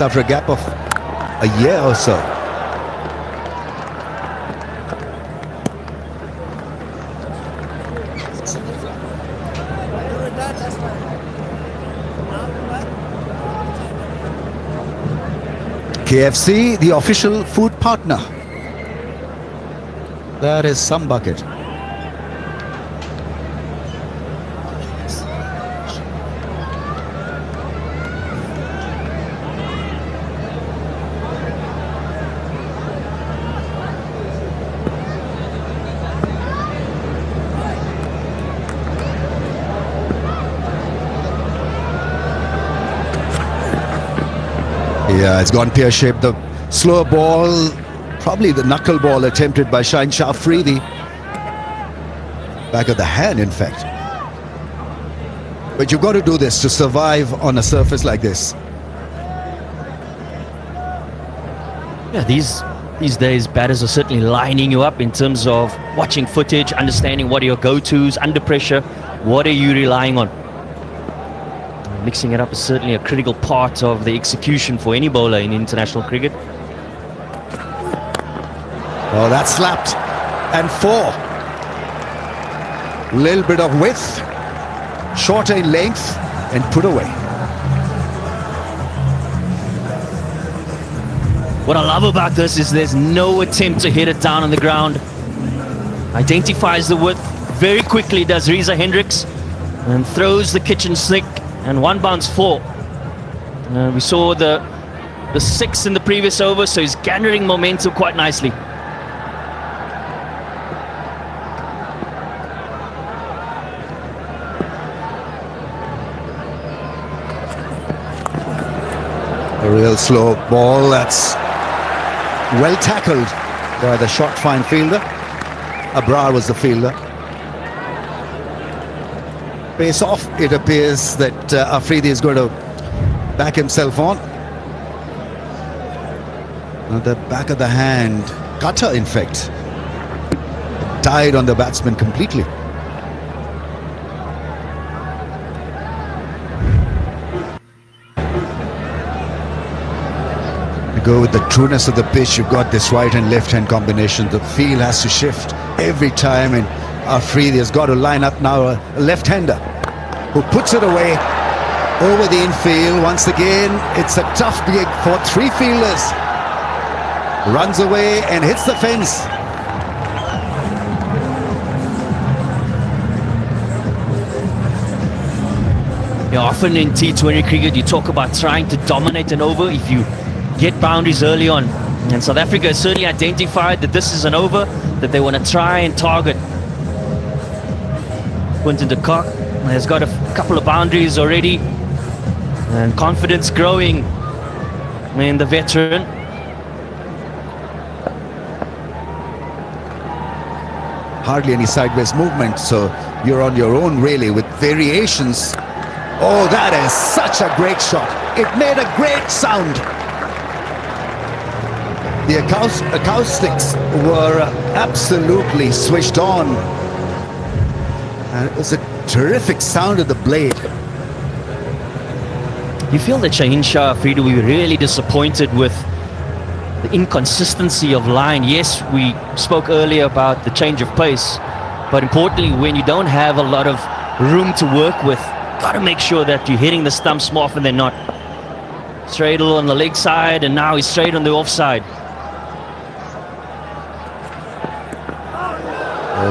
After a gap of a year or so. KFC, the official food partner. That is some bucket. Yeah, it's gone pear-shaped. The slower ball, probably the knuckle ball attempted by Shaheen Shah Afridi. Back of the hand, in fact. But you've got to do this to survive on a surface like this. Yeah, these days batters are certainly lining you up in terms of watching footage, understanding what are your go-tos under pressure, what are you relying on. Mixing it up is certainly a critical part of the execution for any bowler in international cricket. Oh, that slapped. And 4. Little bit of width, shorter in length, and put away. What I love about this is there's no attempt to hit it down on the ground. Identifies the width very quickly, does Reza Hendricks, and throws the kitchen sink. And 1 bounce 4. We saw the 6 in the previous over, so he's gathering momentum quite nicely. A real slow ball that's well tackled by the short fine fielder. Abrar was the fielder. Pace off, it appears that Afridi is going to back himself on. At the back of the hand, cutter in fact, died on the batsman completely. You go with the trueness of the pitch, you've got this right and left hand combination. The field has to shift every time, and Afridi has got to line up now a left-hander who puts it away over the infield. Once again, it's a tough gig for three fielders. Runs away and hits the fence. Yeah, often in T20 cricket, you talk about trying to dominate an over if you get boundaries early on. And South Africa has certainly identified that this is an over that they want to try and target. Quinton de Kock has got a couple of boundaries already, and confidence growing in the veteran. Hardly any sideways movement, so you're on your own really with variations. Oh, that is such a great shot. It made a great sound. The acoustics were absolutely switched on. And it was a terrific sound of the blade. You feel that Shaheen Shah Afridi will be really disappointed with the inconsistency of line. Yes, we spoke earlier about the change of pace, but importantly, when you don't have a lot of room to work with, got to make sure that you're hitting the stumps more often than not. Straight on the leg side, and now he's straight on the offside.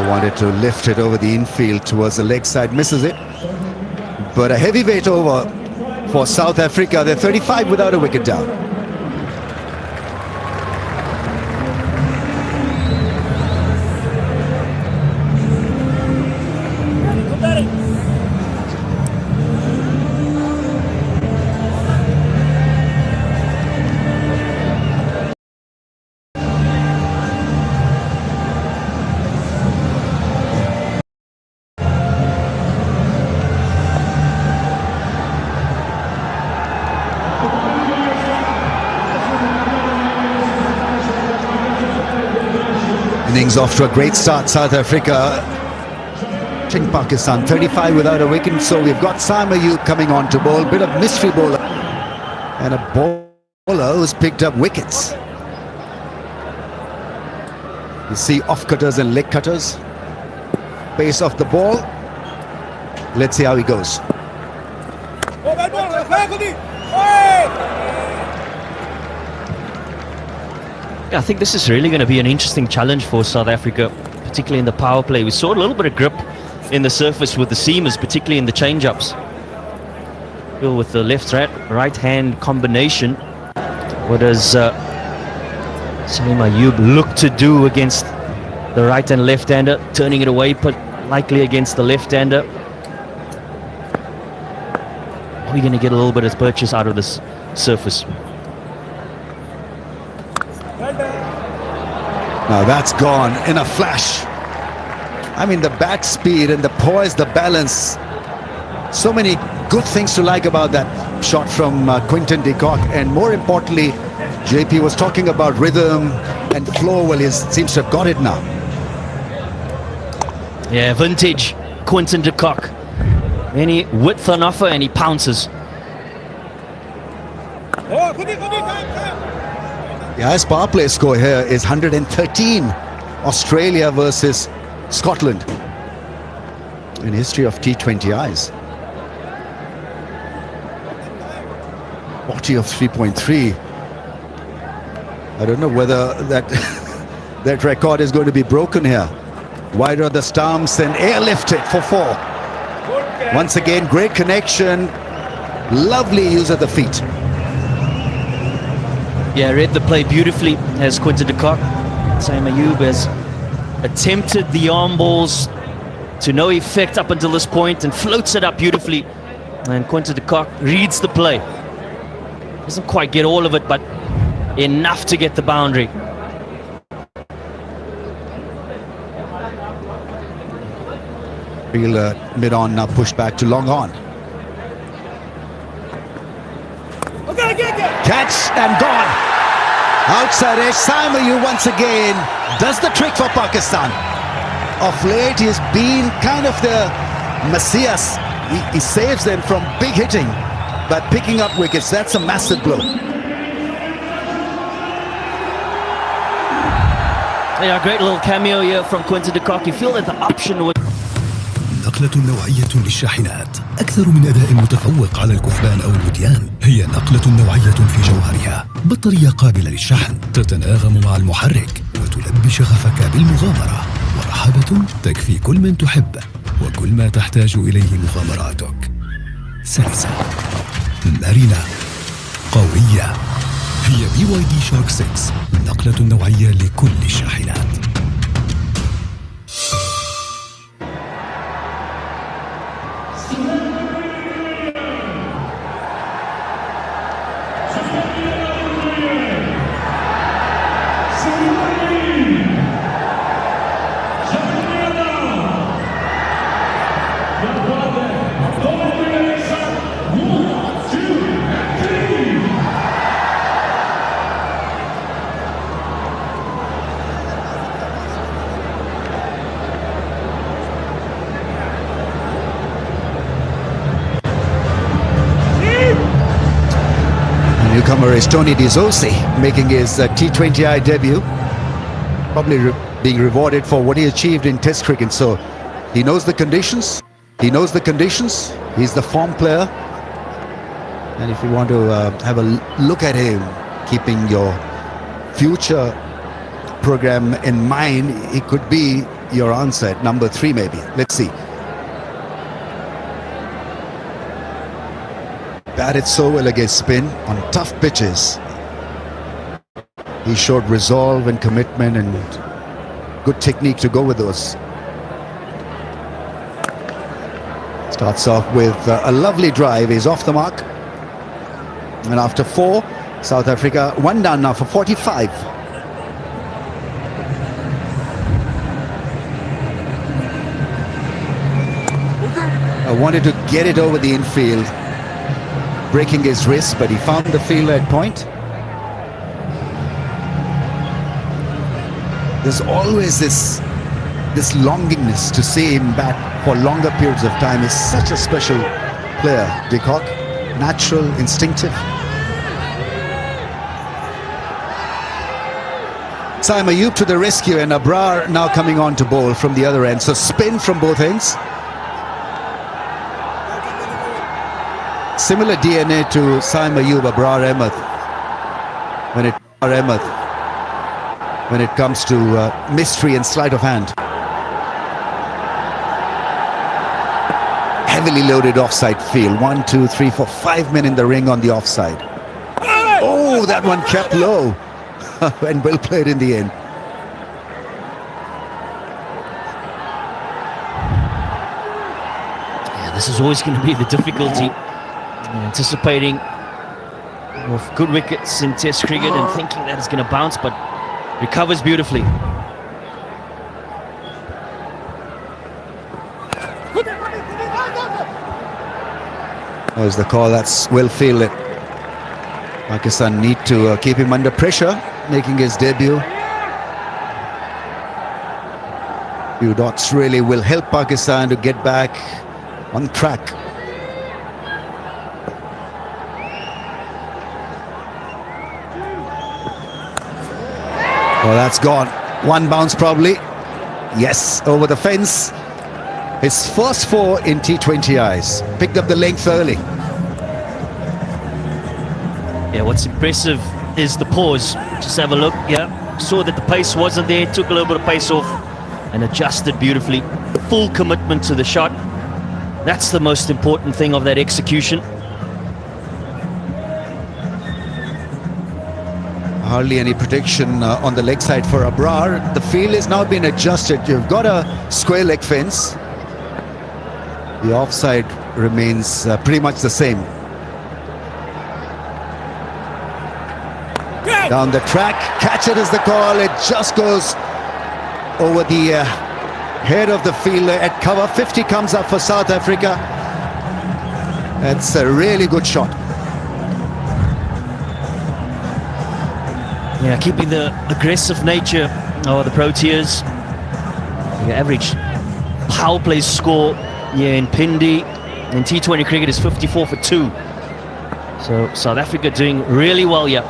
Wanted to lift it over the infield towards the leg side, misses it. But a heavyweight over for South Africa. They're 35 without a wicket down. Innings off to a great start, South Africa. Pakistan 35 without a wicket, so we've got Sam Ayub coming on to bowl, bit of mystery bowler, and a bowler who's picked up wickets. You see off cutters and leg cutters. Pace off the ball. Let's see how he goes. Yeah, I think this is really going to be an interesting challenge for South Africa, particularly in the power play. We saw a little bit of grip in the surface with the seamers, particularly in the change-ups. With the right-hand combination, what does Salim Ayub look to do against the right and left-hander? Turning it away, but likely against the left-hander. Are we going to get a little bit of purchase out of this surface? Now that's gone in a flash. I mean, the bat speed and the poise, the balance. So many good things to like about that shot from Quinton de Kock. And more importantly, JP was talking about rhythm and flow. Well, he seems to have got it now. Yeah, vintage Quinton de Kock. Any width on offer and he pounces. The highest power play score here is 113. Australia versus Scotland in history of T20Is. 40 of 3.3. I don't know whether that that record is going to be broken here. Wide are the stumps and airlifted for 4. Once again, great connection. Lovely use of the feet. Yeah, read the play beautifully as Quinton de Kock. Salim Ayub has attempted the arm balls to no effect up until this point and floats it up beautifully. And Quinton de Kock reads the play. Doesn't quite get all of it, but enough to get the boundary. Fielder mid-on, now pushed back to long on. Catch and gone. Outside edge, Saima Ayub once again does the trick for Pakistan. Of late, he's been kind of the messias. He saves them from big hitting, but picking up wickets, that's a massive blow. Yeah, great little cameo here from Quinton de Kock. You feel that the option was... نقلة نوعية للشاحنات أكثر من أداء متفوق على الكثبان أو الوديان. هي نقلة نوعية في جوهرها، بطارية قابلة للشحن تتناغم مع المحرك وتلبي شغفك بالمغامرة، ورحابة تكفي كل من تحب وكل ما تحتاج إليه مغامراتك. سلسة، مرنة، قوية. هي BYD شارك 6، نقلة نوعية لكل الشاحنات. Newcomer is Tony D'Souza making his T20I debut, probably being rewarded for what he achieved in Test cricket. So he knows the conditions. He's the form player, and if you want to have a look at him, keeping your future program in mind, he could be your answer at number 3 maybe. Let's see. Batted so well against spin on tough pitches. He showed resolve and commitment and good technique to go with those. Starts off with a lovely drive. He's off the mark. And after 4, South Africa 1 down now for 45. I wanted to get it over the infield, breaking his wrist, but he found the fielder at point. There's always this longingness to see him bat for longer periods of time. He's such a special player, de Kock. Natural, instinctive. Saima Ayub to the rescue, and Abrar now coming on to bowl from the other end. So spin from both ends. Similar DNA to Saima Ayub, Abrar Ahmed when it comes to mystery and sleight of hand. Heavily loaded offside field. 1, 2, 3, 4, 5 men in the ring on the offside. Oh, that one kept low and well played in the end. Yeah, this is always going to be the difficulty. Anticipating good wickets in Test cricket and thinking that it's going to bounce, but recovers beautifully. There's the call. That's well fielded. Pakistan need to keep him under pressure, making his debut. Few dots really will help Pakistan to get back on track. Oh, that's gone. 1 bounce probably. Yes, over the fence. His first 4 in T20Is. Picked up the length early. Yeah, what's impressive is the pause. Just have a look. Yeah, saw that the pace wasn't there, took a little bit of pace off and adjusted beautifully. Full commitment to the shot. That's the most important thing of that execution. Hardly any protection on the leg side for Abrar. The field has now been adjusted. You've got a square leg fence. The offside remains pretty much the same. Down the track, catch it is the call. It just goes over the head of the fielder at cover. 50 comes up for South Africa. That's a really good shot. Yeah, keeping the aggressive nature of the Proteas. The average power play score here in Pindi in T20 cricket is 54 for 2. So South Africa doing really well here.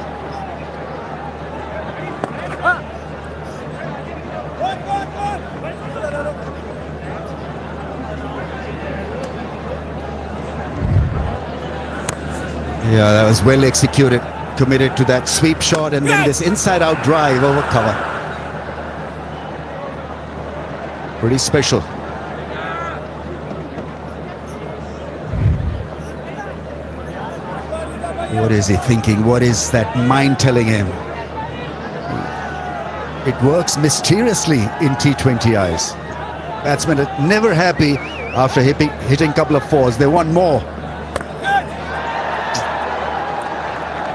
Yeah, that was well executed. Committed to that sweep shot and then this inside-out drive over cover. Pretty special. What is he thinking? What is that mind telling him? It works mysteriously in T20 eyes. Batsmen are never happy after hitting a couple of fours. They want more.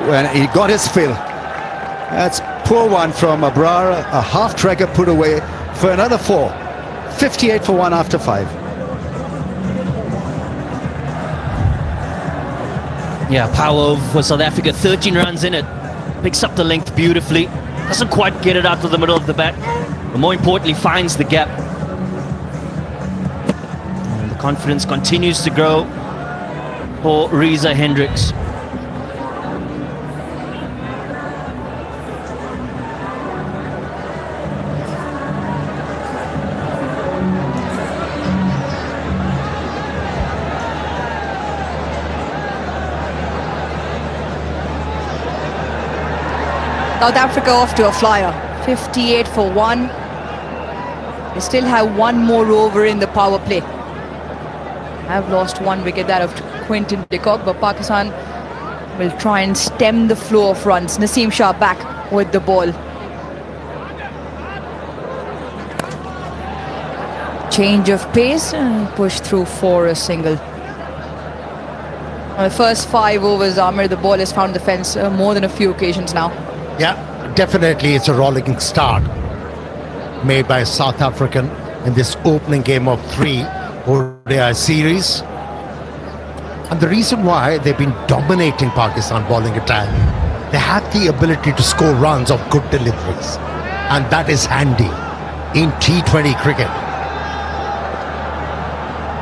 When he got his fill. That's poor one from Abrar. A half-tracker put away for another 4. 58 for 1 after 5. Yeah, power for South Africa. 13 runs in it. Picks up the length beautifully. Doesn't quite get it out to the middle of the bat. But more importantly, finds the gap. And the confidence continues to grow for Reza Hendricks. South Africa off to a flyer, 58 for 1. They still have one more over in the power play. Have lost 1 wicket, that of Quinton de Kock, but Pakistan will try and stem the flow of runs. Naseem Shah back with the ball. Change of pace and push through for a single. On the first 5 overs, Amir, the ball has found the fence more than a few occasions now. Yeah, definitely it's a rollicking start made by South African in this opening game of 3 ODI series. And the reason why they've been dominating Pakistan bowling attack, they have the ability to score runs of good deliveries. And that is handy in T20 cricket.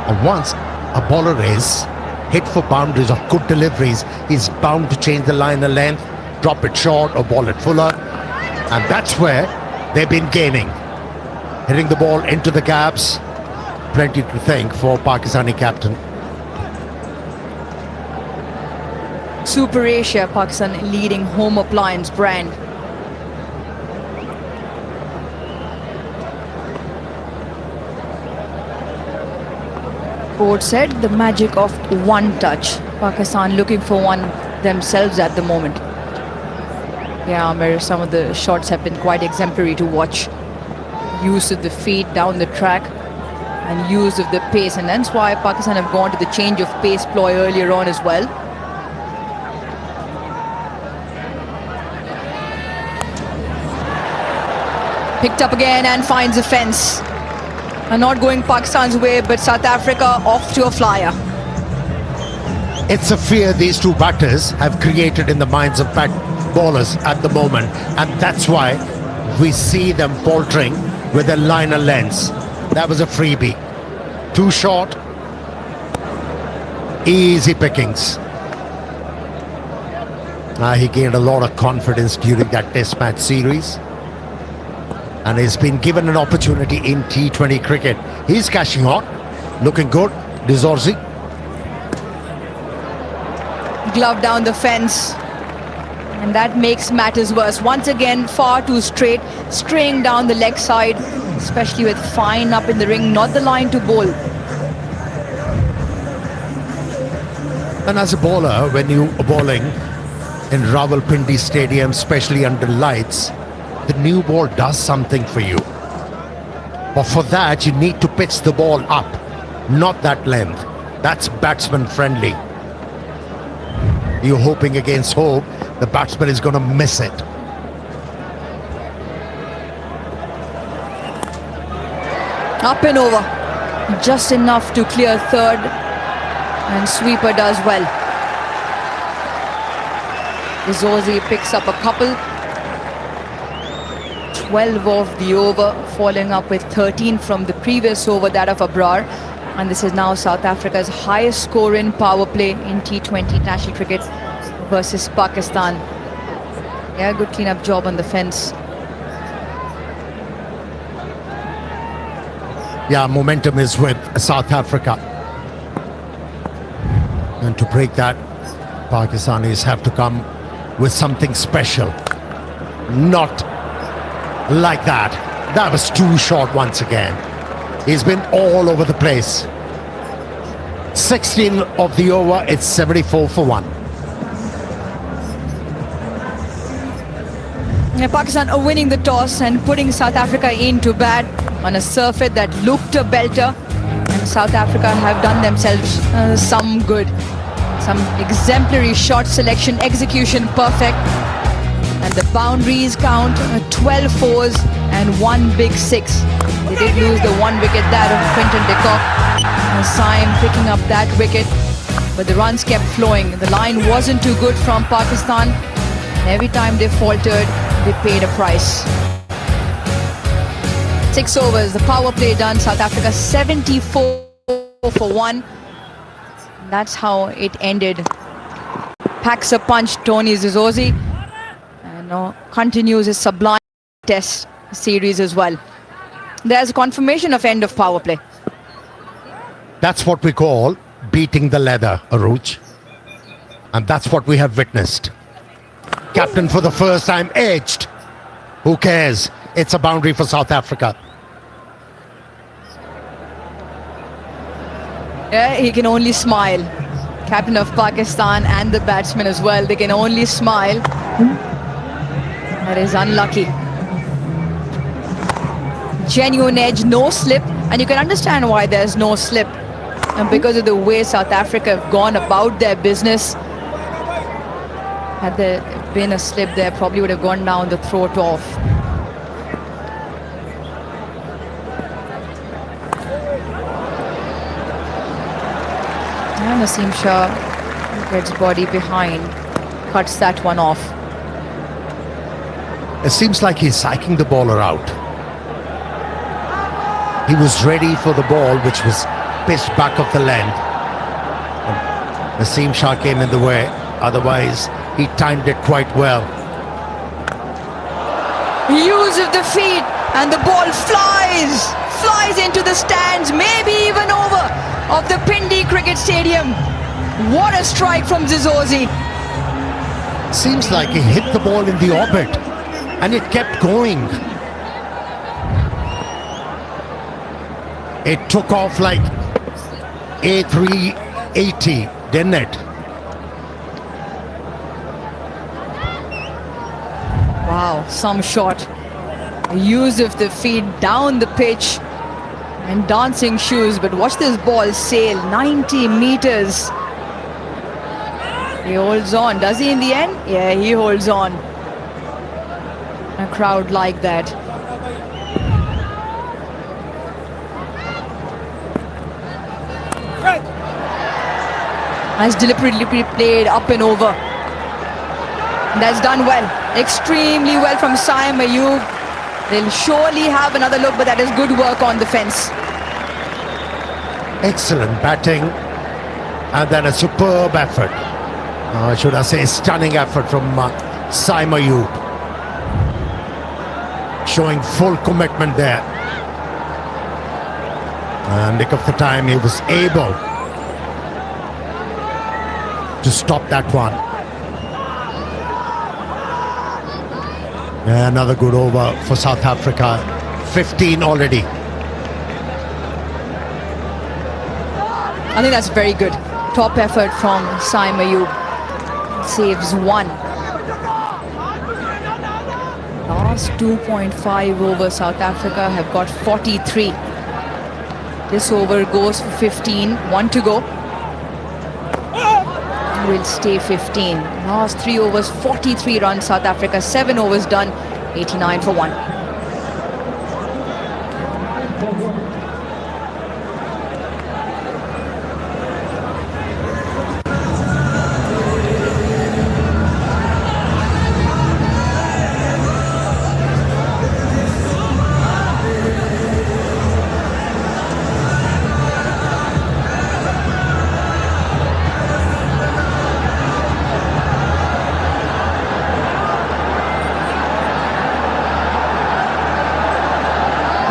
And once a bowler is hit for boundaries of good deliveries, he's bound to change the line of length, drop it short or ball it fuller, and that's where they've been gaining, hitting the ball into the gaps. Plenty to thank for Pakistani captain. Super Asia, Pakistan leading home appliance brand. Coach said the magic of one touch. Pakistan looking for one themselves at the moment. Yeah, Amir, some of the shots have been quite exemplary to watch. Use of the feet down the track and use of the pace, and that's why Pakistan have gone to the change of pace ploy earlier on as well. Picked up again and finds a fence. Not going Pakistan's way, but South Africa off to a flyer. It's a fear these two batters have created in the minds of bowlers at the moment, and that's why we see them faltering with a liner lens. That was a freebie. Too short. Easy pickings. He gained a lot of confidence during that test match series, and he's been given an opportunity in T20 cricket. He's cashing on, looking good. Dizorzi. Glove down the fence, and that makes matters worse. Once again, far too straight, straying down the leg side, especially with fine up in the ring, not the line to bowl. And as a bowler, when you are bowling in Rawalpindi Stadium, especially under lights, the new ball does something for you. But for that, you need to pitch the ball up, not that length. That's batsman friendly. You're hoping against hope the batsman is going to miss it. Up and over. Just enough to clear third. And sweeper does well. Zozi picks up a couple. 12 of the over, following up with 13 from the previous over, that of Abrar. And this is now South Africa's highest score in power play in T20 international cricket versus Pakistan. Yeah, good clean-up job on the fence. Yeah, momentum is with South Africa. And to break that, Pakistanis have to come with something special. Not like that. That was too short once again. He's been all over the place. 16 of the over, it's 74 for 1. Yeah, Pakistan are winning the toss and putting South Africa into bat on a surface that looked a belter. And South Africa have done themselves some good. Some exemplary shot selection, execution perfect. And the boundaries count 12 fours and 1 big 6. They did lose the 1 wicket there of Quinton de Kock. And Saim picking up that wicket. But the runs kept flowing. The line wasn't too good from Pakistan. And every time they faltered, they paid a price. 6 overs, the power play done. South Africa 74 for 1. That's how it ended. Packs a punch, Tony Zizozi. And continues his sublime test series as well. There's a confirmation of end of power play. That's what we call beating the leather, Aruj. And that's what we have witnessed. Captain for the first time edged. Who cares? It's a boundary for South Africa. Yeah, he can only smile. Captain of Pakistan and the batsman as well. They can only smile. That is unlucky. Genuine edge, no slip. And you can understand why there's no slip. And because of the way South Africa have gone about their business. Had there been a slip there, probably would have gone down the throat off. And Naseem Shah gets body behind, cuts that one off. It seems like he's psyching the bowler out. He was ready for the ball, which was pitched back of the length. And Naseem Shah came in the way. Otherwise, he timed it quite well. Use of the feet, and the ball flies into the stands, maybe even over of the Pindi Cricket Stadium. What a strike from Zizozi. Seems like he hit the ball in the orbit, and it kept going. It took off like A380, didn't it? Wow, some shot. Use of the feet down the pitch and dancing shoes, but watch this ball sail 90 meters. He holds on. Does he in the end? Yeah, he holds on. A crowd like that. Has deliberately played up and over. That's done well. Extremely well from Saim Ayub. They'll surely have another look, but that is good work on the fence. Excellent batting, and then a superb effort. Should I say stunning effort from Saim Ayub. Showing full commitment there. And nick of the time, he was able to stop that one. Another good over for South Africa. 15 already. I think that's very good. Top effort from Saim Ayub. Saves 1. Last 2.5 over, South Africa have got 43. This over goes for 15. 1 to go. Will stay 15. Last 3 overs, 43 runs. South Africa, 7 overs done, 89 for 1.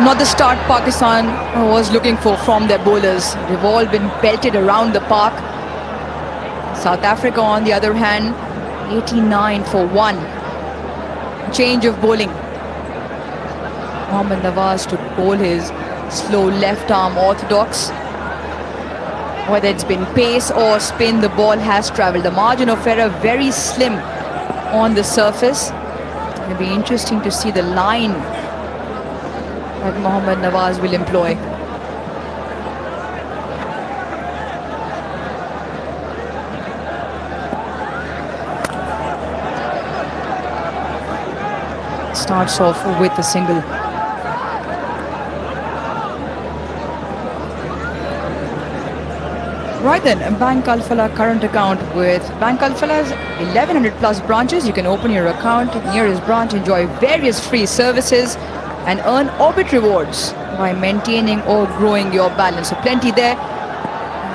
Not the start Pakistan was looking for from their bowlers. They've all been belted around the park. South Africa, on the other hand, 89 for 1. Change of bowling. Mohammad Nawaz to bowl his slow left arm orthodox. Whether it's been pace or spin, the ball has travelled. The margin of error very slim on the surface. It'll be interesting to see the line that Mohammad Nawaz will employ. Starts off with a single. Right then, Bank Al-Falah current account. With Bank Al-Falah's 1100 plus branches, you can open your account at nearest branch, enjoy various free services and earn Orbit rewards by maintaining or growing your balance. So plenty there.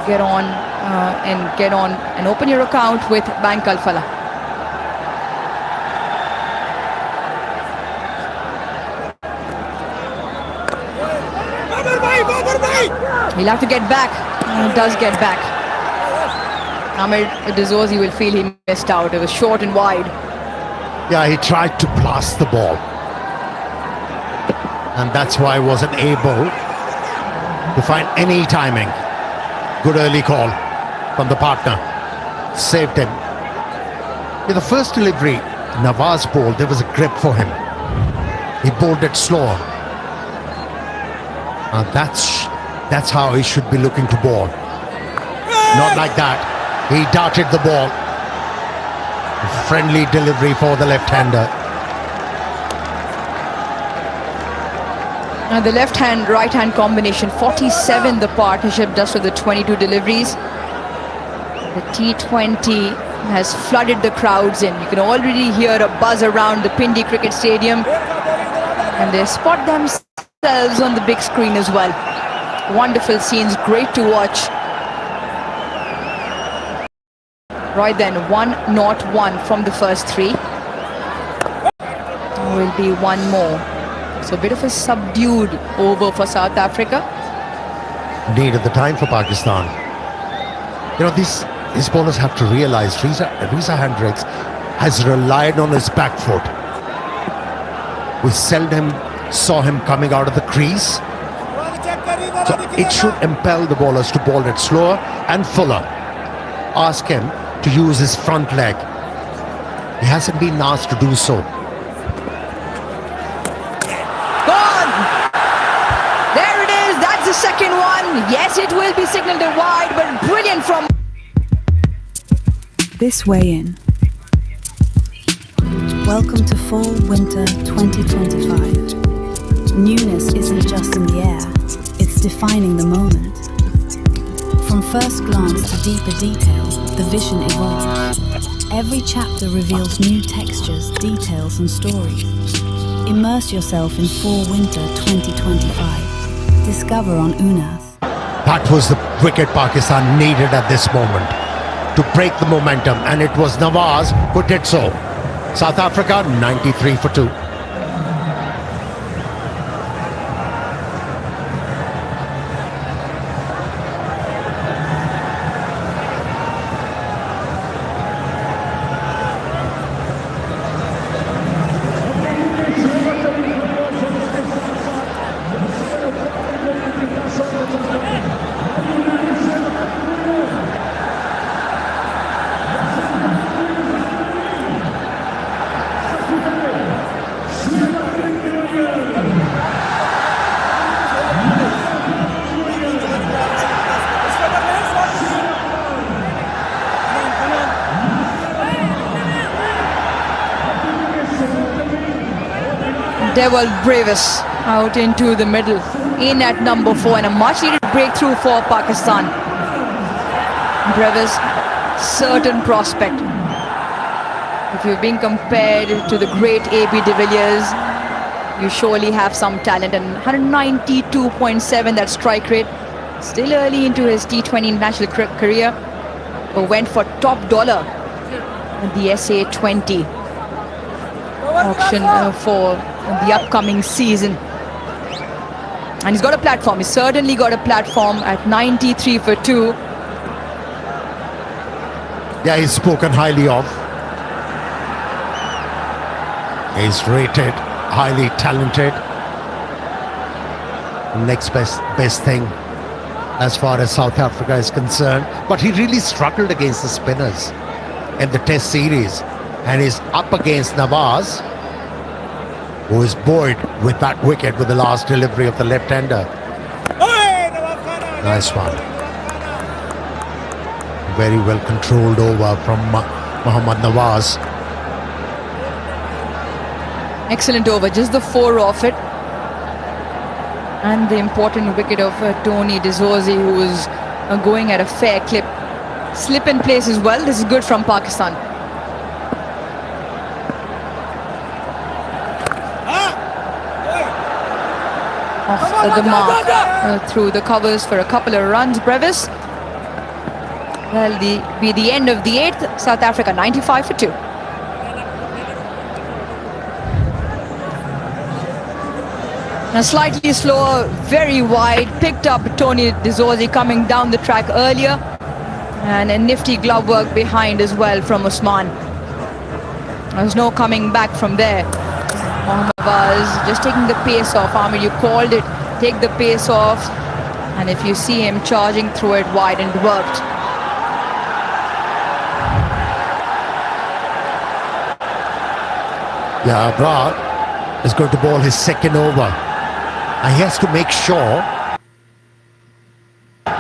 Get on and open your account with Bank Al-Falah. He'll have to get back. He does get back. Ahmed Dazouzi will feel he missed out. It was short and wide. Yeah, he tried to blast the ball. And that's why he wasn't able to find any timing. Good early call from the partner. Saved him. In the first delivery, Nawaz bowled, there was a grip for him. He bowled it slower. That's how he should be looking to bowl. Not like that. He darted the ball. Friendly delivery for the left-hander. Now the left-hand, right-hand combination, 47 the partnership does for the 22 deliveries. The T20 has flooded the crowds in. You can already hear a buzz around the Pindi Cricket Stadium. And they spot themselves on the big screen as well. Wonderful scenes, great to watch. Right then, 1-0-1 from the first 3. Will be one more. So a bit of a subdued over for South Africa. Need at the time for Pakistan. You know, these bowlers have to realize Reza Hendricks has relied on his back foot. We seldom saw him coming out of the crease. So it should impel the bowlers to bowl it slower and fuller. Ask him to use his front leg. He hasn't been asked to do so. Gone! There it is, that's the second one. Yes, it will be signalled wide, but brilliant from... This way in. Welcome to Fall Winter 2025. Newness isn't just in the air, it's defining the moment. From first glance to deeper detail, the vision evolves. Every chapter reveals new textures, details and stories. Immerse yourself in Fall Winter 2025. Discover on Unas. That was the wicket Pakistan needed at this moment to break the momentum, and it was Nawaz who did so. South Africa 93 for 2. Dewald Brevis out into the middle, in at number 4, and a much needed breakthrough for Pakistan. Brevis, certain prospect. If you're being compared to the great A.B. de Villiers, you surely have some talent. And 192.7, that strike rate. Still early into his T20 international career, but went for top dollar at the SA20 auction for the upcoming season. And he's got a platform. He's certainly got a platform at 93 for 2. Yeah, he's spoken highly of. He's rated highly talented. Next best thing as far as South Africa is concerned. But he really struggled against the spinners in the Test series. And he's up against Nawaz, who is buoyed with that wicket with the last delivery of the left-hander. Nice one. Very well controlled over from Mohammad Nawaz. Excellent over, just the 4 off it. And the important wicket of Tony De Zorzi, who was going at a fair clip. Slip in place as well. This is good from Pakistan. Off the mark through the covers for a couple of runs. Brevis. Well, be the end of the 8th. South Africa 95 for 2. Now slightly slower, very wide. Picked up Tony De Zorzi coming down the track earlier. And a nifty glove work behind as well from Usman. There's no coming back from there. Mohammad Nawaz just taking the pace off. Amir, you called it. Take the pace off. And if you see him charging through it wide, and worked. Yeah, Abrar is going to bowl his second over. And he has to make sure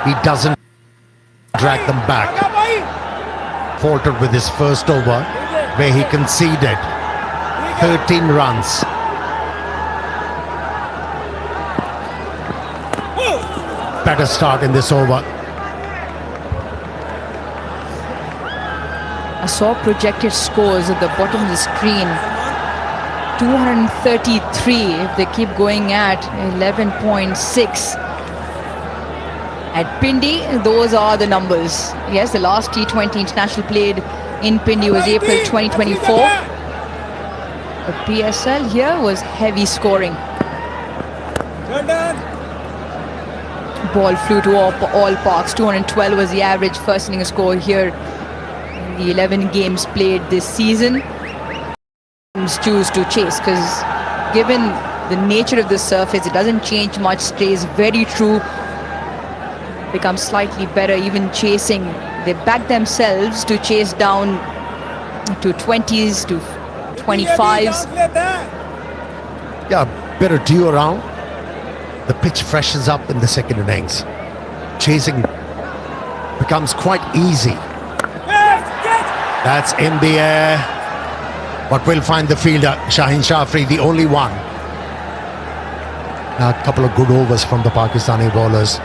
he doesn't drag them back. Faltered with his first over, where he conceded 13 runs. Better start in this over. I saw projected scores at the bottom of the screen. 233 if they keep going at 11.6. At Pindi, those are the numbers. Yes, the last T20 international played in Pindi was April 2024. The PSL here was heavy scoring. Ball flew to all parks. 212 was the average first inning score here in the 11 games played this season. Choose to chase, because given the nature of the surface, it doesn't change much, stays very true, becomes slightly better even chasing. They back themselves to chase down to 20s, to 25s. Yeah, better due around. The pitch freshens up in the second innings. Chasing becomes quite easy. That's in the air. But we'll find the fielder, Shaheen Shafri, the only one. A couple of good overs from the Pakistani bowlers.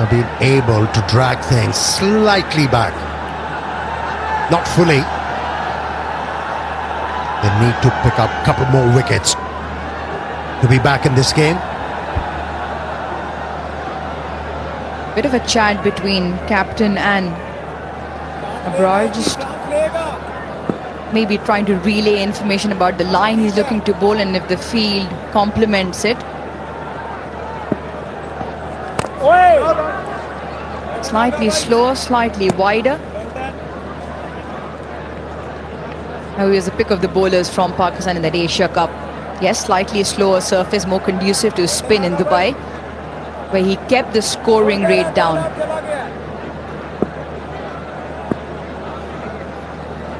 Been able to drag things slightly back. Not fully. They need to pick up a couple more wickets to be back in this game. Bit of a chat between captain and Abrar, just maybe trying to relay information about the line he's looking to bowl and if the field complements it. Slightly slower, slightly wider. Now here's a pick of the bowlers from Pakistan in that Asia Cup. Yes, slightly slower surface, more conducive to spin in Dubai, where he kept the scoring rate down.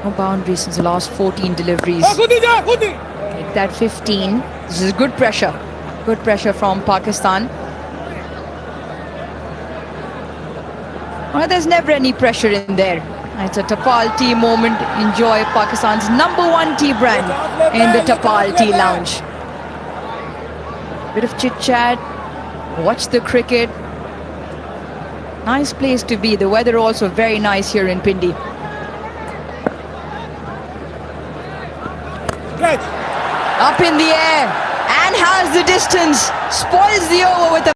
No boundaries since the last 14 deliveries. Make that 15. This is good pressure. Good pressure from Pakistan. Well, there's never any pressure in there. It's a Tapal tea moment. Enjoy Pakistan's #1 tea brand in the Tapal Tea Lounge. Bit of chit-chat. Watch the cricket. Nice place to be. The weather also very nice here in Pindi. Up in the air and has the distance. Spoils the over with a...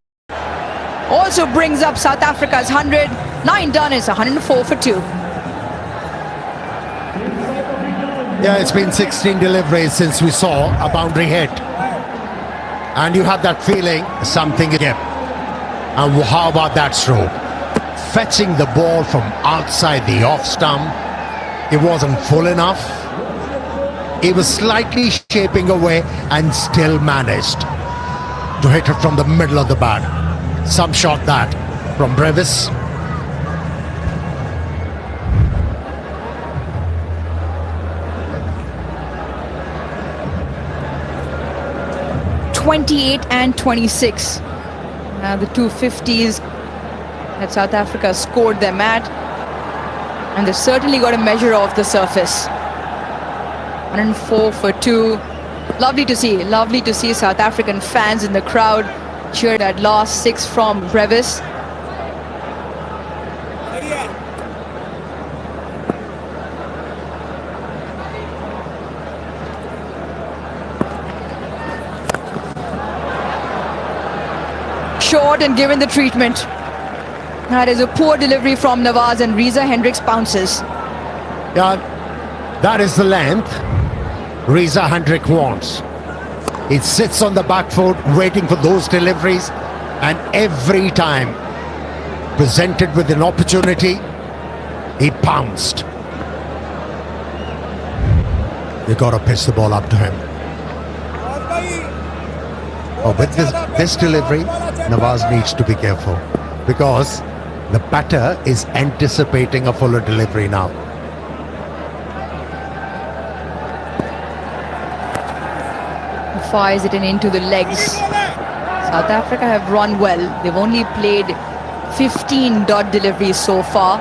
Also brings up South Africa's 100. 9 done, it's 104 for 2. Yeah, it's been 16 deliveries since we saw a boundary hit. And you have that feeling something again. And how about that stroke? Fetching the ball from outside the off stump. It wasn't full enough. It was slightly shaping away and still managed to hit it from the middle of the bat. Some shot that from Brevis. .28 and 26. Now the 250s that South Africa scored them at, and they've certainly got a measure of the surface. 104 for 2. Lovely to see South African fans in the crowd cheer that last 6 from Brevis. Short and given the treatment. That is a poor delivery from Nawaz, and Reza Hendricks bounces. Yeah, that is the length Reza Hendricks wants. He sits on the back foot waiting for those deliveries, and every time presented with an opportunity, he pounced. You got to pitch the ball up to him. Oh, with this delivery, Nawaz needs to be careful, because the batter is anticipating a fuller delivery now. Fires it into the legs. South Africa have run well. They've only played 15 dot deliveries so far.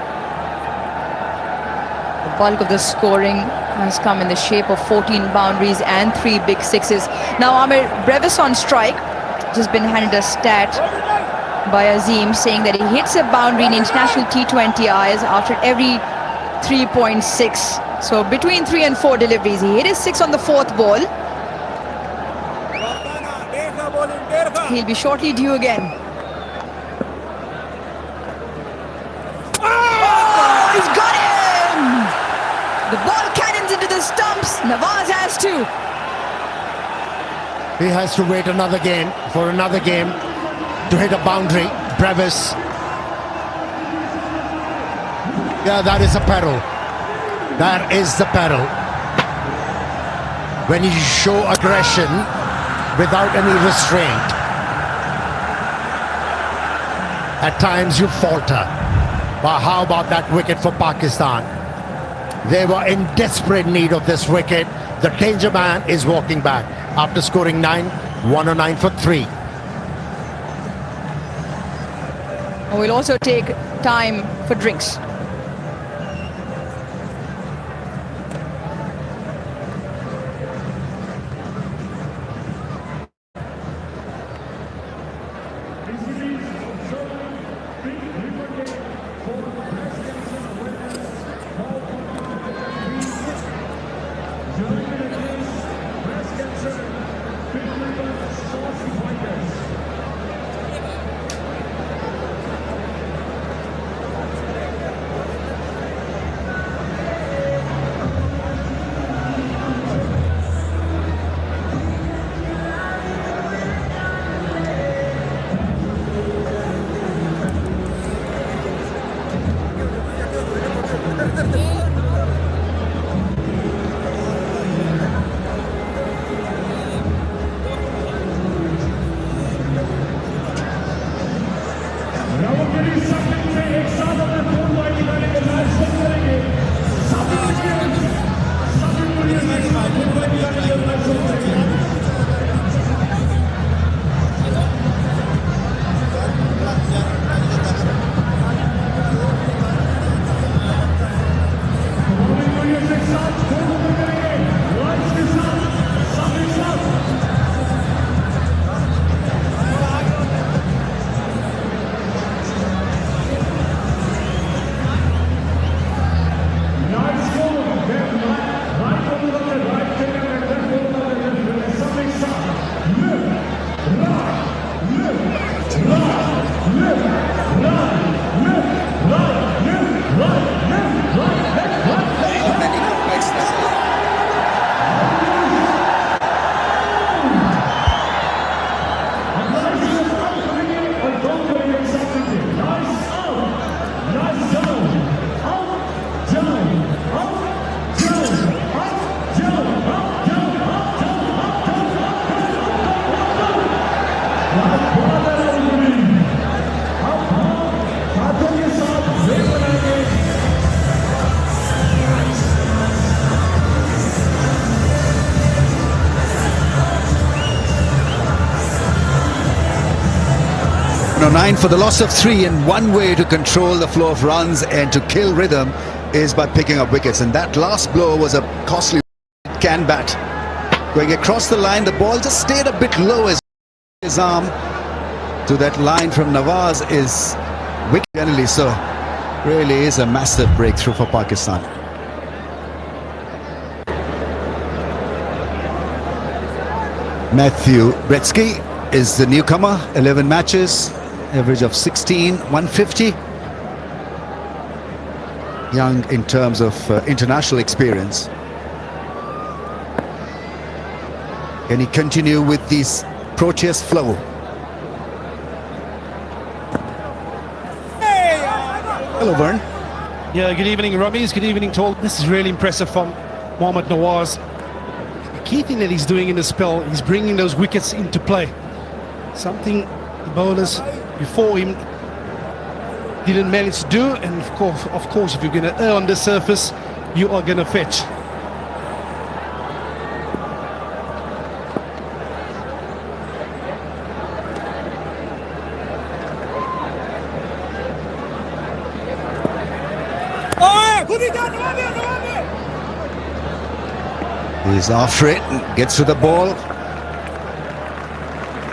The bulk of the scoring has come in the shape of 14 boundaries and 3 big sixes. Now Amir, Brevis on strike, just been handed a stat by Azim saying that he hits a boundary in international T20 eyes after every 3.6. So between 3 and 4 deliveries, he hit his 6 on the 4th ball. He'll be shortly due again. Oh, he's got him! The ball cannons into the stumps. Nawaz has to. He has to wait another game to hit a boundary. Brevis. Yeah, that is a peril. That is the peril. When you show aggression without any restraint, at times you falter. But how about that wicket for Pakistan? They were in desperate need of this wicket. The danger man is walking back after scoring 9, 109 for 3. We'll also take time for drinks. 109 for the loss of 3, and one way to control the flow of runs and to kill rhythm is by picking up wickets, and that last blow was a costly can bat. Going across the line, the ball just stayed a bit low as his arm to that line from Nawaz is wicket generally, so really is a massive breakthrough for Pakistan. Matthew Bretsky is the newcomer, 11 matches, average of 16, 150. Young in terms of international experience. Can he continue with this Proteus flow? Hello, Vern. Yeah, good evening, Rameez. Good evening to all. This is really impressive from Mohammad Nawaz. The key thing that he's doing in the spell, he's bringing those wickets into play. Something the bowlers before him didn't manage to do, and of course, if you're going to err on the surface, you are going to fetch. He's after it, gets to the ball.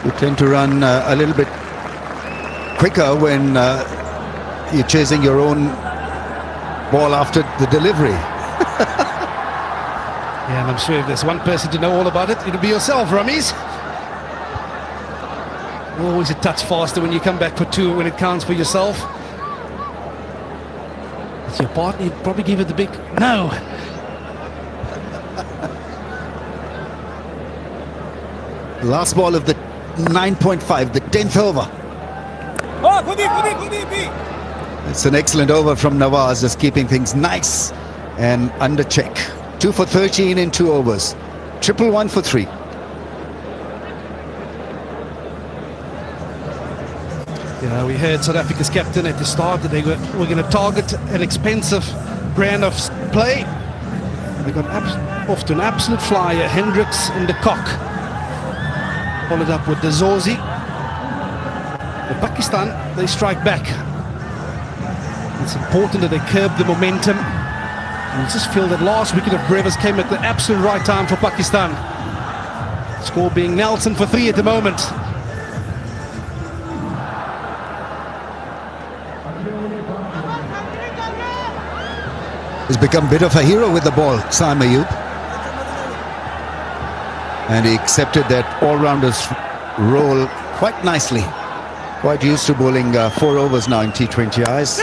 You tend to run a little bit quicker when you're chasing your own ball after the delivery. Yeah, and I'm sure if there's one person to know all about it, it'll be yourself, Rameez. Always a touch faster when you come back for 2 when it counts for yourself. It's your partner, you'd probably give it the big no. Last ball of the 9.5, the 10th over. It's an excellent over from Nawaz, just keeping things nice and under check. 2 for 13 in 2 overs. 111 for 3. Yeah, we heard South Africa's captain at the start that they were going to target an expensive brand of play. They got off to an absolute flyer, Hendricks and the Cock. Followed up with the Zorzi. But Pakistan, they strike back. It's important that they curb the momentum. And I just feel that last wicket of Brevis came at the absolute right time for Pakistan. Score being Nelson for 3 at the moment. He's become a bit of a hero with the ball, Saim Ayub. And he accepted that all-rounder's role quite nicely. Quite used to bowling 4 overs now in T20 eyes.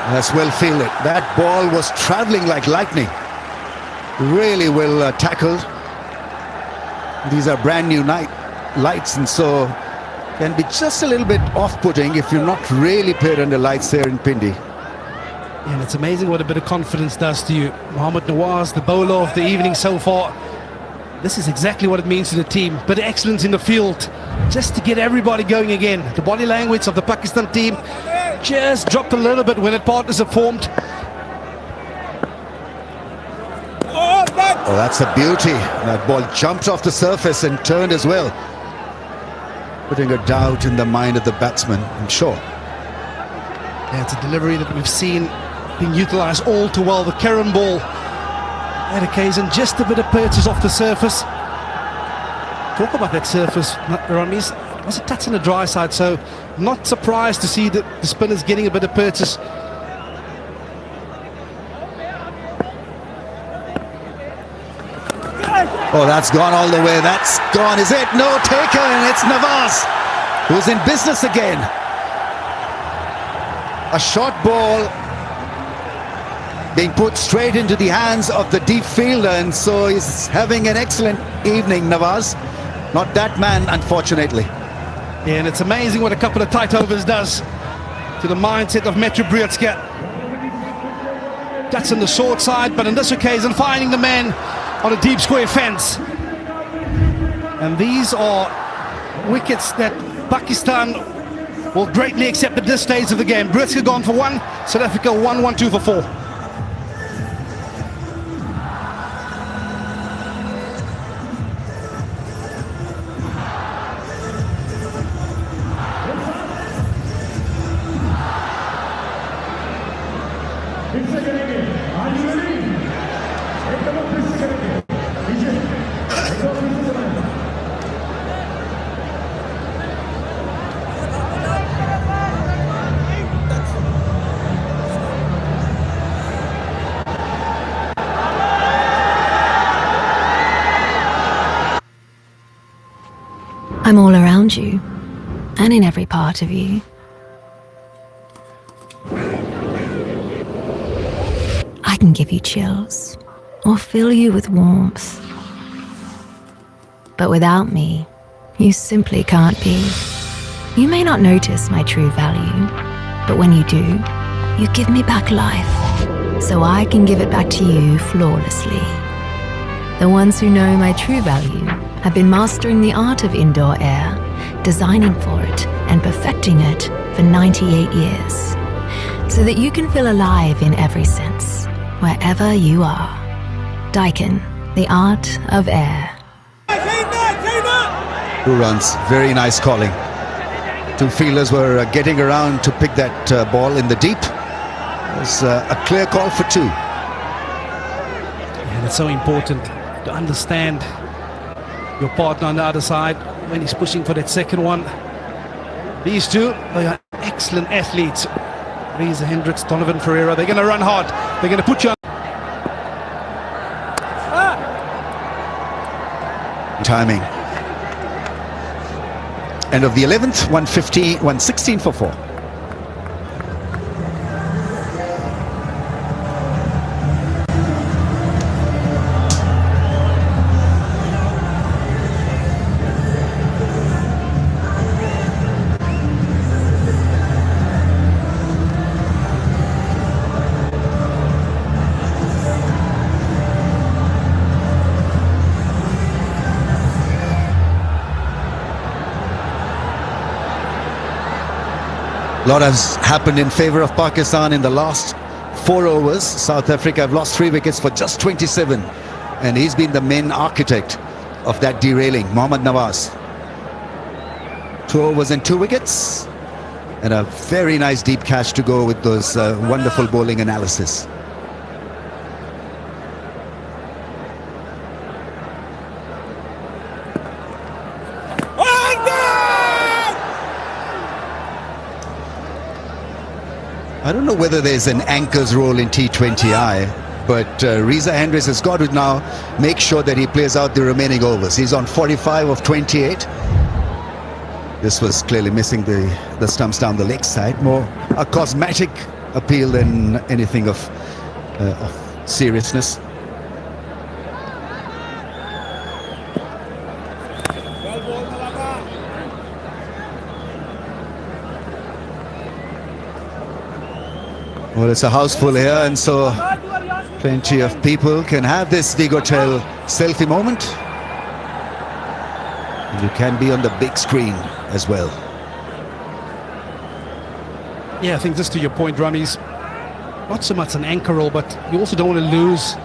That's well fielded. That ball was travelling like lightning. Really well tackled. These are brand new lights, and so can be just a little bit off-putting if you're not really paired under lights there in Pindi. And it's amazing what a bit of confidence does to you. Mohammad Nawaz, the bowler of the evening so far. This is exactly what it means to the team. Bit of excellence in the field, just to get everybody going again. The body language of the Pakistan team just dropped a little bit when the partners are formed. Oh, that's a beauty. That ball jumped off the surface and turned as well, putting a doubt in the mind of the batsman, I'm sure. Yeah, it's a delivery that we've seen being utilised all too well. The Karen ball, that occasion, just a bit of purchase off the surface. Talk about that surface, Rameez. It was a touch on the dry side, so not surprised to see that the spinners getting a bit of purchase. Oh, that's gone all the way. That's gone. Is it? No, taken. It's Nawaz who's in business again. A short ball being put straight into the hands of the deep fielder, and so he's having an excellent evening, Nawaz. Not that man, unfortunately. Yeah, and it's amazing what a couple of tight overs does to the mindset of Metro Britsky. That's on the short side, but on this occasion finding the man on a deep square fence. And these are wickets that Pakistan will greatly accept at this stage of the game. Britsky gone for 1, South Africa 1-1-2 for 4. I'm all around you, and in every part of you. I can give you chills, or fill you with warmth. But without me, you simply can't be. You may not notice my true value, but when you do, you give me back life, so I can give it back to you flawlessly. The ones who know my true value have been mastering the art of indoor air, designing for it and perfecting it for 98 years, so that you can feel alive in every sense, wherever you are. Daikin, the art of air. 2 runs, very nice calling. 2 fielders were getting around to pick that ball in the deep. It was a clear call for 2. And it's so important to understand your partner on the other side when he's pushing for that second one. These two, they are excellent athletes. Reza Hendricks, Donovan Ferreira, they're going to run hard. They're going to put you on. Timing. End of the 11th, 116 for 4. A lot has happened in favour of Pakistan in the last 4 overs. South Africa have lost 3 wickets for just 27, and he's been the main architect of that derailing, Mohammad Nawaz. 2 overs and 2 wickets, and a very nice deep catch to go with those wonderful bowling analysis. I don't know whether there's an anchor's role in T20I, but Reza Hendricks has got to now make sure that he plays out the remaining overs. He's on 45 of 28. This was clearly missing the stumps down the leg side. More a cosmetic appeal than anything of seriousness. Well, it's a house full here, and so plenty of people can have this Vigotel selfie moment. You can be on the big screen as well. Yeah, I think just to your point, Rami's not so much an anchor role, but you also don't want to lose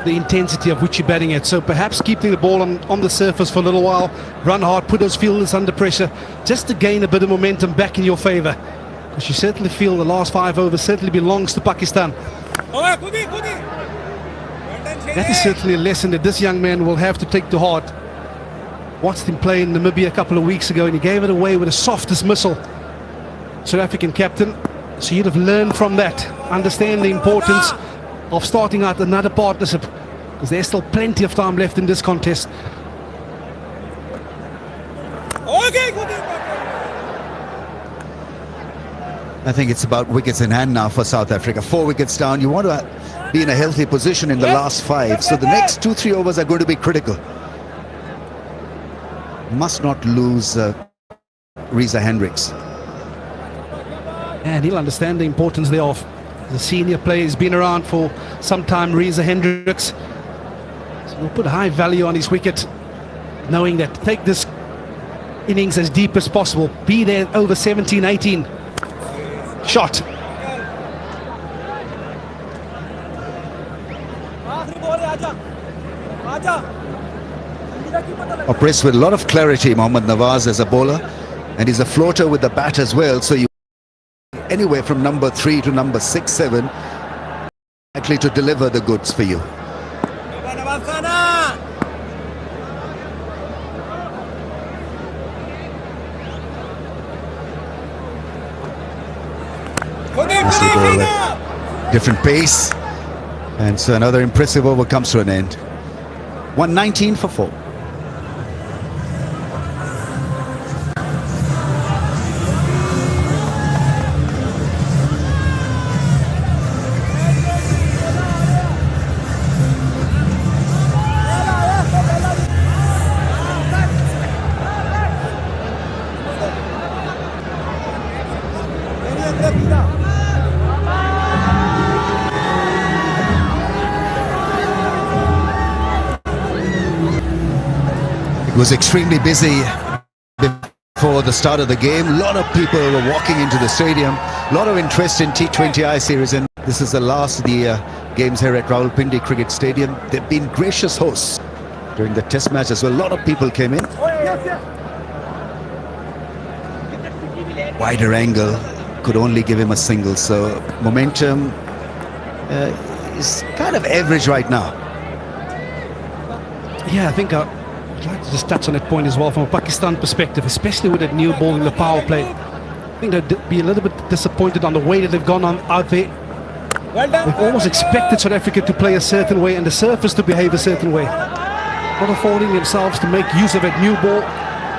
the intensity of which you're batting at. So perhaps keeping the ball on the surface for a little while, run hard, put those fielders under pressure, just to gain a bit of momentum back in your favour. Because you certainly feel the last 5 overs certainly belongs to Pakistan. That is certainly a lesson that this young man will have to take to heart. Watched him play in Namibia a couple of weeks ago, and he gave it away with a soft dismissal. South African captain, so you'd have learned from that, understand the importance of starting out another partnership, because there's still plenty of time left in this contest. I think it's about wickets in hand now for South Africa. 4 wickets down. You want to be in a healthy position in the last 5. So the next 2-3 overs are going to be critical. Must not lose Reza Hendricks. And he'll understand the importance thereof. The senior player has been around for some time, Reza Hendricks. So we'll put a high value on his wicket, knowing that take this innings as deep as possible. Be there over 17, 18. Shot. Operates with a lot of clarity, Mohammad Nawaz, as a bowler, and he's a floater with the bat as well. So you anywhere from number 3 to number 6, 7 likely to deliver the goods for you. Different pace, and so another impressive over comes to an end. 119 for 4. was extremely busy before the start of the game. A lot of people were walking into the stadium. A lot of interest in T20I series, and this is the last of the games here at Rawalpindi Cricket Stadium. They've been gracious hosts during the test match as well. A lot of people came in. Wider angle could only give him a single, so momentum is kind of average right now. Yeah, I think I'd like to just touch on that point as well from a Pakistan perspective, especially with that new ball in the power play. I think they'd be a little bit disappointed on the way that they've gone on out there. We've almost expected South Africa to play a certain way and the surface to behave a certain way, not affording themselves to make use of that new ball.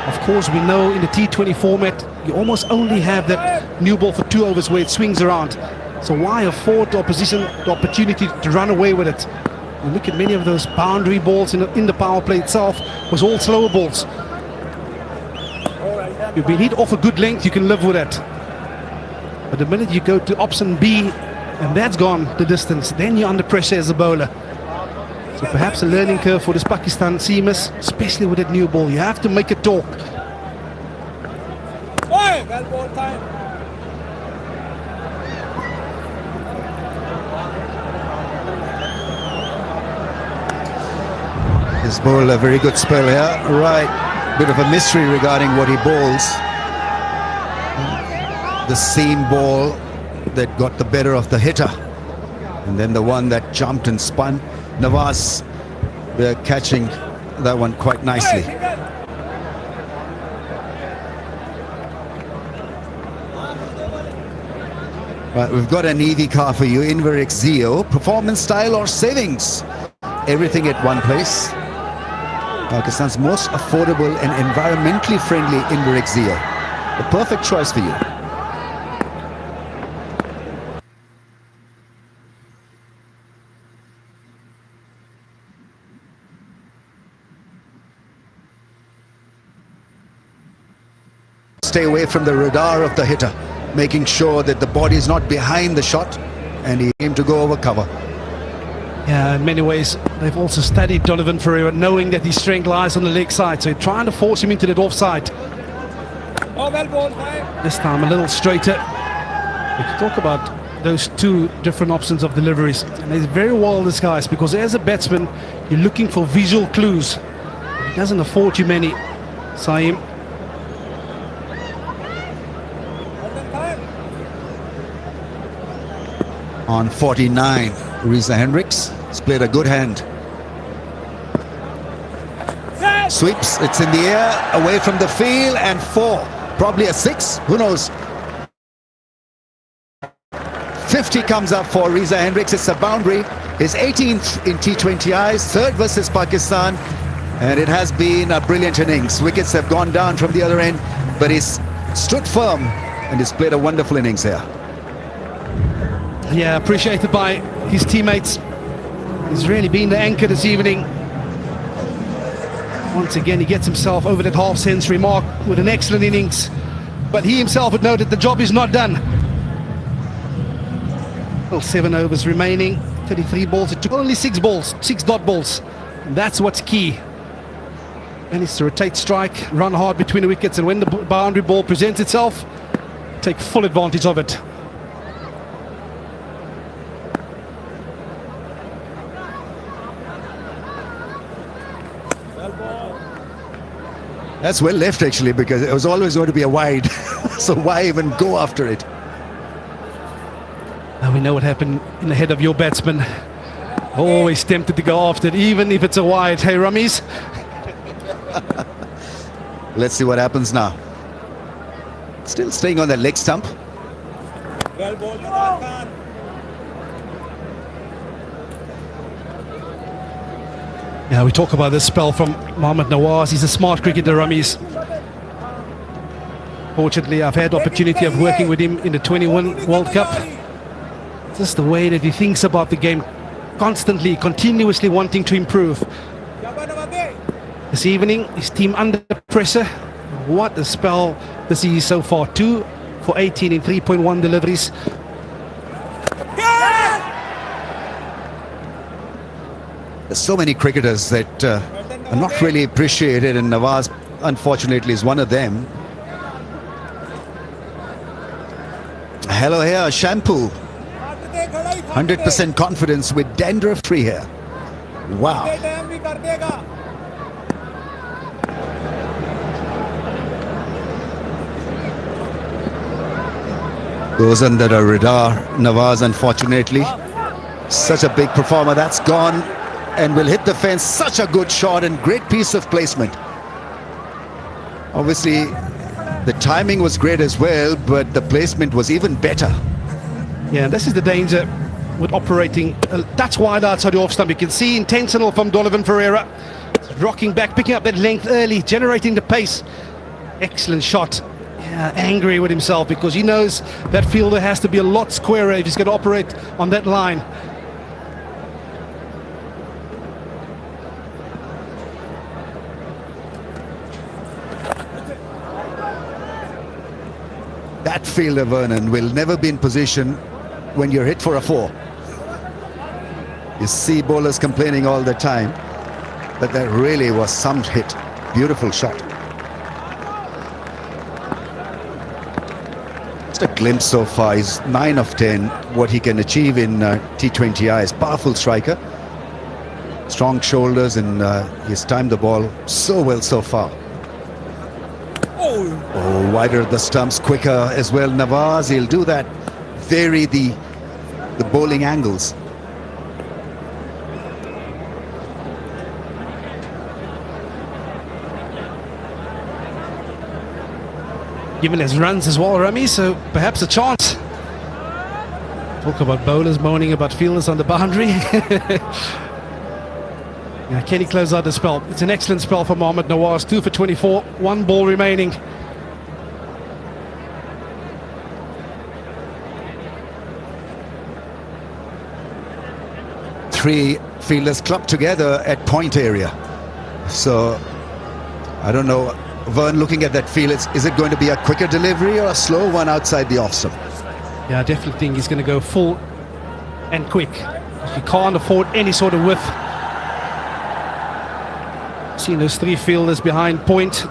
Of course, we know in the T20 format, you almost only have that new ball for 2 overs where it swings around. So why afford the opposition the opportunity to run away with it? You look at many of those boundary balls in the power play itself, was all slower balls. If you hit off a good length, you can live with that. But the minute you go to option B, and that's gone the distance, then you're under pressure as a bowler. So perhaps a learning curve for this Pakistan seamers, especially with that new ball. You have to make it talk. He's bowled a very good spell here. Right, bit of a mystery regarding what he bowls. The seam ball that got the better of the hitter, and then the one that jumped and spun. Nawaz, they're catching that one quite nicely. Right, we've got an EV car for you, Inverex Zeo. Performance, style or savings? Everything at one place. Pakistan's most affordable and environmentally friendly Inverex Zeo. The perfect choice for you. Stay away from the radar of the hitter, making sure that the body is not behind the shot, and he aimed to go over cover. Yeah, in many ways, they've also studied Donovan Ferreira, knowing that his strength lies on the leg side, so trying to force him into that offside. This time a little straighter. We can talk about those two different options of deliveries, and they're very well disguised, because as a batsman, you're looking for visual clues. He doesn't afford you many. Saim. On 49, Reza Hendricks has played a good hand. Sweeps, it's in the air, away from the field, and 4. Probably a 6, who knows? 50 comes up for Reza Hendricks. It's a boundary, his 18th in T20Is, 3rd versus Pakistan, and it has been a brilliant innings. Wickets have gone down from the other end, but he's stood firm and he's played a wonderful innings here. Yeah, appreciated by his teammates. He's really been the anchor this evening. Once again, he gets himself over that half-century mark with an excellent innings, but he himself would know that the job is not done. Well, 7 overs remaining, 33 balls. It took only 6 balls, 6 dot balls. And that's what's key. And it's to rotate strike, run hard between the wickets, and when the boundary ball presents itself, take full advantage of it. That's well left, actually, because it was always going to be a wide. So why even go after it? Now we know what happened in the head of your batsman. Always tempted to go after it, even if it's a wide. Hey, Ramiz. Let's see what happens now. Still staying on that leg stump. Yeah, we talk about this spell from Mohammad Nawaz. He's a smart cricketer, Ramiz. Fortunately, I've had the opportunity of working with him in the 21 World Cup. Just the way that he thinks about the game, constantly, continuously wanting to improve. This evening, his team under pressure. What a spell this is so far. 2 for 18 in 3.1 deliveries. There's so many cricketers that are not really appreciated, and Nawaz, unfortunately, is one of them. Hello hair, shampoo. 100% confidence with dandruff-free hair. Wow. Goes under the radar, Nawaz, unfortunately. Such a big performer, that's gone and will hit the fence. Such a good shot and great piece of placement. Obviously, the timing was great as well, but the placement was even better. Yeah, this is the danger with operating. That's wide outside the off stump. You can see intentional from Donovan Ferreira. Rocking back, picking up that length early, generating the pace. Excellent shot. Yeah, angry with himself because he knows that fielder has to be a lot squarer if he's going to operate on that line. That fielder, Vernon, will never be in position when you're hit for a 4. You see bowlers complaining all the time, but that really was some hit. Beautiful shot. Just a glimpse so far. He's 9 of 10. What he can achieve in T20I is powerful striker. Strong shoulders, and he's timed the ball so well so far. Oh, wider the stumps, quicker as well. Nawaz, he'll do that. Vary the bowling angles. Given his runs as well, Rami, so perhaps a chance. Talk about bowlers moaning about fielders on the boundary. Yeah, can he close out the spell? It's an excellent spell for Mohammad Nawaz. 2 for 24, 1 ball remaining. Three fielders clubbed together at point area. So, I don't know, Vern, looking at that field, is it going to be a quicker delivery or a slow one outside the off-stump? Yeah, I definitely think he's going to go full and quick. You can't afford any sort of width. Seeing those 3 fielders behind point.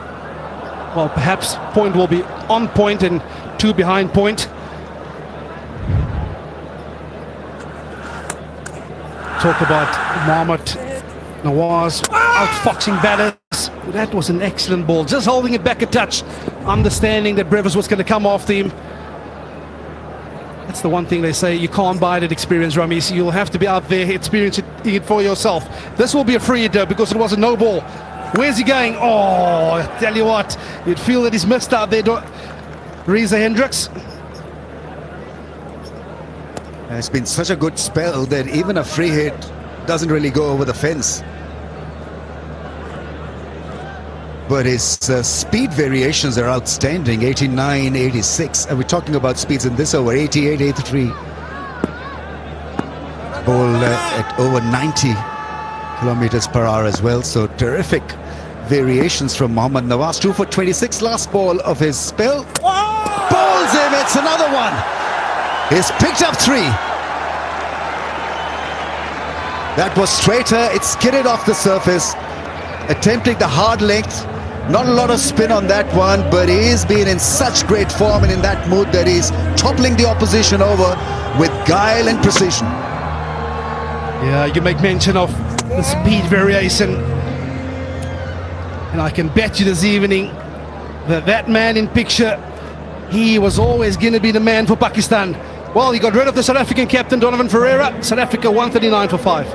Well, perhaps point will be on point and 2 behind point. Talk about Mohammad Nawaz outfoxing batters. That was an excellent ball. Just holding it back a touch. Understanding that Brevers was going to come after him. That's the one thing they say, you can't buy that experience, Rami. So you'll have to be out there, experience it for yourself. This will be a free hit though, because it was a no ball. Where's he going? Oh, I tell you what, you'd feel that he's missed out there, Reza Hendricks. It's been such a good spell that even a free hit doesn't really go over the fence. But his speed variations are outstanding. 89, 86, and we're talking about speeds in this over. 88, 83. Ball at over 90 kilometers per hour as well. So terrific variations from Mohammad Nawaz. 2 for 26, last ball of his spell. Bowls him, it's another one. He's picked up 3. That was straighter, it skidded off the surface, attempting the hard length. Not a lot of spin on that one, but he's been in such great form and in that mood that he's toppling the opposition over with guile and precision. Yeah, you make mention of the speed variation. And I can bet you this evening that that man in picture, he was always going to be the man for Pakistan. Well, he got rid of the South African captain, Donovan Ferreira. South Africa 139 for 5.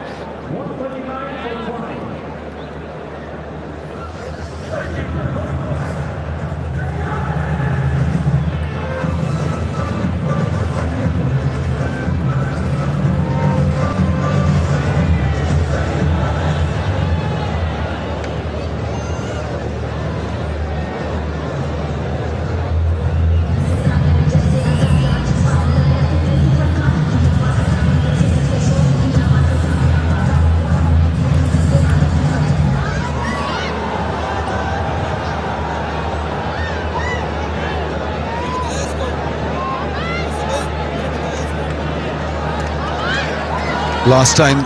Last time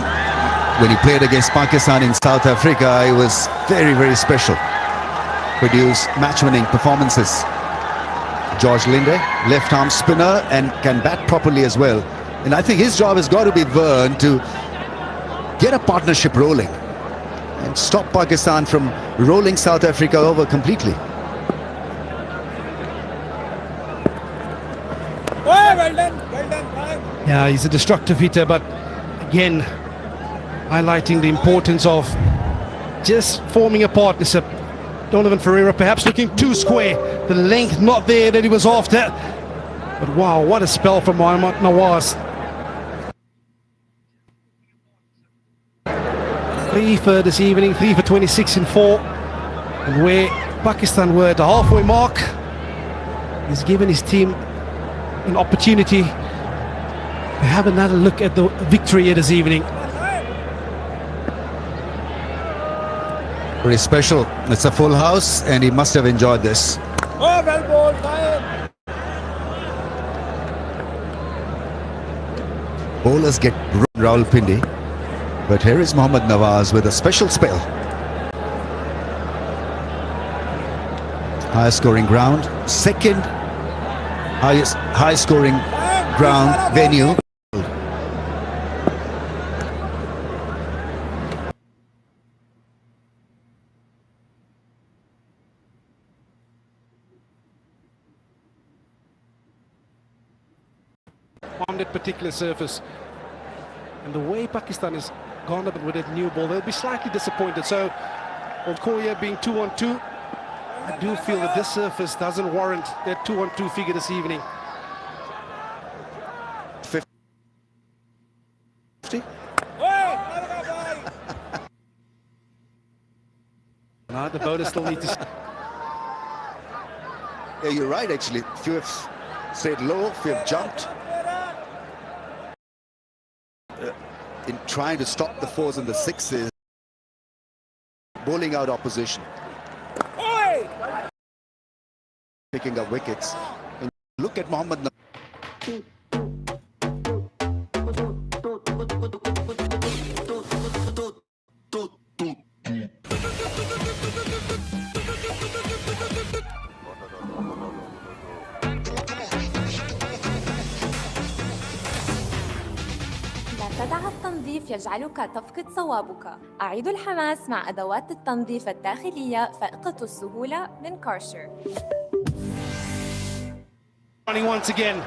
when he played against Pakistan in South Africa, it was very, very special. Produced match-winning performances. George Linde, left-arm spinner, and can bat properly as well. And I think his job has got to be Vern to get a partnership rolling and stop Pakistan from rolling South Africa over completely. Yeah, he's a destructive hitter, but again, highlighting the importance of just forming a partnership. Donovan Ferreira perhaps looking too square, the length not there that he was after. But wow, what a spell from Mohammad Nawaz. 3 for this evening, 3 for 26 in 4. And where Pakistan were at the halfway mark, he's given his team an opportunity to have another look at the victory here this evening. Very special. It's a full house and he must have enjoyed this. Bowlers get Rawalpindi, but here is Mohammad Nawaz with a special spell. Highest scoring ground, second highest scoring ground venue. On that particular surface, and the way Pakistan has gone up with that new ball, they'll be slightly disappointed. So, with Korea being 2-on-2, I do feel that this surface doesn't warrant that 2-on-2 figure this evening. 50. Now the bowlers still need to. Yeah, you're right actually. Few have stayed low, few have jumped. In trying to stop the 4s and the 6s, bowling out opposition, picking up wickets. And look at Mohammad. تدع التنظيف يجعلك تفقد صوابك. أعيد الحماس مع أدوات التنظيف الداخلية فائقة السهولة من كارشر. Running once again.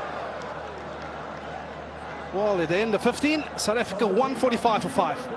Well, at the end of 15, South Africa 145 for 5.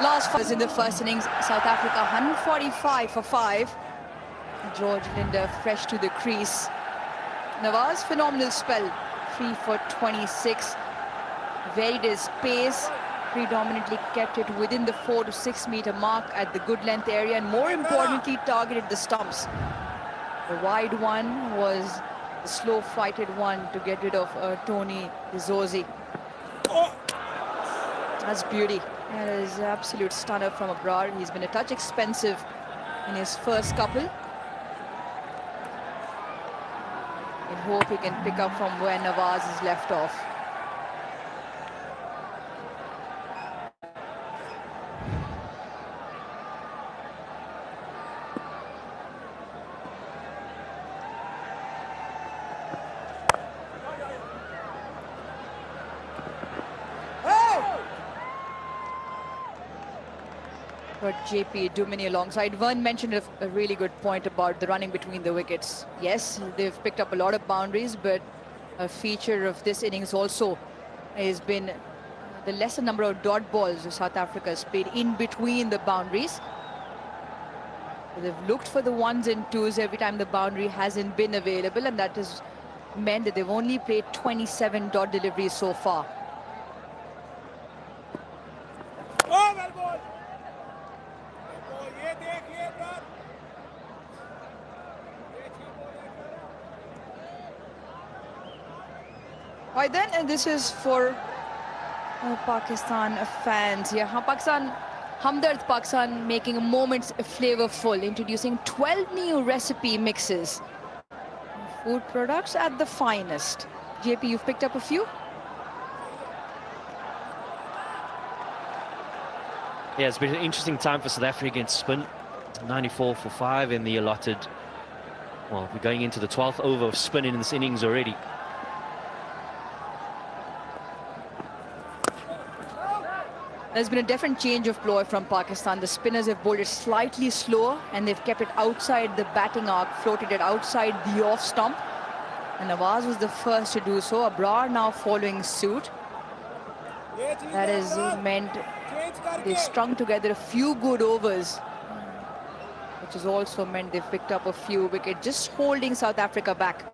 Last was in the first innings, South Africa 145 for 5. George Linde fresh to the crease. Nawaz, phenomenal spell, 3 for 26. Varied his pace, predominantly kept it within the 4 to 6 meter mark at the good length area, and more importantly targeted the stumps. The wide one was the slow flighted one to get rid of Tony Zozi. That's beauty. That is an absolute stunner from abroad. He's been a touch expensive in his first couple. In hope he can pick up from where Nawaz is left off. JP Duminy alongside. Vern mentioned a really good point about the running between the wickets. Yes, they've picked up a lot of boundaries, but a feature of this innings also has been the lesser number of dot balls South Africa has played in between the boundaries. They've looked for the 1s and 2s every time the boundary hasn't been available, and that has meant that they've only played 27 dot deliveries so far. Right then, and this is for Pakistan fans. Yeah, Pakistan, Hamdard Pakistan making moments flavorful, introducing 12 new recipe mixes. Food products at the finest. JP, you've picked up a few? Yeah, it's been an interesting time for South Africa against spin. 94 for 5 in the allotted. Well, we're going into the 12th over of spin in this innings already. There's been a different change of ploy from Pakistan. The spinners have bowled it slightly slower and they've kept it outside the batting arc, floated it outside the off stump. And Nawaz was the first to do so. Abrar now following suit. That has meant they've strung together a few good overs, which has also meant they've picked up a few wickets, just holding South Africa back.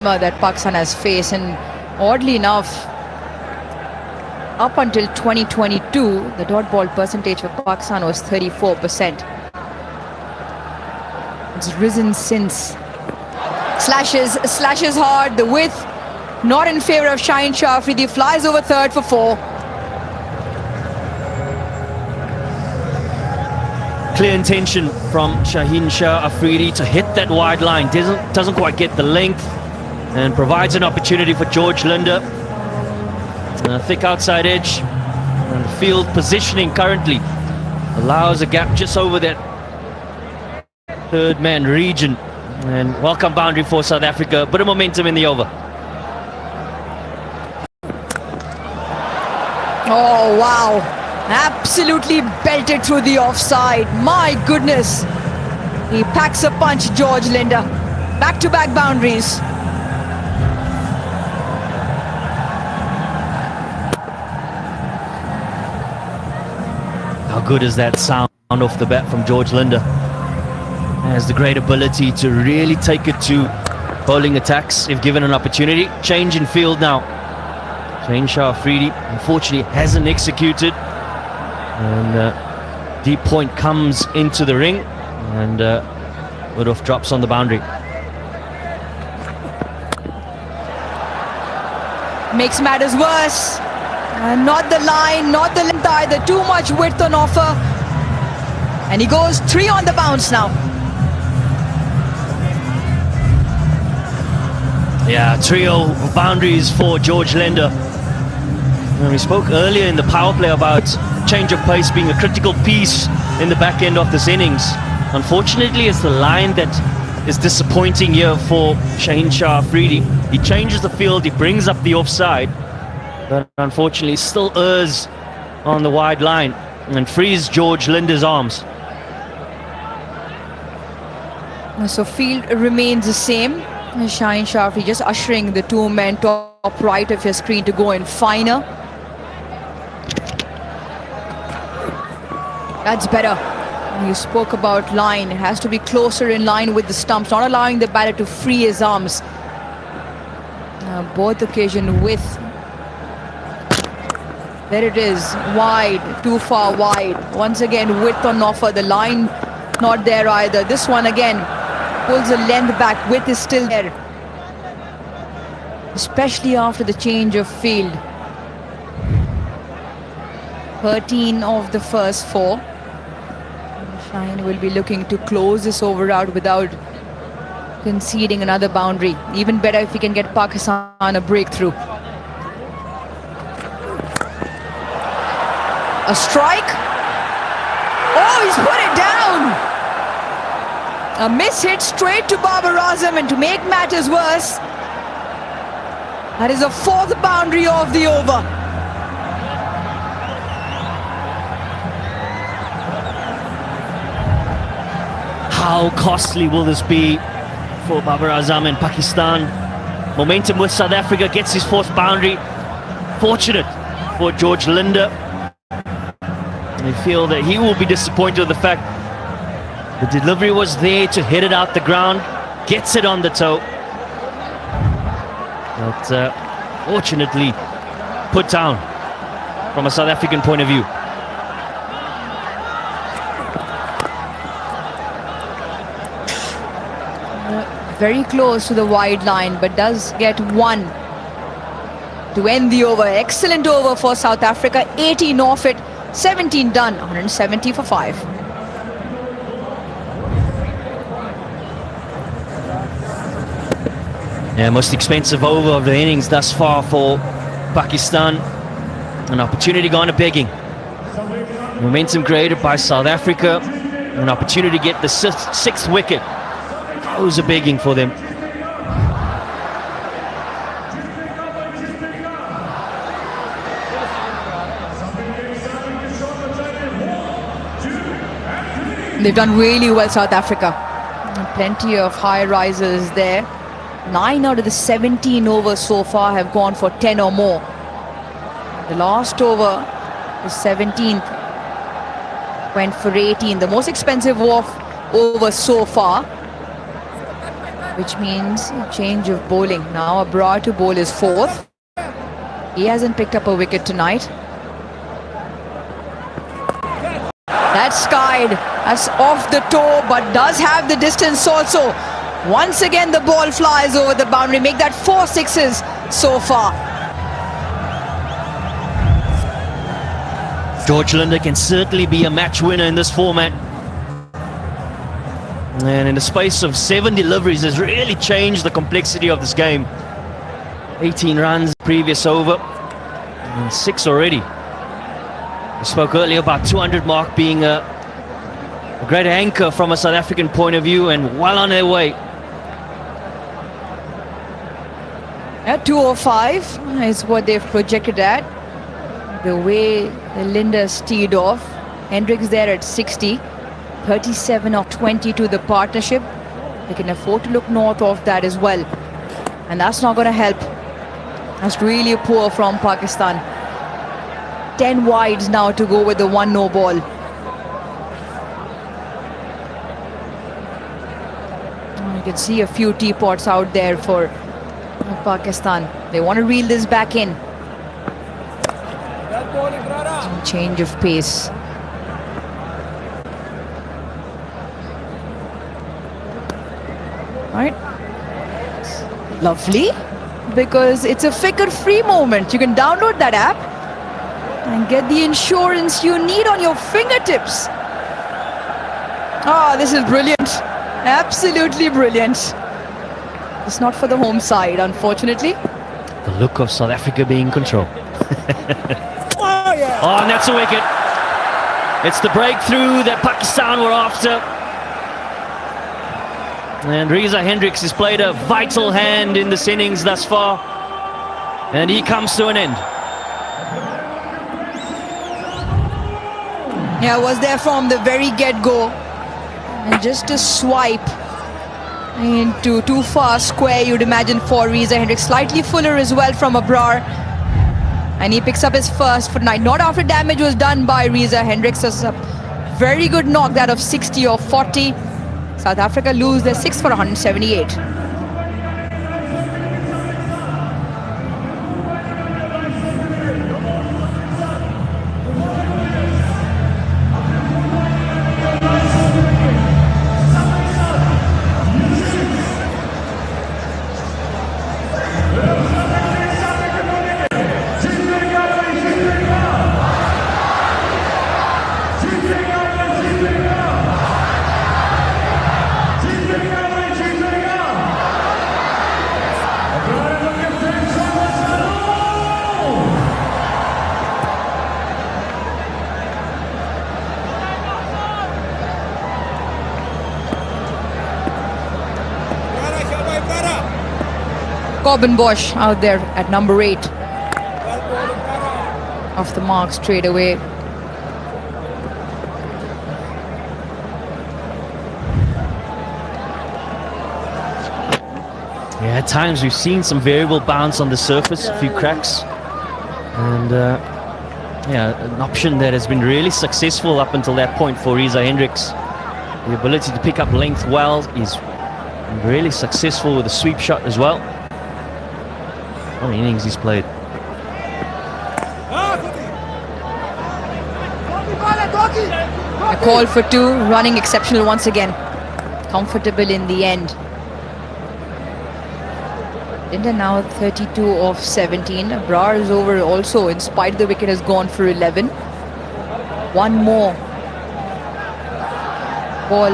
That Pakistan has faced, and oddly enough, up until 2022, the dot ball percentage for Pakistan was 34%. It's risen since. Slashes hard, the width not in favour of Shaheen Shah Afridi, flies over third for 4. Clear intention from Shaheen Shah Afridi to hit that wide line. Doesn't quite get the length, and provides an opportunity for George Linder. Thick outside edge, and field positioning currently allows a gap just over that third man region. And welcome boundary for South Africa. Bit of momentum in the over. Oh wow, absolutely belted through the offside. My goodness, he packs a punch, George Linder. Back-to-back boundaries. How good is that sound off the bat from George Linder. Has the great ability to really take it to bowling attacks if given an opportunity. Change in field now. Shah Afridi unfortunately hasn't executed, and deep point comes into the ring, and Woodruff drops on the boundary. Makes matters worse. Not the line, not the length either. Too much width on offer. And he goes 3 on the bounce now. Yeah, trio of boundaries for George Linder. And we spoke earlier in the power play about change of pace being a critical piece in the back end of this innings. Unfortunately, it's the line that is disappointing here for Shah Afridi. He changes the field, he brings up the offside, but unfortunately still errs on the wide line and frees George Linder's arms. So field remains the same. Shah Afridi just ushering the 2 men top right of your screen to go in finer. That's better. You spoke about line. It has to be closer in line with the stumps, not allowing the batter to free his arms. Both occasion with. There it is, wide, too far wide. Once again, width on offer, the line not there either. This one again pulls the length back, width is still there. Especially after the change of field. 13 of the first 4. Shine will be looking to close this over out without conceding another boundary. Even better if he can get Pakistan a breakthrough. A strike. Oh, he's put it down. A miss hit straight to Babar Azam, and to make matters worse, that is the 4th boundary of the over. How costly will this be for Babar Azam and Pakistan? Momentum with South Africa, gets his 4th boundary. Fortunate for George Linder. I feel that he will be disappointed with the fact the delivery was there to hit it out the ground, gets it on the toe. But fortunately put down from a South African point of view. Very close to the wide line, but does get 1 to end the over. Excellent over for South Africa. 18 off it, 17 done, 170 for 5. Yeah, most expensive over of the innings thus far for Pakistan. An opportunity gone to begging. Momentum created by South Africa. An opportunity to get the 6th wicket. Goes a begging for them. They've done really well, South Africa. Plenty of high risers there. 9 out of the 17 overs so far have gone for 10 or more. The last over, the 17th, went for 18. The most expensive over so far, which means a change of bowling. Now Abrar to bowl is 4th. He hasn't picked up a wicket tonight. That's skied. That's off the toe, but does have the distance also. Once again, the ball flies over the boundary. Make that 4 sixes so far. George Linder can certainly be a match winner in this format. And in the space of 7 deliveries has really changed the complexity of this game. 18 runs previous over, and 6 already. We spoke earlier about 200 mark being a great anchor from a South African point of view, and well on their way. At 205 is what they've projected at. The way Linder steered off. Hendricks there at 60. 37 of 20 to the partnership. They can afford to look north of that as well. And that's not going to help. That's really poor from Pakistan. 10 wides now to go with the 1 no ball. You can see a few teapots out there for Pakistan. They want to reel this back in. Some change of pace. Right. Lovely. Because it's a fikr-free moment. You can download that app and get the insurance you need on your fingertips. Ah, this is brilliant. Absolutely brilliant. It's not for the home side, unfortunately. The look of South Africa being in control. Oh, and that's a wicket. It's the breakthrough that Pakistan were after. And Reza Hendricks has played a vital hand in this innings thus far. And he comes to an end. Yeah, was there from the very get-go. And just a swipe into too far square, you'd imagine, for Reza Hendricks. Slightly fuller as well from Abrar. And he picks up his first for tonight. Not after damage was done by Reza Hendricks. It's a very good knock, that of 60 or 40. South Africa lose their sixth for 178. Corbin Bosch out there at number 8. Off the mark straight away. Yeah, at times we've seen some variable bounce on the surface, a few cracks. And yeah, an option that has been really successful up until that point for Reza Hendricks. The ability to pick up length well. He's really successful with a sweep shot as well. What an innings he's played. A call for 2, running exceptional once again. Comfortable in the end. India now 32 of 17. Abrar's over also, in spite the wicket, has gone for 11. One more ball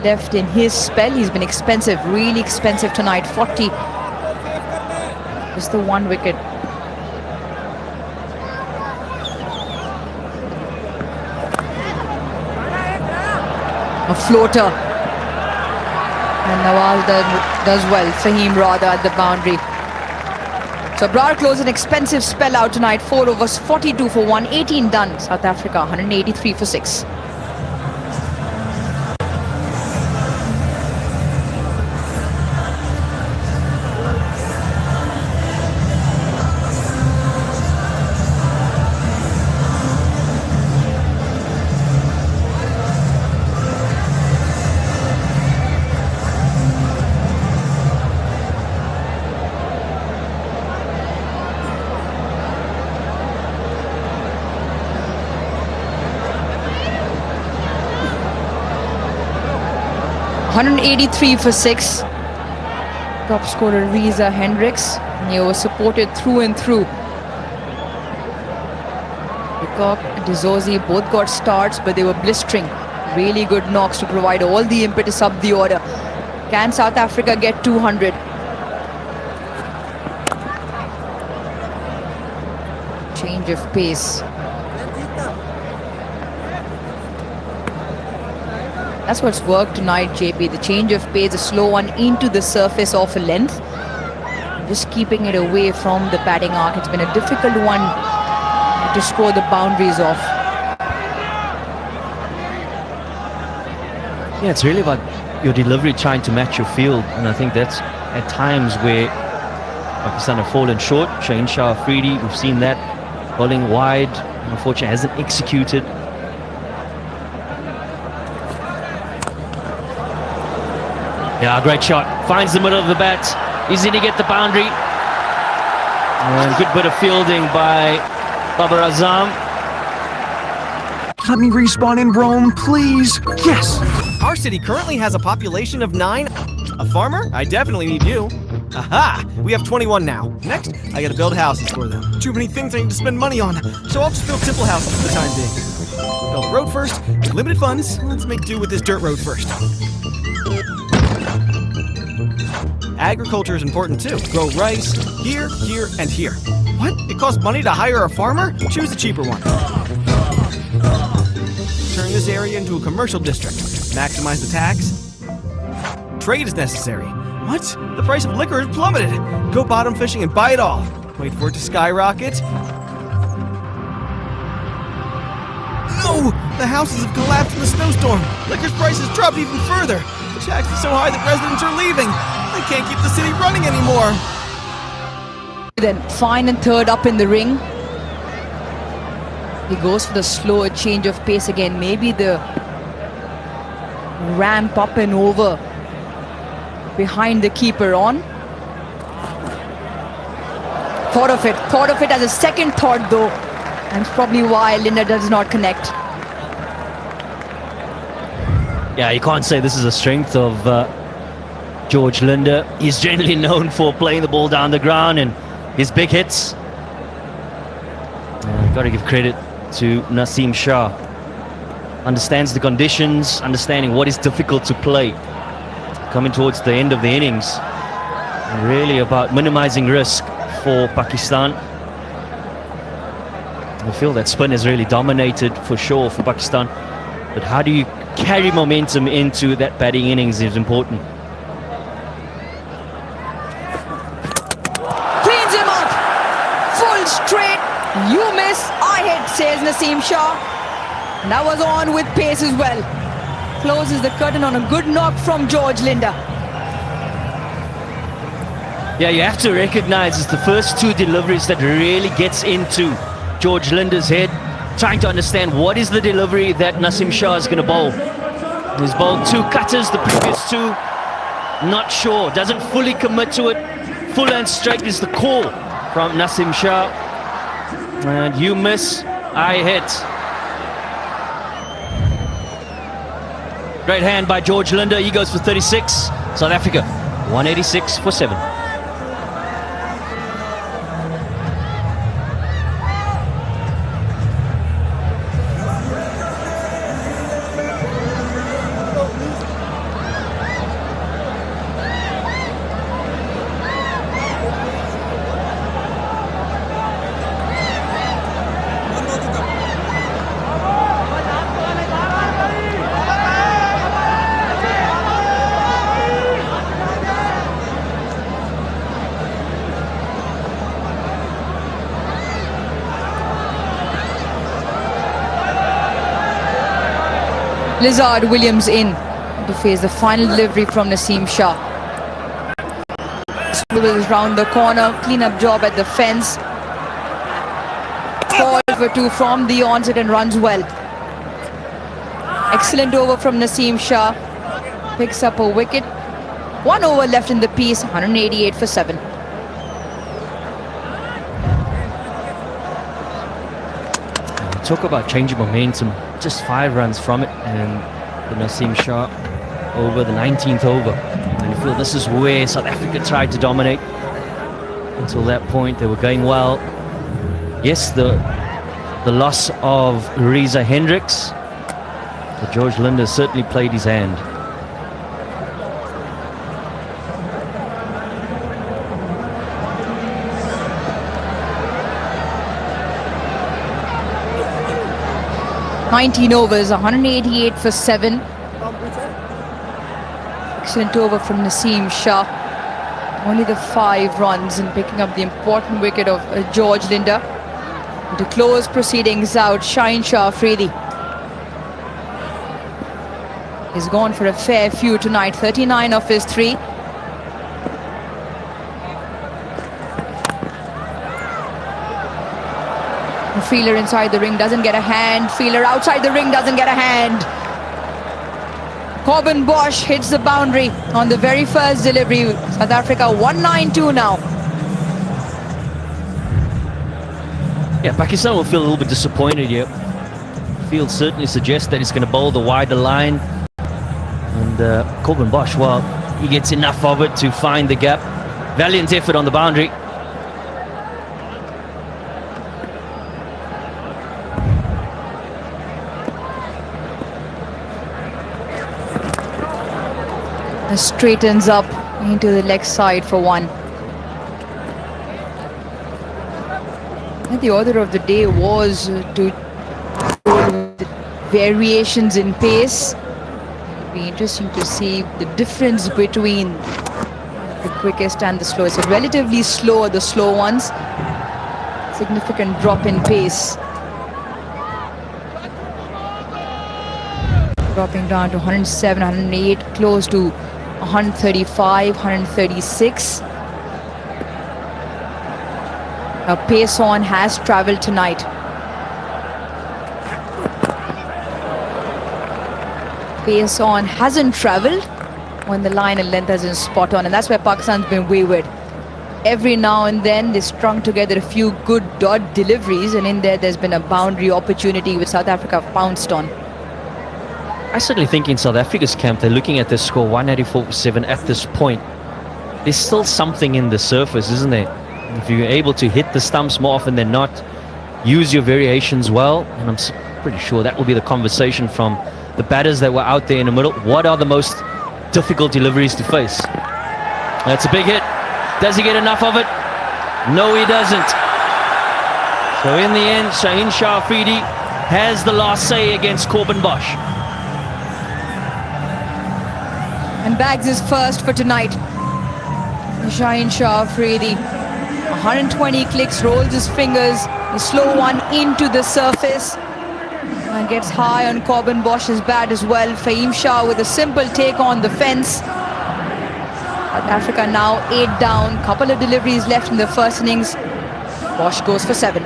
left in his spell. He's been expensive, really expensive tonight. 40. Just the one wicket. A floater. And Nawaz does well. Fahim rather at the boundary. So Abrar closed an expensive spell out tonight. 4 overs, 42 for 1, 18 done. South Africa, 183 for 6. .183 for 6. Top scorer Reza Hendricks. He was supported through and through. Peacock and Dizozi both got starts, but they were blistering. Really good knocks to provide all the impetus up the order. Can South Africa get 200? Change of pace. That's what's worked tonight, JP. The change of pace, a slow one into the surface of a length. Just keeping it away from the batting arc. It's been a difficult one to score the boundaries off. Yeah, it's really about your delivery trying to match your field. And I think that's at times where Pakistan have fallen short. Shaheen Shah Afridi, we've seen that. Bowling wide, unfortunately hasn't executed. Yeah, great shot. Finds the middle of the bat. Easy to get the boundary. And good bit of fielding by Babar Azam. Let me respawn in Rome, please. Yes! Our city currently has a population of 9. A farmer? I definitely need you. Aha! We have 21 now. Next, I gotta build houses for them. Too many things I need to spend money on, so I'll just build simple houses for the time being. Build a road first. Limited funds. Let's make do with this dirt road first. Agriculture is important too. Grow rice here, here, and here. What? It costs money to hire a farmer? Choose the cheaper one. Turn this area into a commercial district. Maximize the tax. Trade is necessary. What? The price of liquor has plummeted. Go bottom fishing and buy it all. Wait for it to skyrocket. No! The houses have collapsed in the snowstorm. Liquor's prices dropped even further. The tax is so high that residents are leaving. I can't keep the city running anymore. Then fine and third up in the ring. He goes for the slower change of pace again. Maybe the ramp up and over behind the keeper on. Thought of it as a second thought though. And it's probably why Linda does not connect. Yeah, you can't say this is a strength of George Linda. He's generally known for playing the ball down the ground and his big hits. Got to give credit to Naseem Shah. Understands the conditions, understanding what is difficult to play. Coming towards the end of the innings. And really about minimizing risk for Pakistan. I feel that spin has really dominated for sure for Pakistan. But how do you carry momentum into that batting innings is important. Cleans him up. Full straight. You miss, I hit, says Naseem Shah. And that was on with pace as well. Closes the curtain on a good knock from George Linda. Yeah, you have to recognize it's the first two deliveries that really gets into George Linda's head. Trying to understand what is the delivery that Naseem Shah is going to bowl. He's bowled two cutters, the previous two. Not sure, doesn't fully commit to it. Full and straight is the call from Naseem Shah. And you miss, I hit. Great hand by George Linda. He goes for 36. South Africa, 186 for 7. Lizard Williams in to face the final delivery from Naseem Shah. Swivels round the corner, clean up job at the fence. Call for 2 from the onset and runs well. Excellent over from Naseem Shah. Picks up a wicket. 1 over left in the piece, 188 for 7. Talk about changing momentum. Just 5 runs from it, and the Naseem Shah over the 19th over. And you feel this is where South Africa tried to dominate. Until that point, they were going well. Yes, the loss of Reza Hendricks, but George Linda certainly played his hand. $19 overs, 188 for 7. Excellent over from Naseem Shah. Only the 5 runs and picking up the important wicket of George Linda. And to close proceedings out, Shaheen Shah Afridi. He's gone for a fair few tonight, 39 of his 3. Fielder inside the ring doesn't get a hand. Fielder outside the ring doesn't get a hand. Corbin Bosch hits the boundary on the very first delivery. South Africa 192 now. Yeah, Pakistan will feel a little bit disappointed here. Field certainly suggests that he's going to bowl the wider line. And Corbin Bosch, well, he gets enough of it to find the gap. Valiant effort on the boundary. And straightens up into the leg side for one. And the order of the day was to variations in pace. It'll be interesting to see the difference between the quickest and the slowest. So relatively slow, the slow ones. Significant drop in pace. Dropping down to 107, 108, close to 135, 136. Now pace on has travelled tonight. Pace on hasn't travelled when the line and length hasn't spot on, and that's where Pakistan's been wayward. Every now and then they strung together a few good dot deliveries, and in there's been a boundary opportunity which South Africa have pounced on. I certainly think in South Africa's camp, they're looking at the score 184 for 7 at this point. There's still something in the surface, isn't there? If you're able to hit the stumps more often than not, use your variations well, and I'm pretty sure that will be the conversation from the batters that were out there in the middle. What are the most difficult deliveries to face? That's a big hit. Does he get enough of it? No, he doesn't. So in the end, Shaheen Shah Afridi has the last say against Corbin Bosch. And bags his first for tonight. Shaheen Shah Afridi, 120 clicks, rolls his fingers, a slow one into the surface, and gets high on Corbin Bosch's bat as well. Fahim Shah with a simple take on the fence. South Africa now 8 down, couple of deliveries left in the first innings. Bosch goes for 7.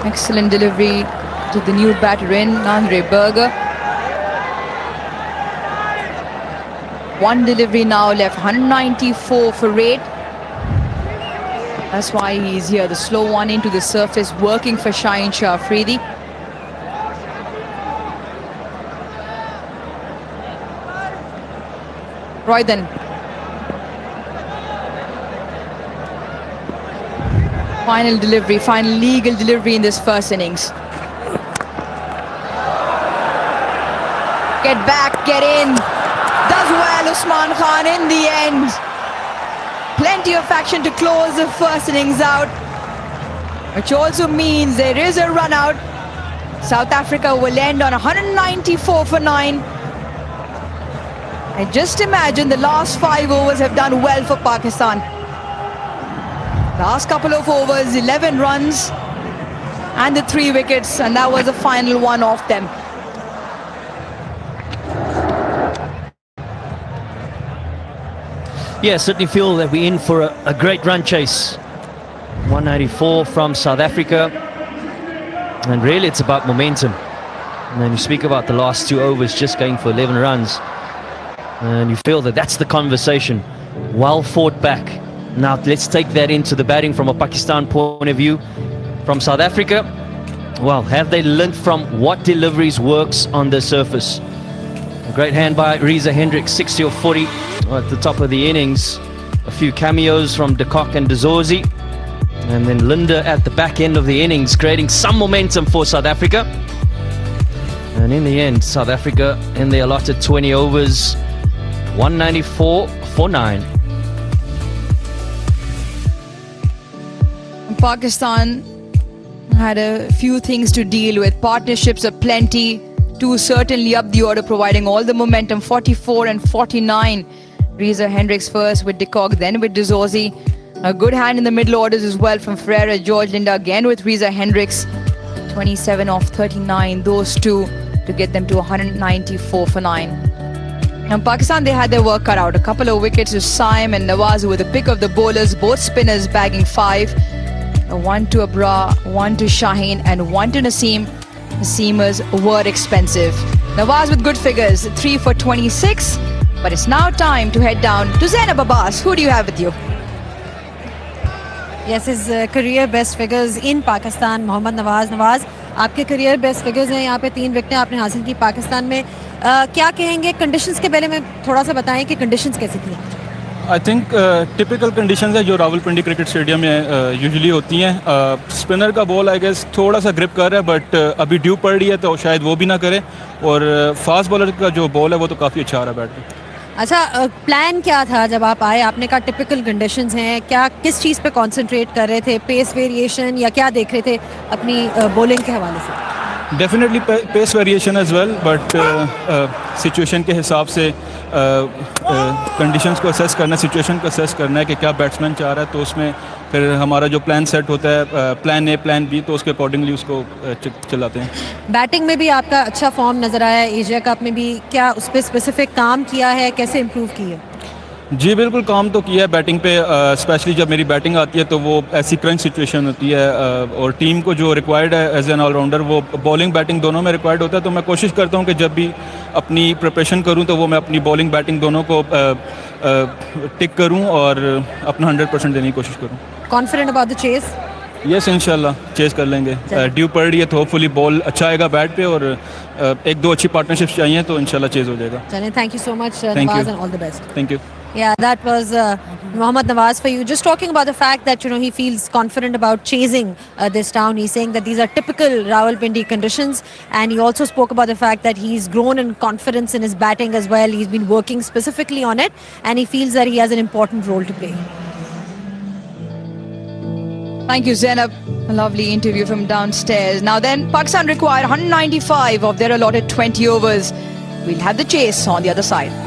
Excellent delivery to the new batter in, Andre Berger. One delivery now left, 194 for 8. That's why he's here, the slow one into the surface, working for Shaheen Shah Afridi. Royden. Final delivery, final legal delivery in this first innings. Get back, get in. Does well, Usman Khan in the end. Plenty of action to close the first innings out, which also means there is a run out. South Africa will end on 194 for 9. And just imagine the last 5 overs have done well for Pakistan. Last couple of overs, 11 runs and the 3 wickets, and that was the final one off them. Yeah, certainly feel that we're in for a great run chase. 194 from South Africa, and really it's about momentum. And then you speak about the last 2 overs just going for 11 runs, and you feel that that's the conversation. Well fought back. Now let's take that into the batting from a Pakistan point of view. From South Africa, well, have they learnt from what deliveries works on the surface? A great hand by Reza Hendricks, 60 or 40 at the top of the innings. A few cameos from De Kock and De Zorzi. And then Linda at the back end of the innings, creating some momentum for South Africa. And in the end, South Africa in the allotted 20 overs 194 for 9. Pakistan had a few things to deal with. Partnerships aplenty. Two certainly up the order, providing all the momentum. 44 and 49. Reza Hendricks first with de Kock, then with de Zorzi. A good hand in the middle orders as well from Ferreira, George Linda, again with Reza Hendricks. 27 off 39, those two to get them to 194 for 9. And Pakistan, they had their work cut out. A couple of wickets to Saim and Nawaz, who were the pick of the bowlers. Both spinners bagging 5. One to Abra, one to Shaheen, and one to Naseem. The seamers were expensive. Nawaz with good figures, 3 for 26. But it's now time to head down to Zainab Abbas. Who do you have with you? Yes, his career best figures in Pakistan, Mohammad Nawaz. Nawaz, आपके career best figures हैं, यहाँ पे 3 विकेटें आपने हासिल की पाकिस्तान में. क्या कहेंगे कंडीशंस के बारे में, थोड़ा सा बताएं कि कंडीशंस कैसी थी? आई थिंक टिपिकल कंडीशंस है जो रावलपिंडी क्रिकेट स्टेडियम में यूजुअली होती हैं. स्पिनर का बॉल आई गेस थोड़ा सा ग्रिप कर रहा है, बट अभी ड्यू पड़ रही है तो शायद वो भी ना करे. और फास्ट बॉलर का जो बॉल है वो तो काफ़ी अच्छा आ रहा है बैट में. अच्छा, प्लान क्या था जब आप आए? आपने कहा टिपिकल कंडीशंस हैं, क्या किस चीज़ पे कंसंट्रेट कर रहे थे? पेस वेरिएशन या क्या देख रहे थे अपनी बॉलिंग के हवाले से? Definitely pace variation as well, but situation के हिसाब से कंडीशंस को असेस करना, सिचुएशन को असेस करना है कि क्या बैट्समैन चाह रहा है, तो उसमें फिर हमारा जो प्लान सेट होता है, प्लान ए प्लान बी, तो उसके अकॉर्डिंगली उसको चलाते हैं. बैटिंग में भी आपका अच्छा फॉर्म नज़र आया, एशिया कप में भी. क्या उस पर स्पेसिफिक काम किया है, कैसे इम्प्रूव की है? जी बिल्कुल काम तो किया है बैटिंग पे. स्पेशली जब मेरी बैटिंग आती है तो वो ऐसी क्रंच सिचुएशन होती है, और टीम को जो रिक्वायर्ड है एज एन ऑलराउंडर वो बॉलिंग बैटिंग दोनों में रिक्वायर्ड होता है. तो मैं कोशिश करता हूँ कि जब भी अपनी प्रिपरेशन करूँ तो वो मैं अपनी बॉलिंग बैटिंग दोनों को टिक करूँ और अपना 100% देने की कोशिश करूँ. Confident about the chase? Yes, इंशाल्लाह चेस कर लेंगे. ड्यू पड़ रही है तो होपफुली बॉल अच्छा आएगा बैट पे, और 1-2 अच्छी पार्टनरशिप्स चाहिए तो इंशाल्लाह चेस हो जाएगा. चलें, thank you so much Nawaz and all the best. Thank you. Yeah, that was Mohammad Nawaz for you. Just talking about the fact that, you know, he feels confident about chasing this down. He's saying that these are typical Rawalpindi conditions, and he also spoke about the fact that he's grown in confidence in his batting as well. He's been working specifically on it, and he feels that he has an important role to play. Thank you, Zainab. A lovely interview from downstairs. Now then, Pakistan required 195 of their allotted 20 overs. We'll have the chase on the other side.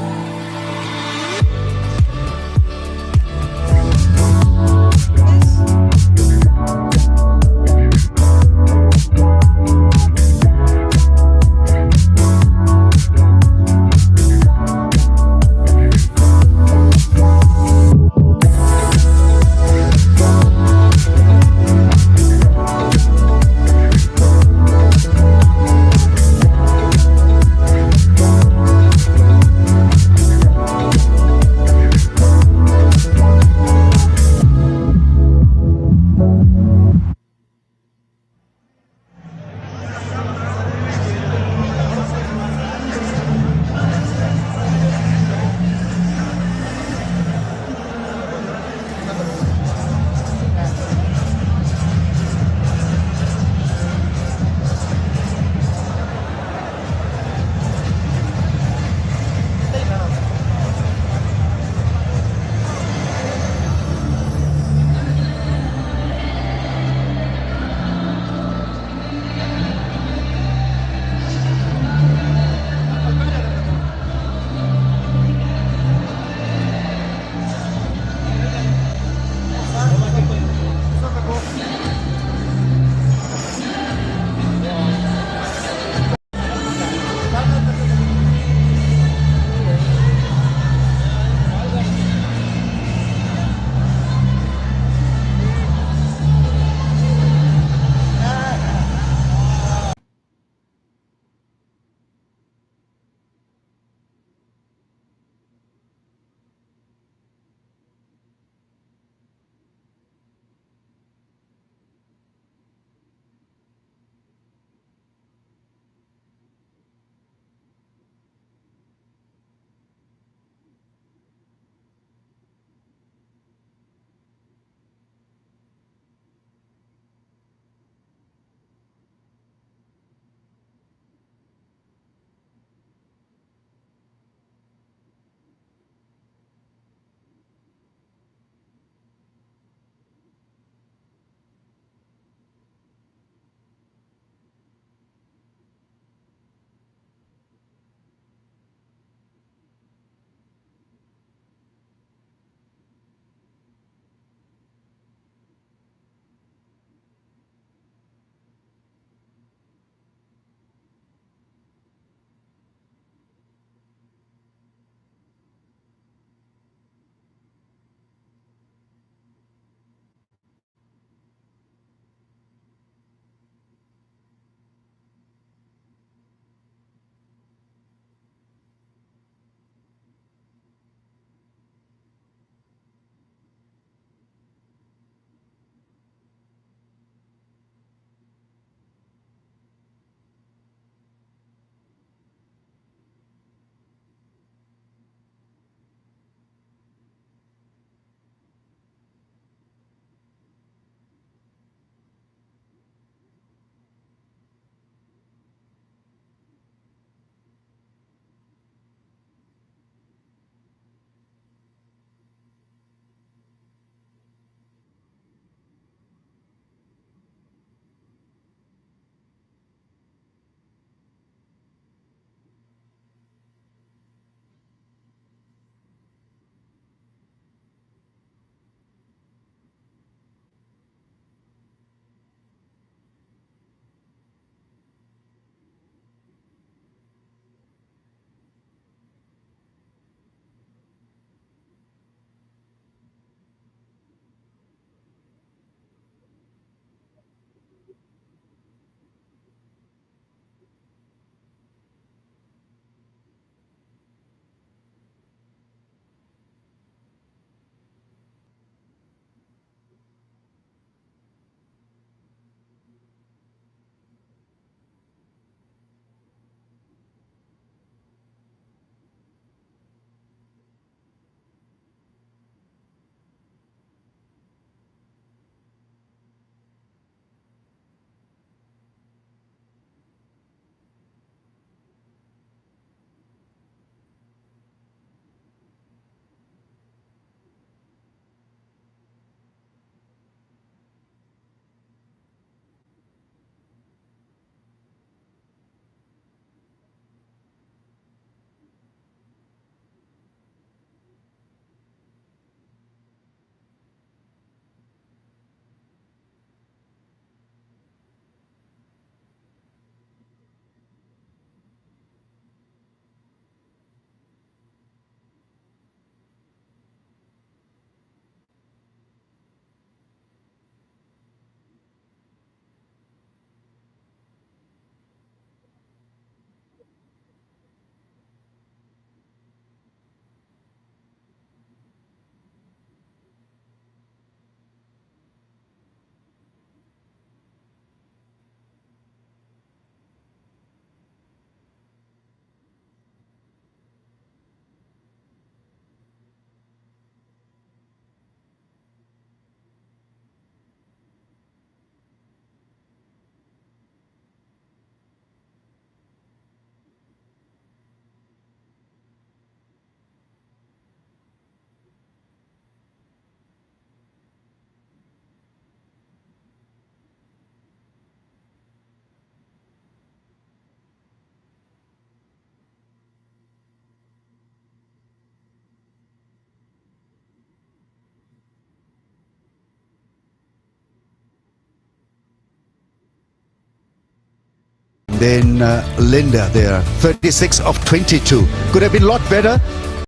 then Linda there, 36 of 22. Could have been a lot better.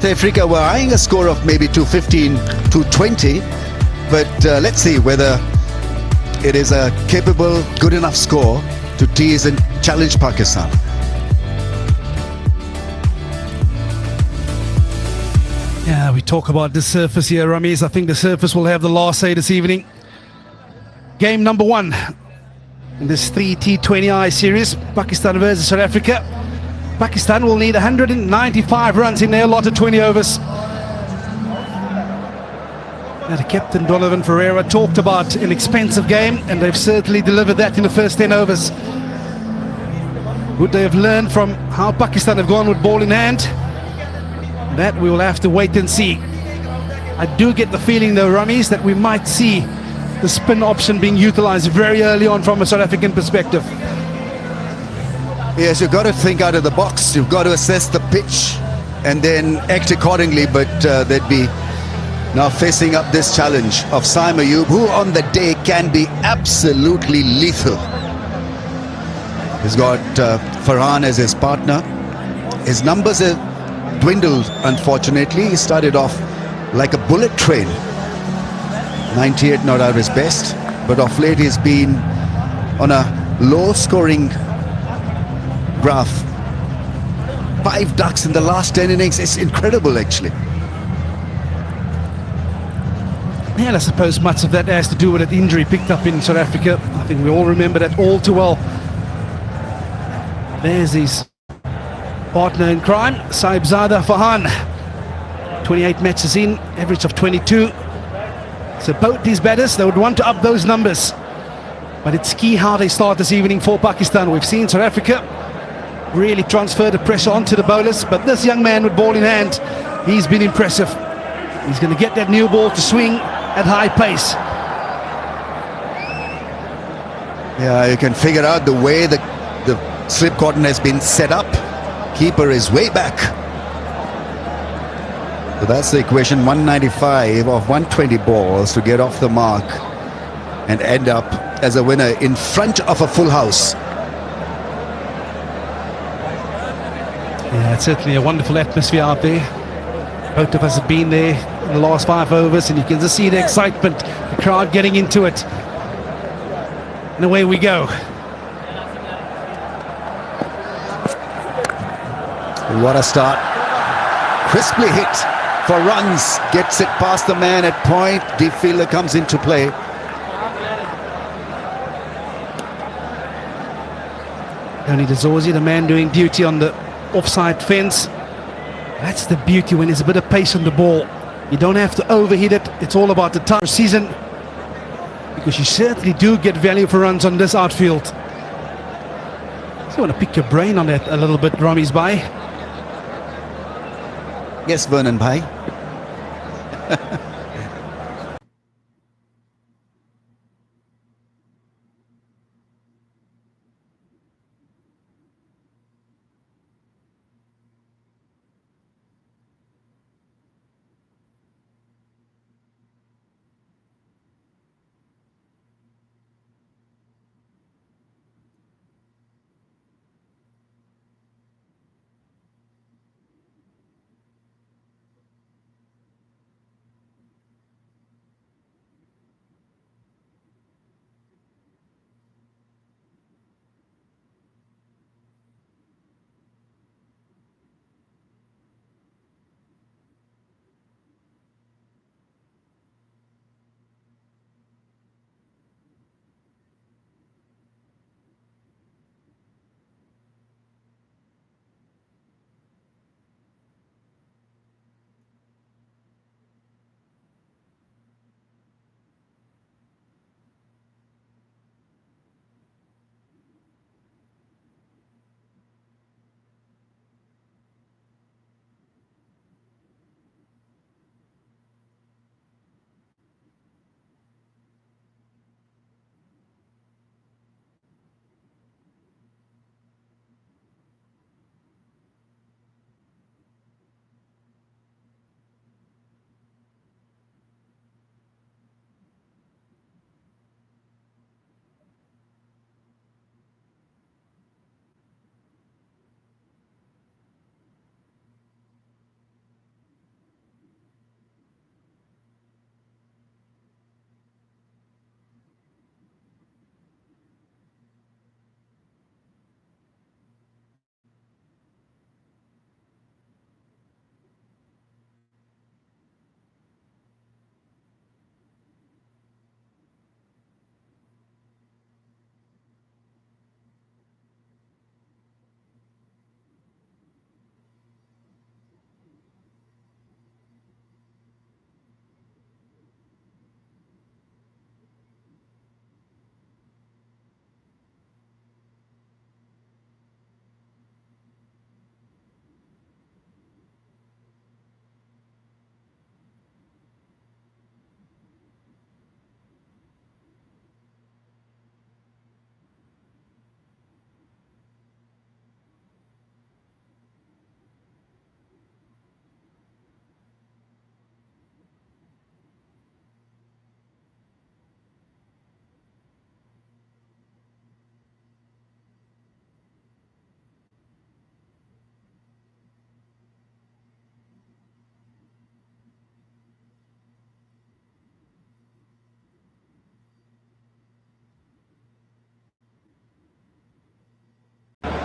South Africa were eyeing a score of maybe 215, 220. But let's see whether it is a capable, good enough score to tease and challenge Pakistan. Yeah, we talk about the surface here, Rameez. I think the surface will have the last say this evening. Game number 1 in this 3 T20I series, Pakistan versus South Africa. Pakistan will need 195 runs in their allotted 20 overs. Now, the captain Donovan Ferreira talked about an expensive game, and they've certainly delivered that in the first 10 overs. Would they have learned from how Pakistan have gone with ball in hand? That we will have to wait and see. I do get the feeling though, Rameez, that we might see the spin option being utilized very early on from a South African perspective. Yes, you've got to think out of the box. You've got to assess the pitch and then act accordingly. But they'd be now facing up this challenge of Saim Ayub, who on the day can be absolutely lethal. He's got Farhan as his partner. His numbers have dwindled, unfortunately. He started off like a bullet train. 98 not at his best, but of late he's been on a low scoring graph. 5 ducks in the last 10 innings. It's incredible, actually. Yeah, I suppose much of that has to do with that injury picked up in South Africa. I think we all remember that all too well. There's his partner in crime, Saibzada Farhan. 28 matches in, average of 22. So both these batters, they would want to up those numbers. But it's key how they start this evening for Pakistan. We've seen South Africa really transfer the pressure onto the bowlers, but this young man with ball in hand, he's been impressive. He's going to get that new ball to swing at high pace. Yeah, you can figure out the way the slip cordon has been set up. Keeper is way back. So that's the equation, 195 of 120 balls to get off the mark and end up as a winner in front of a full house. Yeah, it's certainly a wonderful atmosphere out there. Both of us have been there in the last 5 overs, and you can just see the excitement, the crowd getting into it. And away we go. What a start. Crisply hit for runs. Gets it past the man at point. Deep fielder comes into play. Only Dazorzi, the man doing duty on the offside fence. That's the beauty when there's a bit of pace on the ball. You don't have to overhit it. It's all about the time season, because you certainly do get value for runs on this outfield. So I want to pick your brain on that a little bit, Rameez Bhai. Yes, Vernon Bhai.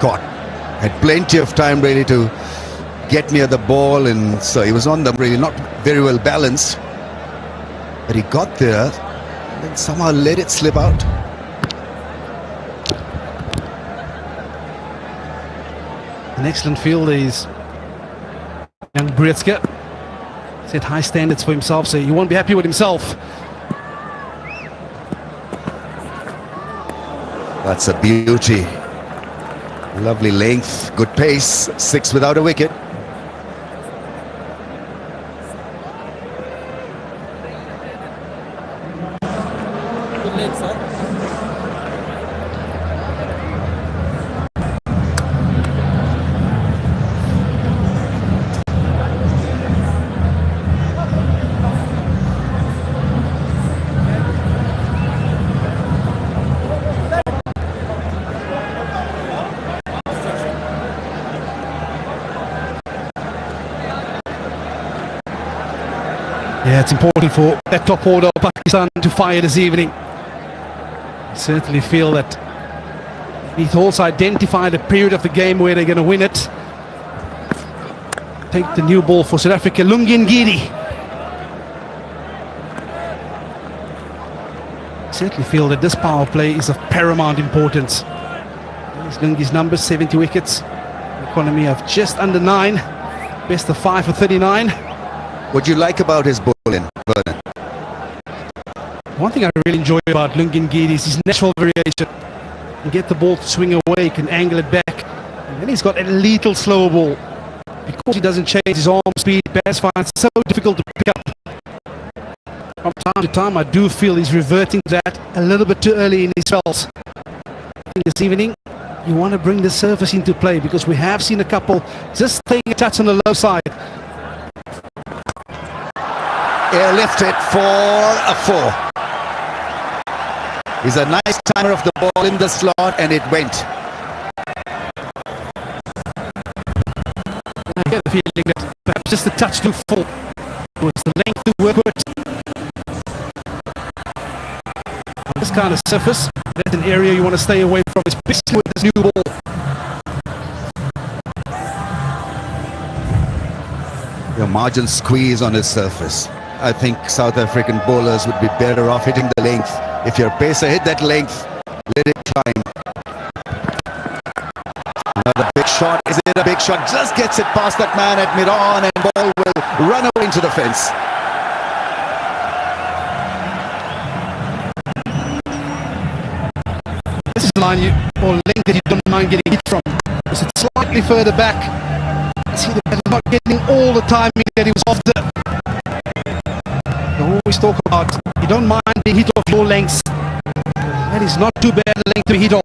caught. Had plenty of time really to get near the ball, and so he was on them, really not very well balanced. But he got there and then somehow let it slip out. An excellent fielder is young Brzezinski. Set high standards for himself, so he won't be happy with himself. That's a beauty. Lovely length, good pace, 6 without a wicket. Yeah, it's important for that top order of Pakistan to fire this evening. I certainly feel that they need to also identify the period of the game where they're going to win it. Take the new ball for South Africa, Lungin Giri. I certainly feel that this power play is of paramount importance. There's Lungi's numbers, 70 wickets, economy of just under 9, best of 5 for 39. What do you like about his bowling, Vernon? One thing I really enjoy about Lungin Giri is his natural variation. He can get the ball to swing away, can angle it back, and then he's got a lethal slow ball. Because he doesn't change his arm speed, pass find, it's so difficult to pick up. From time to time, I do feel he's reverting to that a little bit too early in his spells. I think this evening, you want to bring the surface into play, because we have seen a couple just taking a touch on the low side. Airlifted for a 4. He's a nice timer of the ball in the slot, and it went. I get the feeling that perhaps just a touch too full was the length to work with. On this kind of surface, that's an area you want to stay away from, especially with this new ball. Your margin squeeze on his surface. I think South African bowlers would be better off hitting the length. If your pacer hit that length, let it climb. Another big shot. Is it a big shot? Just gets it past that man at mid-on, and ball will run away into the fence. This is the line or length that you don't mind getting hit from. Is it slightly further back? See the batter not getting all the timing that he was after. You always talk about you don't mind being hit off low lengths. That is not too bad a length to hit off.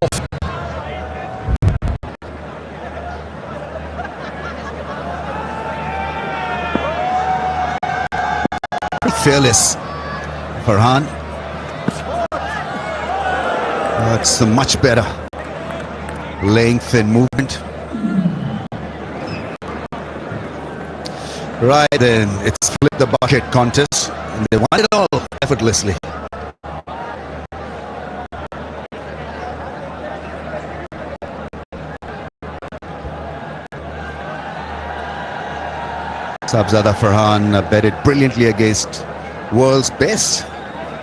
Fearless. Farhan. That's much better. Length and movement. Right then, it's flip the bucket contest, and they won it all effortlessly. Sabzada Farhan batted brilliantly against world's best.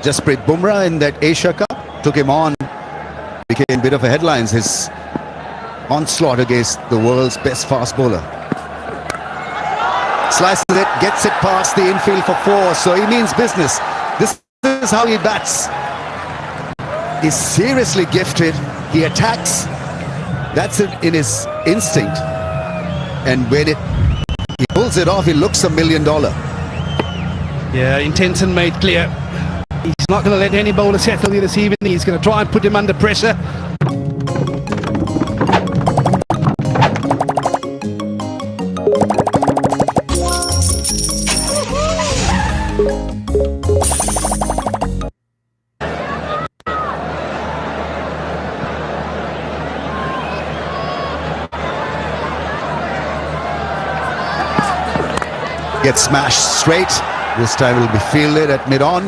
Jasprit Bumrah in that Asia Cup took him on, became a bit of a headlines, his onslaught against the world's best fast bowler. Slices it, gets it past the infield for 4, so he means business. This is how he bats. He's seriously gifted. He attacks. That's it in his instinct. And when he pulls it off, he looks $1 million. Yeah, intent and made clear. He's not going to let any bowler settle here this evening. He's going to try and put him under pressure. Gets smashed straight. This time it will be fielded at mid-on.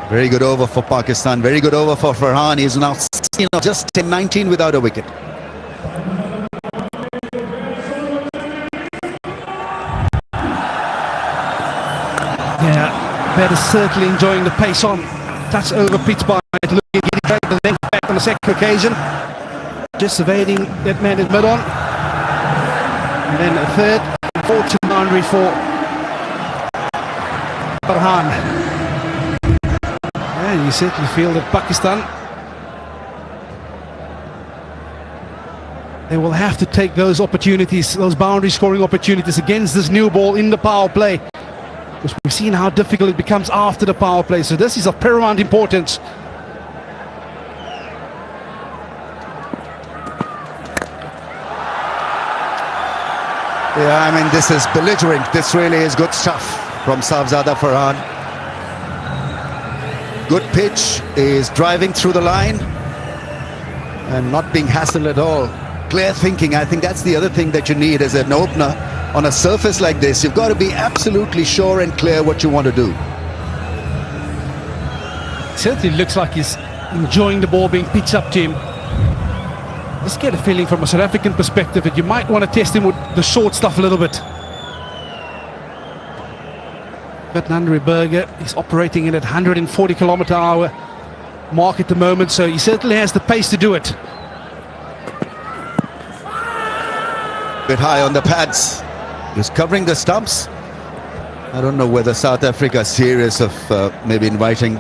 Very good over for Pakistan. Very good over for Farhan. He's now 16, just 10-19 without a wicket. Yeah, Better certainly enjoying the pace on. Touch over pitch by looking getting back the length back on the second occasion. Just evading that man in mid on. And then a third and fourth boundary for Farhan. Yeah, you certainly feel that Pakistan, they will have to take those opportunities, those boundary scoring opportunities against this new ball in the power play. Because we've seen how difficult it becomes after the power play. So this is of paramount importance. Yeah, I mean, this is belligerent. This really is good stuff from Sahibzada Farhan. Good pitch, is driving through the line and not being hassled at all. Clear thinking, I think that's the other thing that you need as an opener on a surface like this. You've got to be absolutely sure and clear what you want to do. Certainly looks like he's enjoying the ball being pitched up to him. Just get a feeling from a South African perspective that you might want to test him with the short stuff a little bit. But Berger is operating in at 140 km/h mark at the moment, so he certainly has the pace to do it. Bit high on the pads. Just covering the stumps. I don't know whether South Africa is serious of maybe inviting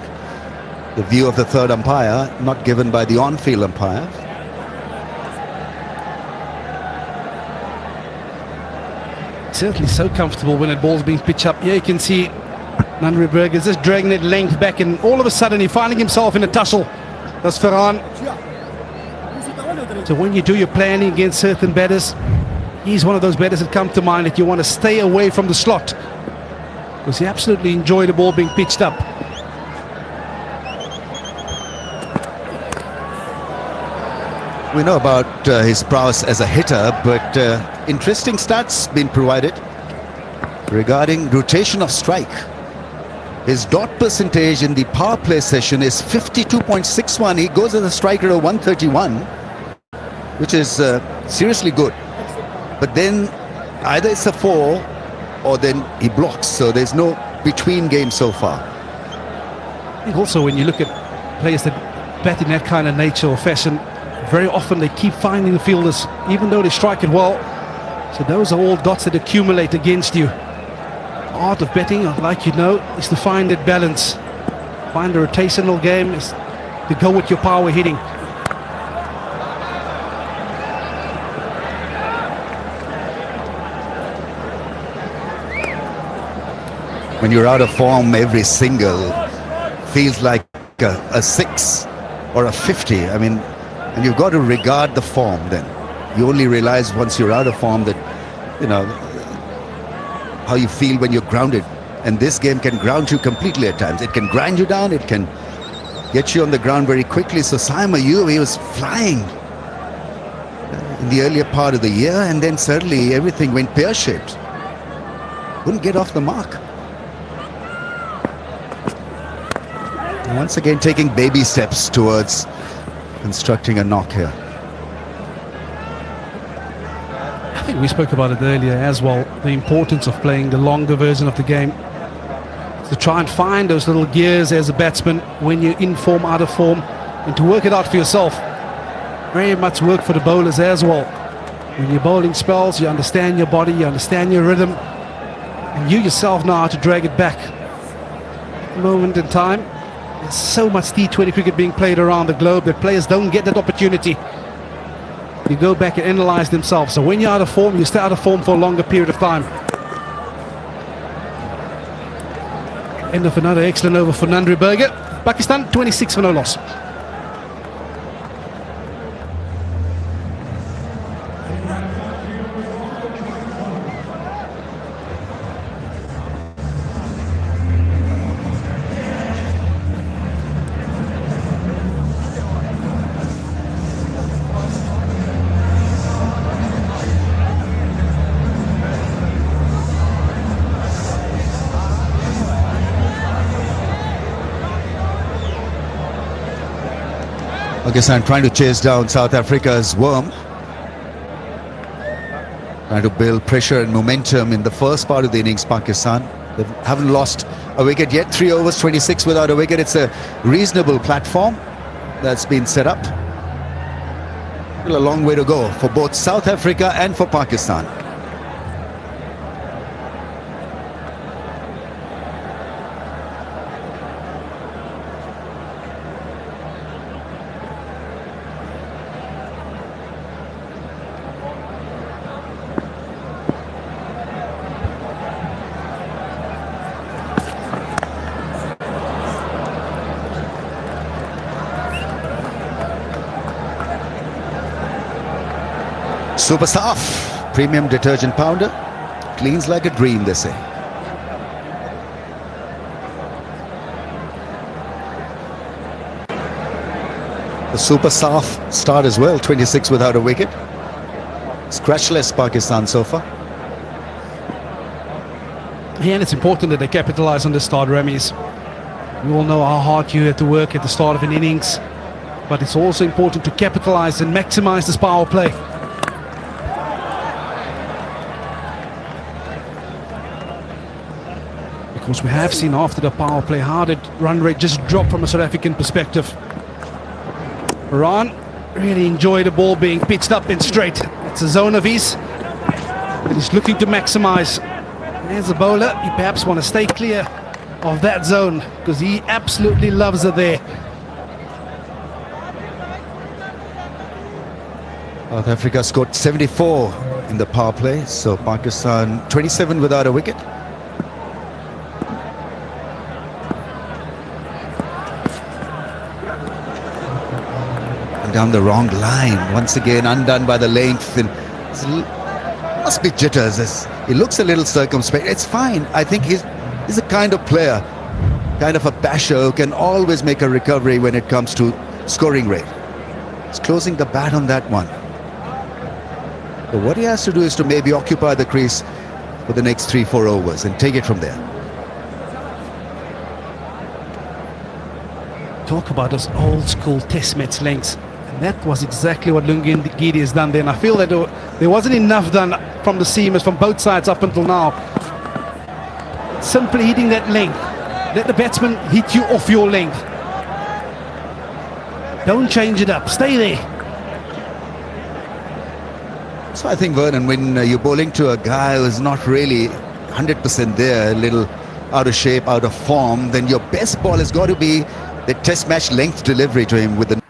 the view of the third umpire, not given by the on-field umpire. Certainly so comfortable when that ball's being pitched up. Yeah, you can see Berger is just dragging that length back, and all of a sudden he's finding himself in a tussle. That's Farhan. So when you do your planning against certain batters, he's one of those batters that come to mind that you want to stay away from the slot, because he absolutely enjoyed the ball being pitched up. We know about his prowess as a hitter, but interesting stats been provided regarding rotation of strike. His dot percentage in the power play session is 52.61. He goes as a striker of 131, which is seriously good. But then either it's a 4 or then he blocks, so there's no between game so far. I think also when you look at players that bat in that kind of nature or fashion, very often they keep finding the fielders even though they strike it well. So those are all dots that accumulate against you. The art of betting, like you know, is to find that balance. Find the rotational game, is to go with your power hitting. When you're out of form, every single feels like a 6 or a 50. I mean, and you've got to regard the form then. You only realize once you're out of form that, you know, how you feel when you're grounded. And this game can ground you completely at times. It can grind you down, it can get you on the ground very quickly. So Saima Ayub, he was flying in the earlier part of the year, and then suddenly everything went pear-shaped. Couldn't get off the mark. And once again taking baby steps towards constructing a knock here. I think we spoke about it earlier as well, the importance of playing the longer version of the game, to try and find those little gears as a batsman when you're in form, out of form, and to work it out for yourself. Very much work for the bowlers as well. When you're bowling spells, you understand your body, you understand your rhythm, and you yourself know how to drag it back. At the moment in time, there's so much T20 cricket being played around the globe that players don't get that opportunity. You go back and analyze themselves. So when you're out of form, you stay out of form for a longer period of time. End of another excellent over for Berger. Pakistan 26 for no loss. Pakistan trying to chase down South Africa's worm. Trying to build pressure and momentum in the first part of the innings, Pakistan. They haven't lost a wicket yet. 3 overs, 26 without a wicket. It's a reasonable platform that's been set up. Still a long way to go for both South Africa and for Pakistan. Super Saaf, premium detergent powder, cleans like a dream, they say. The Super Saaf start as well, 26 without a wicket. Scratchless Pakistan so far. Yeah, and it's important that they capitalise on the start, Remis. We all know how hard you have to work at the start of an innings, but it's also important to capitalise and maximise this power play. Because we have seen after the power play how the run rate just dropped from a South African perspective. Iran really enjoy the ball being pitched up and straight. It's a zone of ease, and he's looking to maximise. As a bowler, you perhaps want to stay clear of that zone because he absolutely loves it there. South Africa scored 74 in the power play, so Pakistan 27 without a wicket. Down the wrong line, once again undone by the length, and must be jitters. He looks a little circumspect. It's fine. I think he's a kind of player, kind of a basher who can always make a recovery when it comes to scoring rate. He's closing the bat on that one. But what he has to do is to maybe occupy the crease for the next 3-4 overs and take it from there. Talk about those old school test match lengths. That was exactly what Lungi Ngidi has done there, and I feel that there wasn't enough done from the seamers from both sides up until now. Simply hitting that length. Let the batsman hit you off your length. Don't change it up. Stay there. So I think, Vernon, when you're bowling to a guy who's not really 100% there, a little out of shape, out of form, then your best ball has got to be the test match length delivery to him with the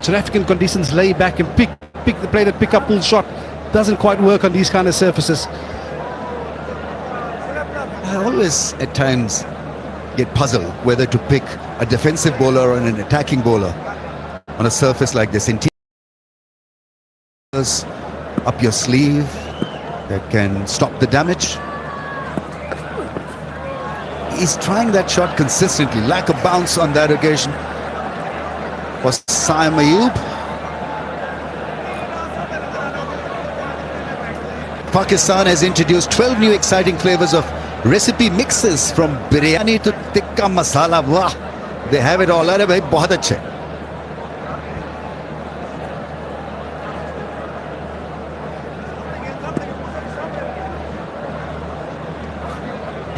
South African conditions, lay back and pick the play that pick up pull shot. Doesn't quite work on these kind of surfaces. I always at times get puzzled whether to pick a defensive bowler or an attacking bowler on a surface like this. Up your sleeve that can stop the damage. He's trying that shot consistently. Lack of bounce on that occasion was Saim Ayub. Pakistan has introduced 12 new exciting flavors of recipe mixes from biryani to tikka masala. Wow, they have it all. Are bhai, bahut achhe.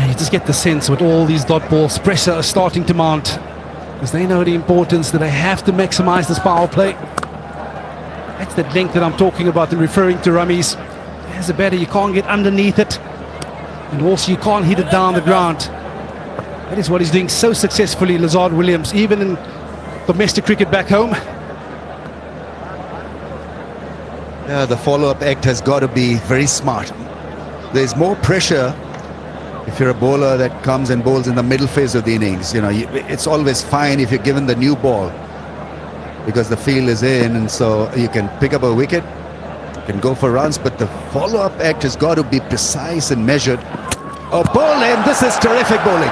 You just get the sense with all these dot balls, pressure is starting to mount, because they know the importance that they have to maximize this power play. That's that length that I'm talking about and referring to, Rummies. As a batter, you can't get underneath it, and also you can't hit it down the ground. That is what he's doing so successfully, Lazard Williams, even in domestic cricket back home. Yeah, the follow-up act has got to be very smart. There's more pressure if you're a bowler that comes and bowls in the middle phase of the innings. You know, it's always fine if you're given the new ball because the field is in, and so you can pick up a wicket, you can go for runs, but the follow-up act has got to be precise and measured. Oh, bowling! This is terrific bowling.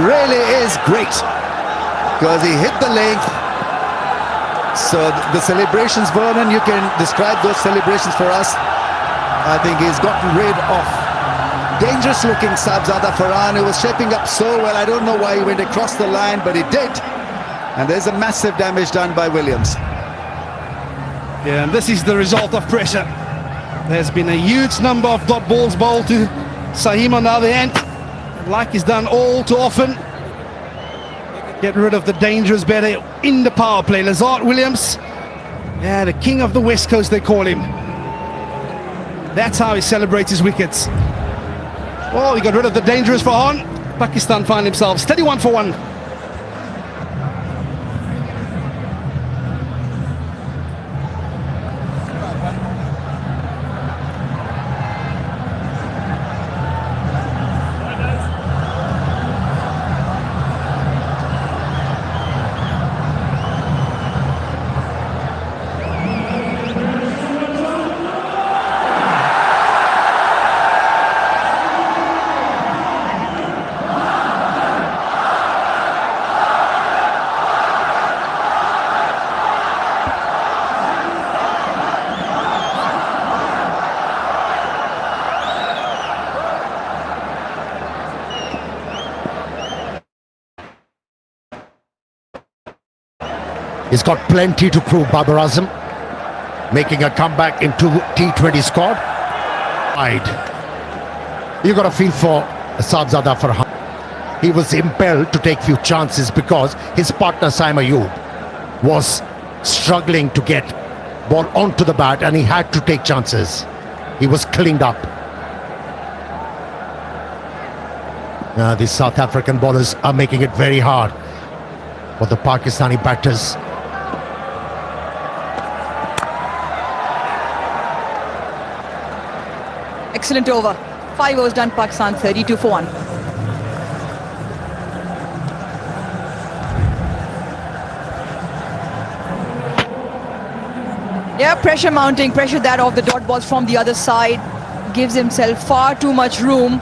Really is great because he hit the length. So the celebrations, Vernon, you can describe those celebrations for us. I think he's gotten rid of dangerous looking Sabzada Farhan, who was shaping up so well. I don't know why he went across the line, but he did. And there's a massive damage done by Williams. Yeah, and this is the result of pressure. There's been a huge number of dot balls bowled to Saim on the other end. And like he's done all too often, get rid of the dangerous batter in the power play. Lazard Williams, yeah, the king of the West Coast, they call him. That's how he celebrates his wickets. Oh, he got rid of the dangerous Farhan. Pakistan find themselves 31 for 1. He's got plenty to prove, Babar Azam, making a comeback into T20 squad. You got a feel for Sabzada Farhan. He was impelled to take few chances because his partner Saim Ayub was struggling to get ball onto the bat, and he had to take chances. He was cleaned up. Now the South African bowlers are making it very hard for the Pakistani batters. Excellent over. 5 overs done, Pakistan 32 for 1. Yeah, pressure mounting, pressure that off the dot balls from the other side. Gives himself far too much room.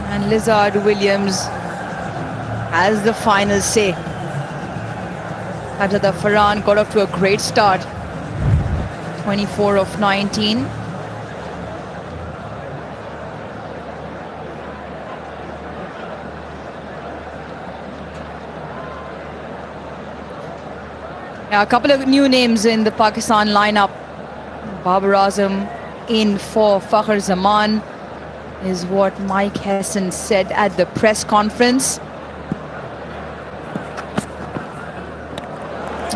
And Lazard Williams has the final say. Sabzada Farhan got off to a great start. 24 of 19. Now, a couple of new names in the Pakistan lineup. Babar Azam in for Fakhr Zaman is what Mike Hesson said at the press conference.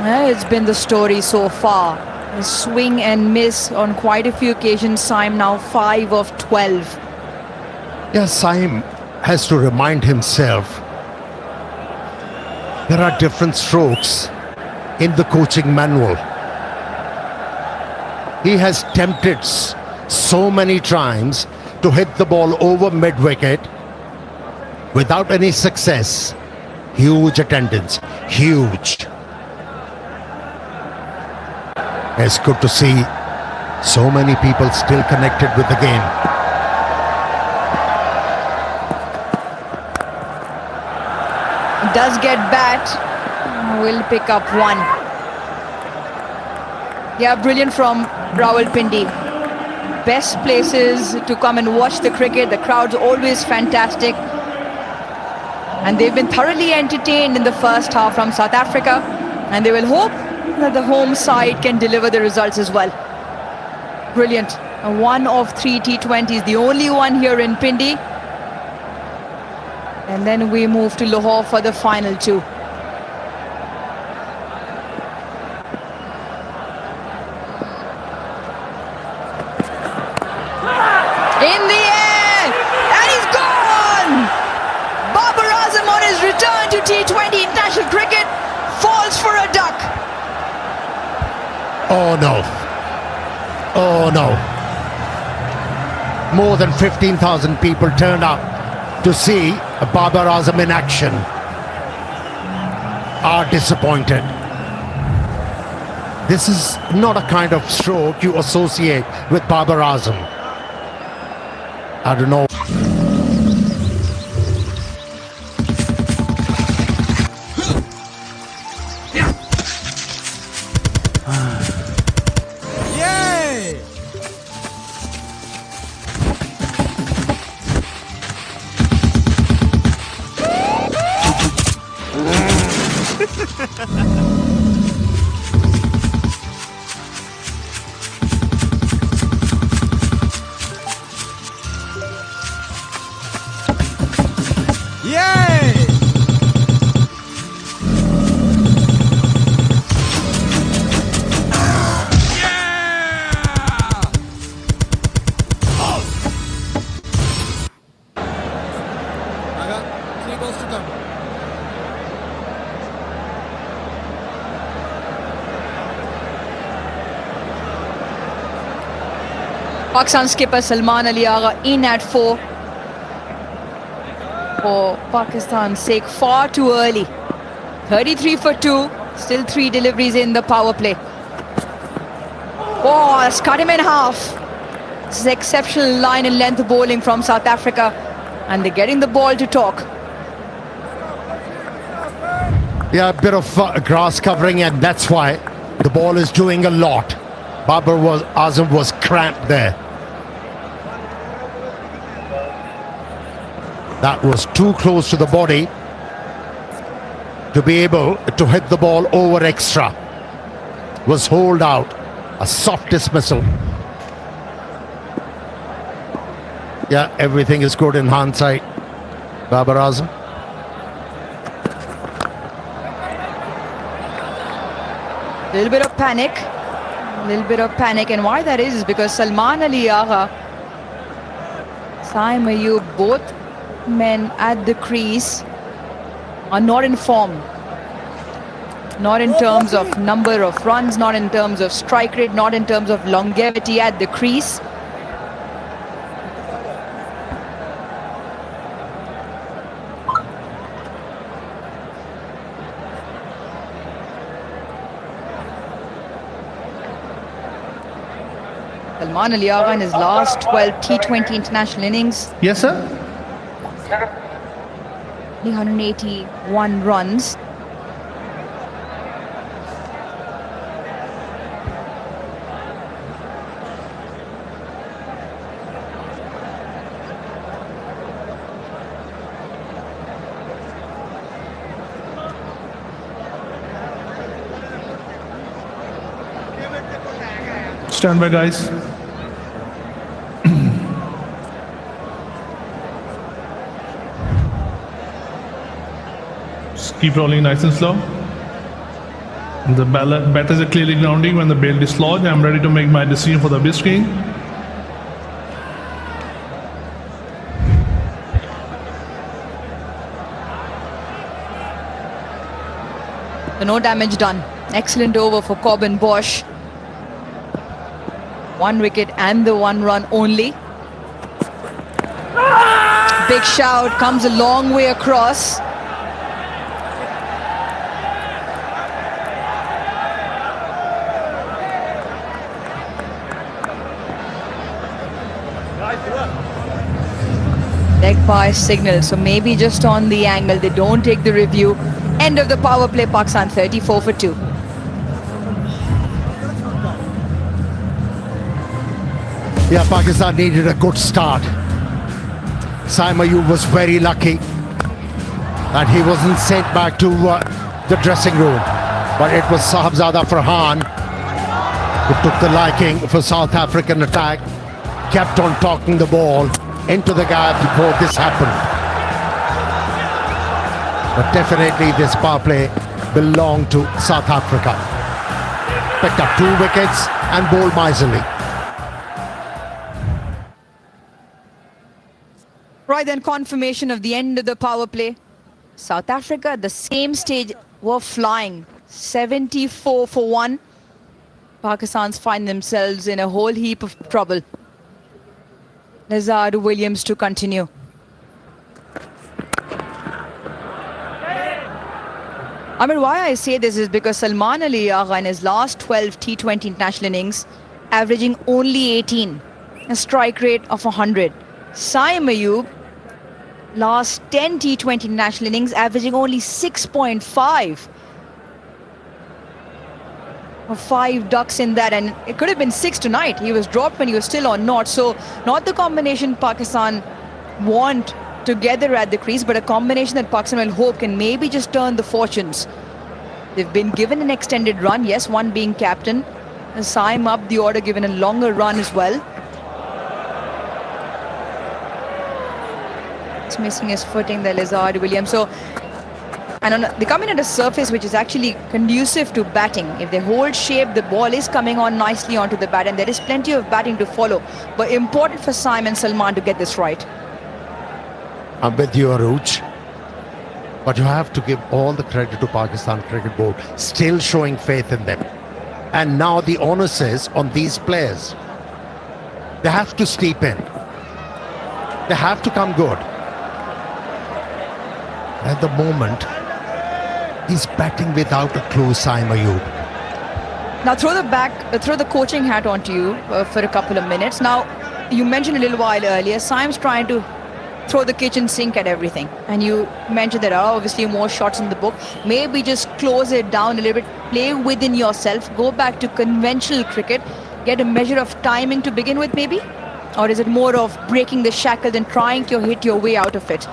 It's been the story so far. A swing and miss on quite a few occasions. Saim now 5 of 12. Yeah, Saim has to remind himself there are different strokes in the coaching manual. He has tempted so many times to hit the ball over mid-wicket without any success. Huge attendance, huge. It's good to see so many people still connected with the game. Does get bat, will pick up one. Yeah, brilliant from Rawalpindi. Best places to come and watch the cricket. The crowd's always fantastic. And they've been thoroughly entertained in the first half from South Africa. And they will hope that the home side can deliver the results as well. Brilliant. One of 3 T20s, the only one here in Pindi. And then we move to Lahore for the final two. In the air! And he's gone! Babar Azam on his return to T20 international cricket falls for a duck. Oh no. Oh no. More than 15,000 people turned up to see Babar Azam in action. Are disappointed. This is not a kind of stroke you associate with Babar Azam. I don't know. Pakistan skipper Salman Ali Agha in at 4. For Pakistan's sake, far too early. 33 for 2. Still 3 deliveries in the power play. Oh, that's cut him in half. This is exceptional line and length bowling from South Africa. And they're getting the ball to talk. Yeah, a bit of grass covering, and that's why the ball is doing a lot. Babar Azam was cramped there. That was too close to the body to be able to hit the ball over extra. Was holed out. A soft dismissal. Yeah, everything is good in hindsight. Babar Azam. Little bit of panic. Little bit of panic, and why that is because Salman Ali Agha, Saim Ayub, both men at the crease are not in form. Not in terms of number of runs, not in terms of strike rate, not in terms of longevity at the crease. Salman Ali Agha in his last 12 T20 international innings. Yes, sir. 181 runs. Stand by, guys. Just keep rolling nice and slow. The batters are clearly grounding when the bail dislodged. I'm ready to make my decision for the big screen. So no damage done. Excellent over for Corbin Bosch. 1 wicket and the 1 run only. Big shout, comes a long way across. Leg by signal, so maybe just on the angle. They don't take the review. End of the power play, Pakistan 34 for 2. Yeah, Pakistan needed a good start. Saim Ayub was very lucky that he wasn't sent back to the dressing room. But it was Sahibzada Farhan who took the liking for South African attack, kept on talking the ball into the gap before this happened. But definitely this power play belonged to South Africa. Picked up 2 wickets and bowled miserly. Right then, confirmation of the end of the power play. South Africa at the same stage were flying. 74 for 1. Pakistan's find themselves in a whole heap of trouble. Nazard Williams to continue. I mean, why I say this is because Salman Ali Agha in his last 12 T20 international innings, averaging only 18, a strike rate of 100. Saim Ayub, last 10 T20 international innings, averaging only 6.5. 5 ducks in that, and it could have been 6 tonight. He was dropped when he was still on naught. So not the combination Pakistan want together at the crease, but a combination that Pakistan will hope can maybe just turn the fortunes. They've been given an extended run, yes, one being captain, and Saim up the order, given a longer run as well. It's missing his footing there, Nazard Williams. So, and they come in at a surface which is actually conducive to batting. If they hold shape, the ball is coming on nicely onto the bat, and there is plenty of batting to follow. But important for Saim and Salman to get this right. I'm with you, Aruj. But you have to give all the credit to Pakistan Cricket Board, still showing faith in them. And now the onus is on these players. They have to steep in. They have to come good. At the moment, he's batting without a clue, Saim Ayub. Now throw the coaching hat onto you for a couple of minutes. Now, you mentioned a little while earlier, Saim's trying to throw the kitchen sink at everything. And you mentioned there are obviously more shots in the book. Maybe just close it down a little bit, play within yourself, go back to conventional cricket, get a measure of timing to begin with maybe? Or is it more of breaking the shackles and trying to hit your way out of it?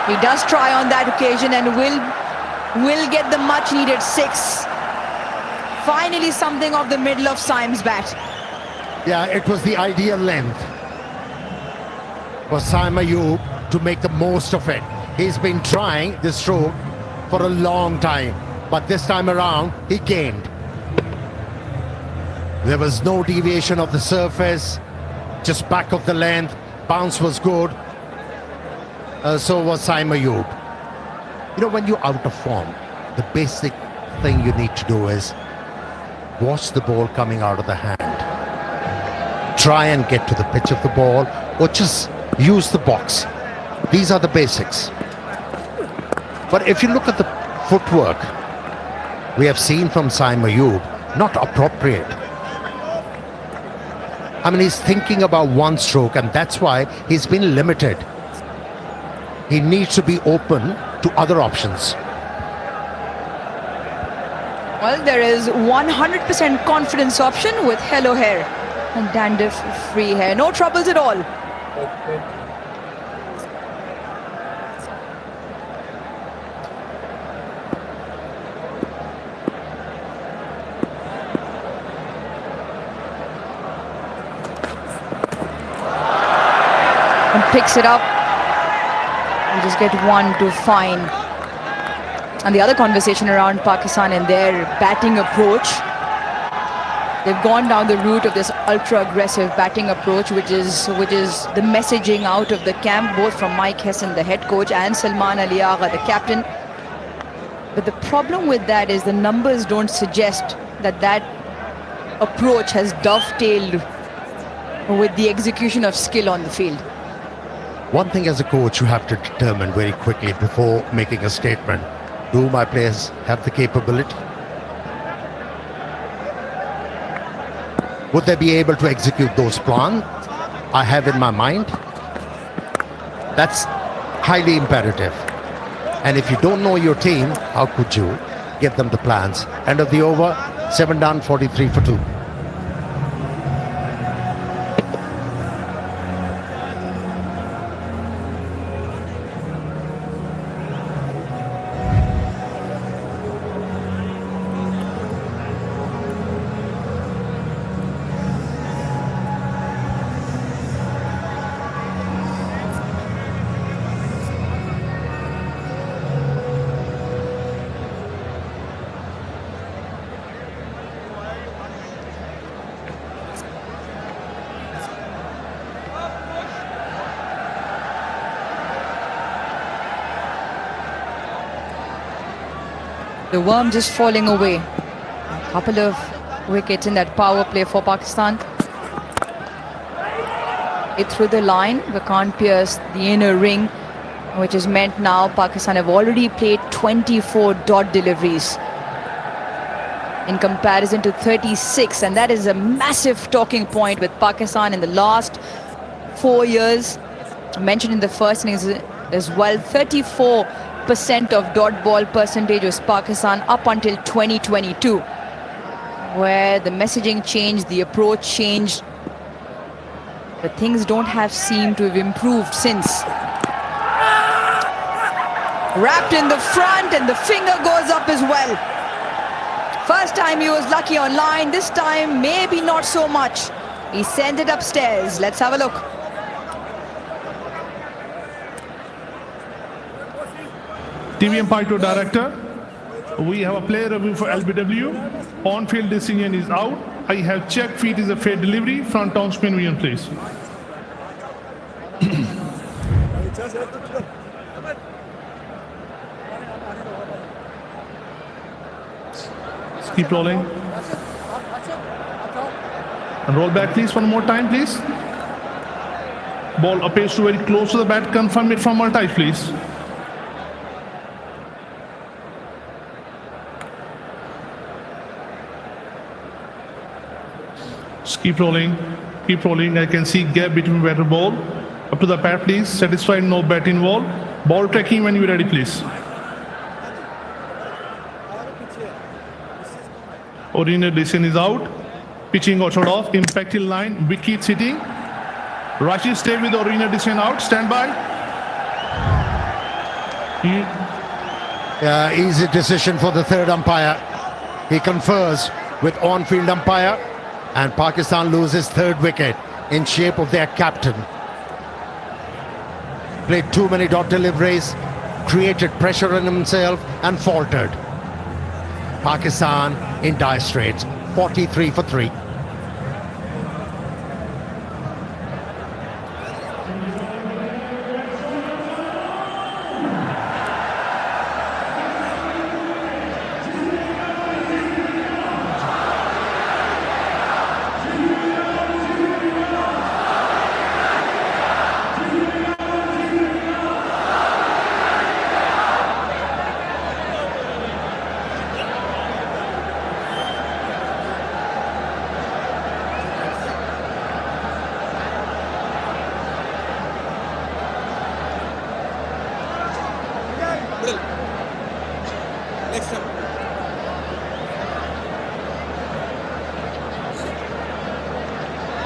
He does try on that occasion and will get the much needed 6. Finally something off the middle of Saim's bat. Yeah, it was the ideal length for Saim Ayub to make the most of it. He's been trying this stroke for a long time, but this time around he gained. There was no deviation of the surface, just back of the length. Bounce was good. So was Saim Ayub. You know, when you're out of form, the basic thing you need to do is watch the ball coming out of the hand. Try and get to the pitch of the ball, or just use the box. These are the basics. But if you look at the footwork we have seen from Saim Ayub, not appropriate. I mean, he's thinking about one stroke, and that's why he's been limited. He needs to be open to other options. Well, there is 100% confidence option with Hello Hair and Dandruff Free Hair. No troubles at all. And picks it up. You just get 1 to fine. And the other conversation around Pakistan and their batting approach, they've gone down the route of this ultra-aggressive batting approach, which is the messaging out of the camp, both from Mike Hesson, the head coach, and Salman Ali Agha, the captain. But the problem with that is the numbers don't suggest that approach has dovetailed with the execution of skill on the field. One thing as a coach you have to determine very quickly before making a statement. Do my players have the capability? Would they be able to execute those plans I have in my mind? That's highly imperative. And if you don't know your team, how could you give them the plans? End of the over, 7 done, 43 for 2. The worm just falling away. A couple of wickets in that power play for Pakistan. It through the line, but can't pierce the inner ring, which is meant now Pakistan have already played 24 dot deliveries in comparison to 36, and that is a massive talking point with Pakistan in the last 4 years. I mentioned in the first innings as well, 34% of dot ball percentage was Pakistan up until 2022, where the messaging changed, the approach changed, but things don't have seemed to have improved since. Wrapped in the front, and the finger goes up as well. First time he was lucky on line, this time maybe not so much. He sent it upstairs. Let's have a look. TV Empire to Director, we have a player review for LBW. On-field decision is out. I have checked feet is a fair delivery. Front on spin vision, please. Keep rolling. And roll back, please, one more time, please. Ball appears to very close to the bat. Confirm it from multi, please. Just keep rolling. Keep rolling. I can see gap between bat and ball. Up to the pad, please. Satisfied, no bat involved. Ball tracking when you're ready, please. Original decision is out. Pitching got shot off. Impact in line. Wicket hitting. Rashid stay with the original decision out. Stand by. Easy decision for the third umpire. He confers with on-field umpire, and Pakistan loses third wicket in shape of their captain. Played too many dot deliveries, created pressure on himself, and faltered. Pakistan in dire straits, 43 for 3.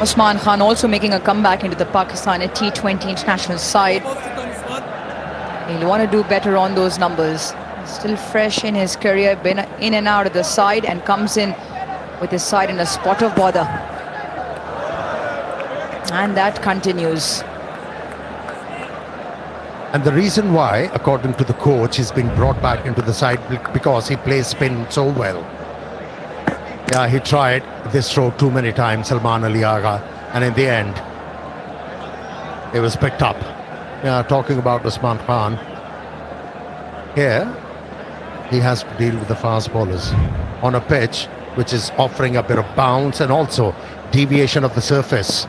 Usman Khan also making a comeback into the Pakistan T20 international side. He'll want to do better on those numbers. Still fresh in his career, been in and out of the side, and comes in with his side in a spot of bother. And that continues. And the reason why, according to the coach, he's been brought back into the side because he plays spin so well. Yeah, he tried this throw too many times, Salman Ali Agha, and in the end, it was picked up. Yeah, talking about Usman Khan. Here, he has to deal with the fast bowlers on a pitch which is offering a bit of bounce and also deviation of the surface.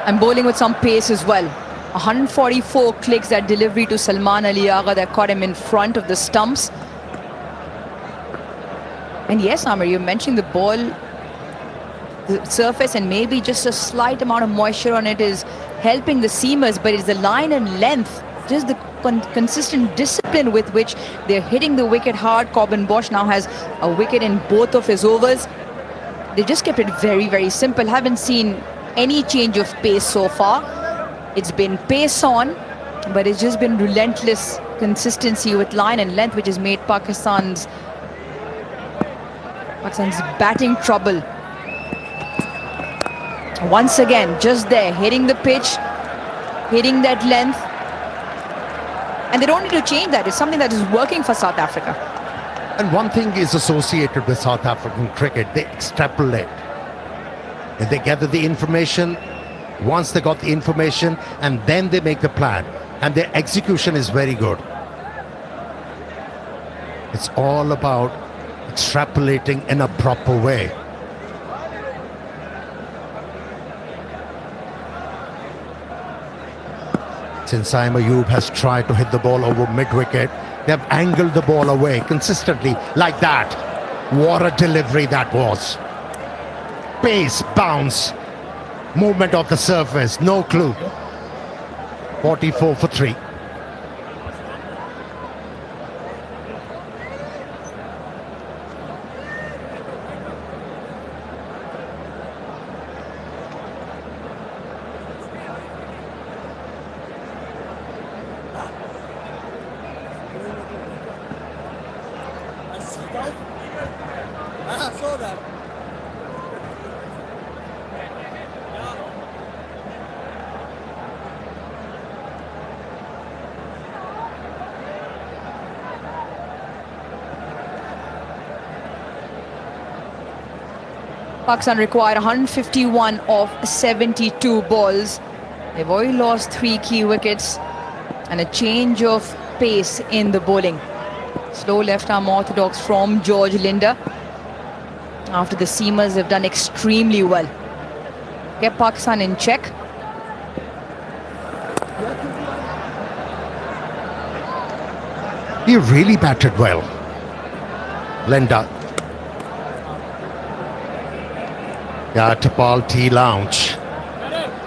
And bowling with some pace as well. 144 clicks, that delivery to Salman Ali Agha that caught him in front of the stumps. And yes, Amir, you mentioned the ball, the surface, and maybe just a slight amount of moisture on it is helping the seamers, but it's the line and length, just the consistent discipline with which they're hitting the wicket hard. Corbin Bosch now has a wicket in both of his overs. They just kept it very, very simple. Haven't seen any change of pace so far. It's been pace on, but it's just been relentless consistency with line and length, which has made Pakistan's batting trouble. Once again, just there, hitting the pitch, hitting that length. And they don't need to change that. It's something that is working for South Africa. And one thing is associated with South African cricket, they extrapolate. And they gather the information. Once they got the information, and then they make the plan. And their execution is very good. It's all about extrapolating in a proper way. Since Saim Ayub has tried to hit the ball over mid-wicket, they have angled the ball away consistently like that. What a delivery that was. Pace, bounce, movement of the surface, no clue. 44 for 3. Pakistan required 151 of 72 balls. They've already lost 3 key wickets and a change of pace in the bowling. Slow left-arm orthodox from George Linder. After the seamers have done extremely well. Kept Pakistan in check. He really batted well. Linder. Yeah, Tapal Tea Lounge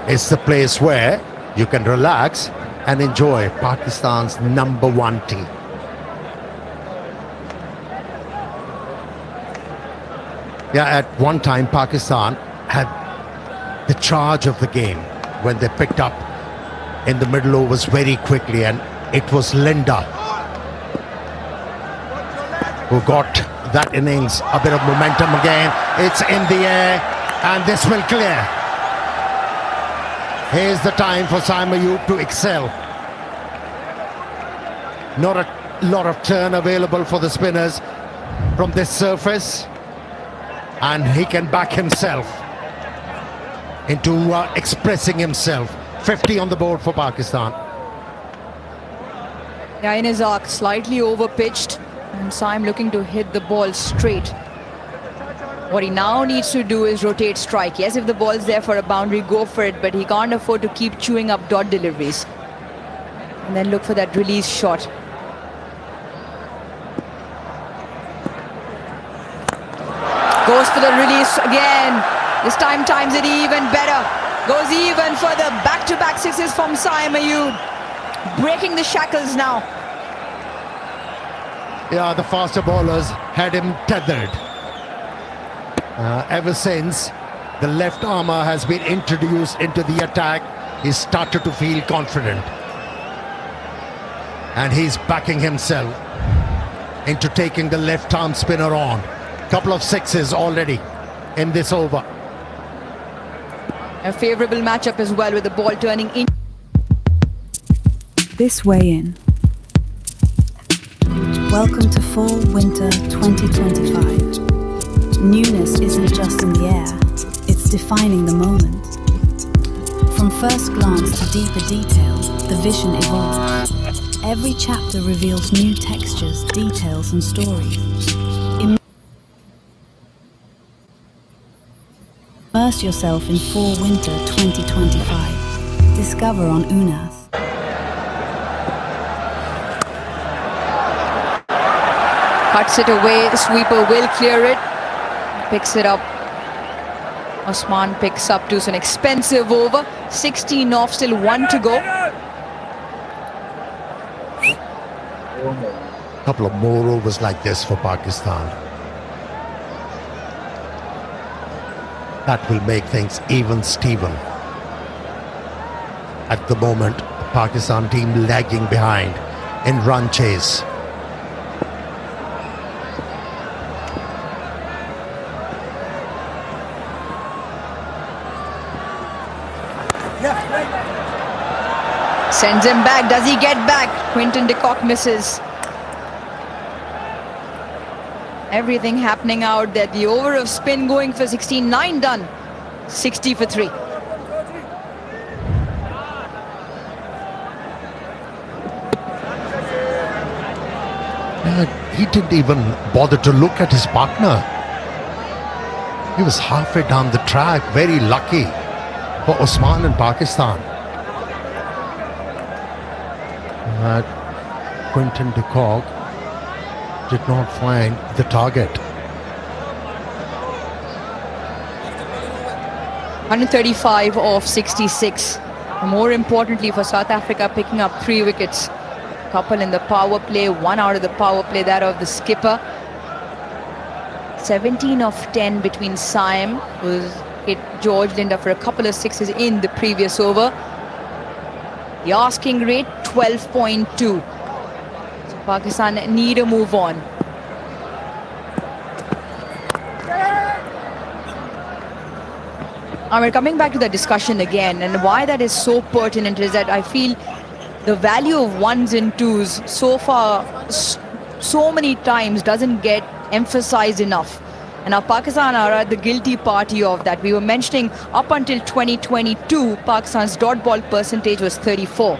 is the place where you can relax and enjoy Pakistan's #1 tea. Yeah, at one time Pakistan had the charge of the game when they picked up in the middle overs very quickly, and it was Linder who got that innings a bit of momentum again. It's in the air. And this will clear. Here's the time for Saim Ayub to excel. Not a lot of turn available for the spinners from this surface. And he can back himself into expressing himself. 50 on the board for Pakistan. Yeah, in his arc, slightly over-pitched. And Saim looking to hit the ball straight. What he now needs to do is rotate strike. Yes, if the ball's there for a boundary, go for it, but he can't afford to keep chewing up dot deliveries. And then look for that release shot. Goes for the release again. This time times it even better. Goes even for the back-to-back sixes from Saim Ayub. Breaking the shackles now. Yeah, the faster bowlers had him tethered. Ever since the left armour has been introduced into the attack, he's started to feel confident. And he's backing himself into taking the left arm spinner on. Couple of sixes already in this over. A favourable matchup as well with the ball turning in. This way in. Welcome to Fall Winter 2025. Newness isn't just in the air, it's defining the moment. From first glance to deeper detail, the vision evolves. Every chapter reveals new textures, details, and stories. Immerse yourself in Fall Winter 2025. Discover on UNAS. Cuts it away, sweeper will clear it. Picks it up. Osman picks up to an expensive over. 16 off, still 1 to go. Couple of more overs like this for Pakistan. That will make things even Steven. At the moment, Pakistan team lagging behind in run chase. Sends him back. Does he get back? Quinton de Kock misses. Everything happening out there. The over of spin going for 16. 9 done. 60 for 3. He didn't even bother to look at his partner. He was halfway down the track. Very lucky for Osman and Pakistan. Quinton de Kock did not find the target. 135 off 66. And more importantly for South Africa, picking up 3 wickets. Couple in the power play, 1 out of the power play, that of the skipper. 17 of 10 between Saim, who's hit George Linda for a couple of sixes in the previous over. The asking rate 12.2. So Pakistan need a move on. We're coming back to the discussion again, and why that is so pertinent is that I feel the value of 1s and 2s so far, so many times, doesn't get emphasized enough. And now Pakistan are at the guilty party of that. We were mentioning up until 2022, Pakistan's dot ball percentage was 34.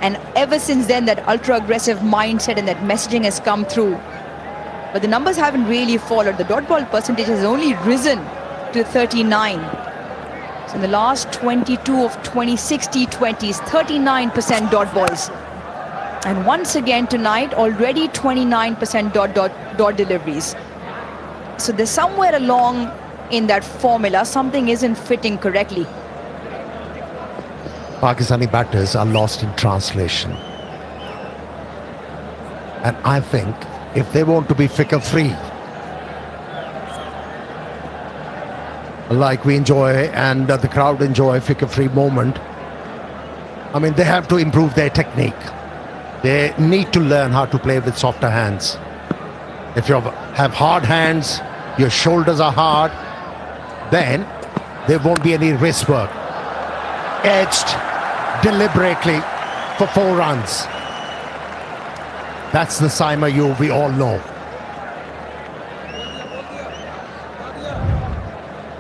And ever since then, that ultra-aggressive mindset and that messaging has come through. But the numbers haven't really followed. The dot ball percentage has only risen to 39. So in the last 22 of 26 T20s, 39% dot balls. And once again tonight, already 29% dot deliveries. So there's somewhere along in that formula, something isn't fitting correctly. Pakistani batters are lost in translation. And I think if they want to be flicker-free, like we enjoy and the crowd enjoy flicker-free moment, I mean, they have to improve their technique. They need to learn how to play with softer hands. If you have hard hands, your shoulders are hard, then there won't be any wrist work. Edged deliberately for 4 runs. That's the Saima we all know.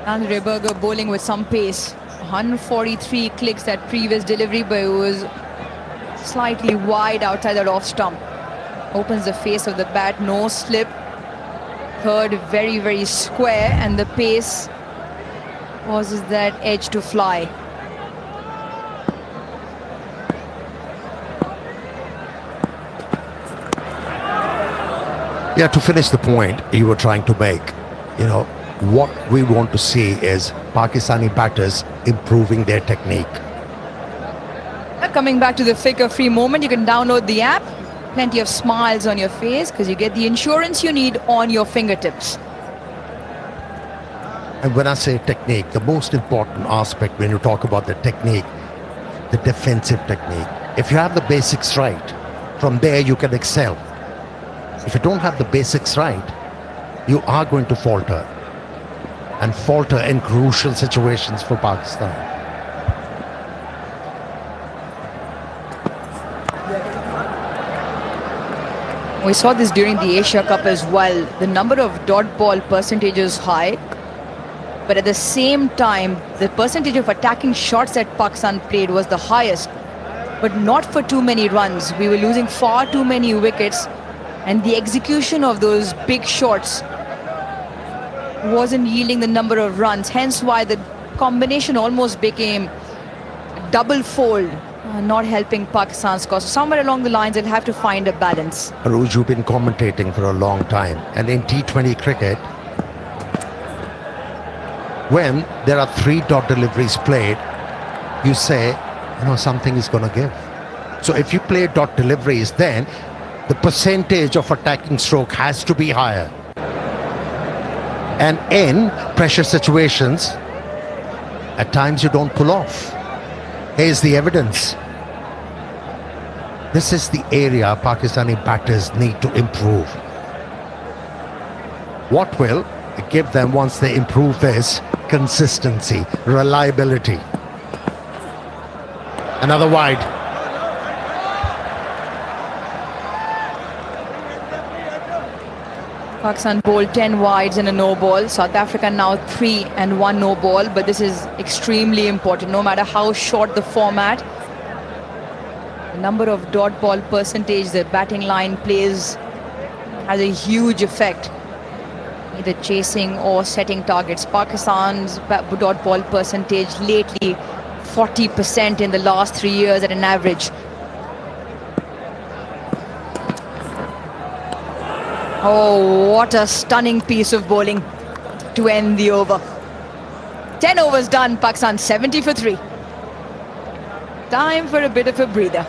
Andre Berger bowling with some pace. 143 clicks that previous delivery, but it was slightly wide outside that off stump. Opens the face of the bat, no slip. Third very, very square, and the pace causes that edge to fly. Yeah, to finish the point you were trying to make, you know, what we want to see is Pakistani batters improving their technique. Coming back to the flicker-free moment, you can download the app. Plenty of smiles on your face because you get the insurance you need on your fingertips. And when I say technique, the most important aspect when you talk about the technique, the defensive technique. If you have the basics right, from there you can excel. If you don't have the basics right, you are going to falter. And falter in crucial situations for Pakistan. We saw this during the Asia Cup as well. The number of dot ball percentages high. But at the same time, the percentage of attacking shots that Pakistan played was the highest, but not for too many runs. We were losing far too many wickets, and the execution of those big shots wasn't yielding the number of runs, hence why the combination almost became double fold, not helping Pakistan's cause. So somewhere along the lines, they'll have to find a balance. Aruj, you've been commentating for a long time, and in T20 cricket, when there are 3 dot deliveries played, you say, something is going to give. So if you play dot deliveries, then the percentage of attacking stroke has to be higher. And in pressure situations, at times you don't pull off. Here's the evidence. This is the area Pakistani batters need to improve. What will give them, once they improve this, consistency, reliability. Another wide. Pakistan bowled 10 wides and a no ball. South Africa now 3 and 1 no ball. But this is extremely important. No matter how short the format, the number of dot ball percentage the batting line plays has a huge effect, either chasing or setting targets. Pakistan's dot ball percentage lately 40% in the last 3 years at an average. Oh, what a stunning piece of bowling to end the over. 10 overs done, Pakistan 70 for 3. Time for a bit of a breather.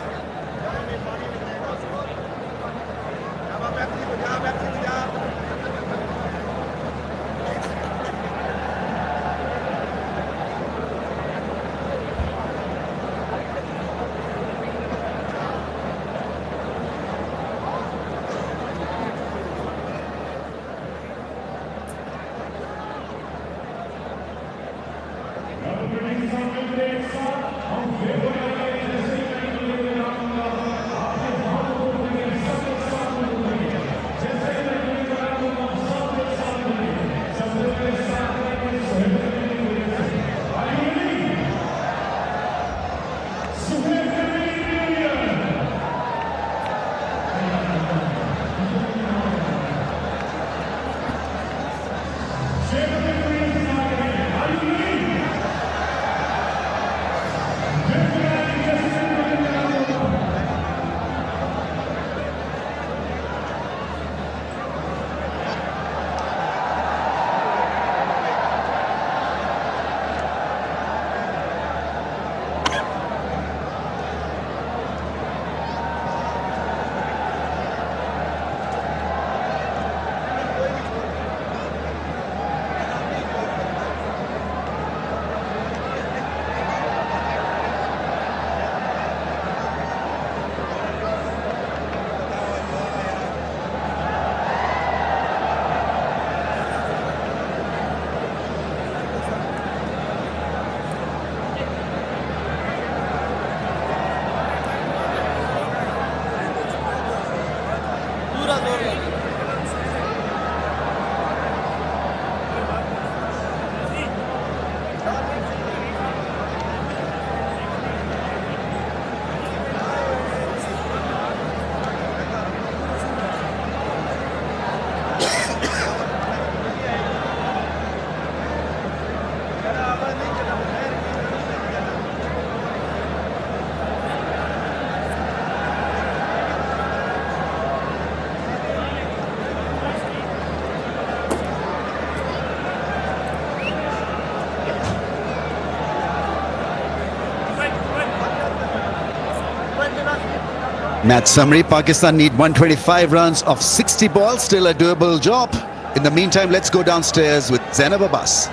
Match summary, Pakistan need 125 runs of 60 balls, still a doable job. In the meantime, let's go downstairs with Zainab Abbas.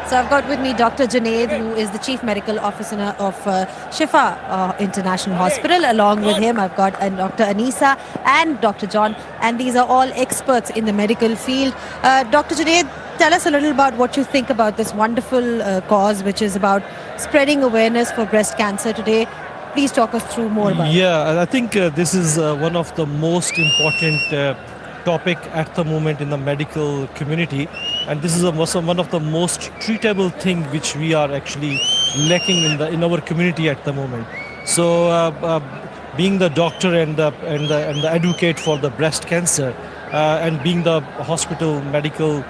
So I've got with me Dr. Junaid, who is the Chief Medical Officer of Shifa International Hospital. Along with him, I've got Dr. Anisa and Dr. John, and these are all experts in the medical field. Dr. Junaid, tell us a little about what you think about this wonderful cause, which is about spreading awareness for breast cancer today. Please talk us through more about it. Yeah, I think this is one of the most important topic at the moment in the medical community. and this is one of the most treatable thing which we are actually lacking in our community at the moment. So being the doctor and the advocate for the breast cancer, and being the hospital medical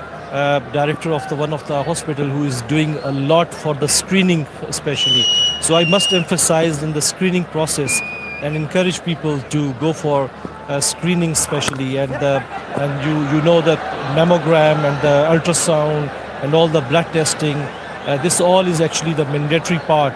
director of one of the hospital who is doing a lot for the screening especially. So I must emphasize in the screening process and encourage people to go for screening especially, and you know that mammogram and the ultrasound and all the blood testing, this all is actually the mandatory part,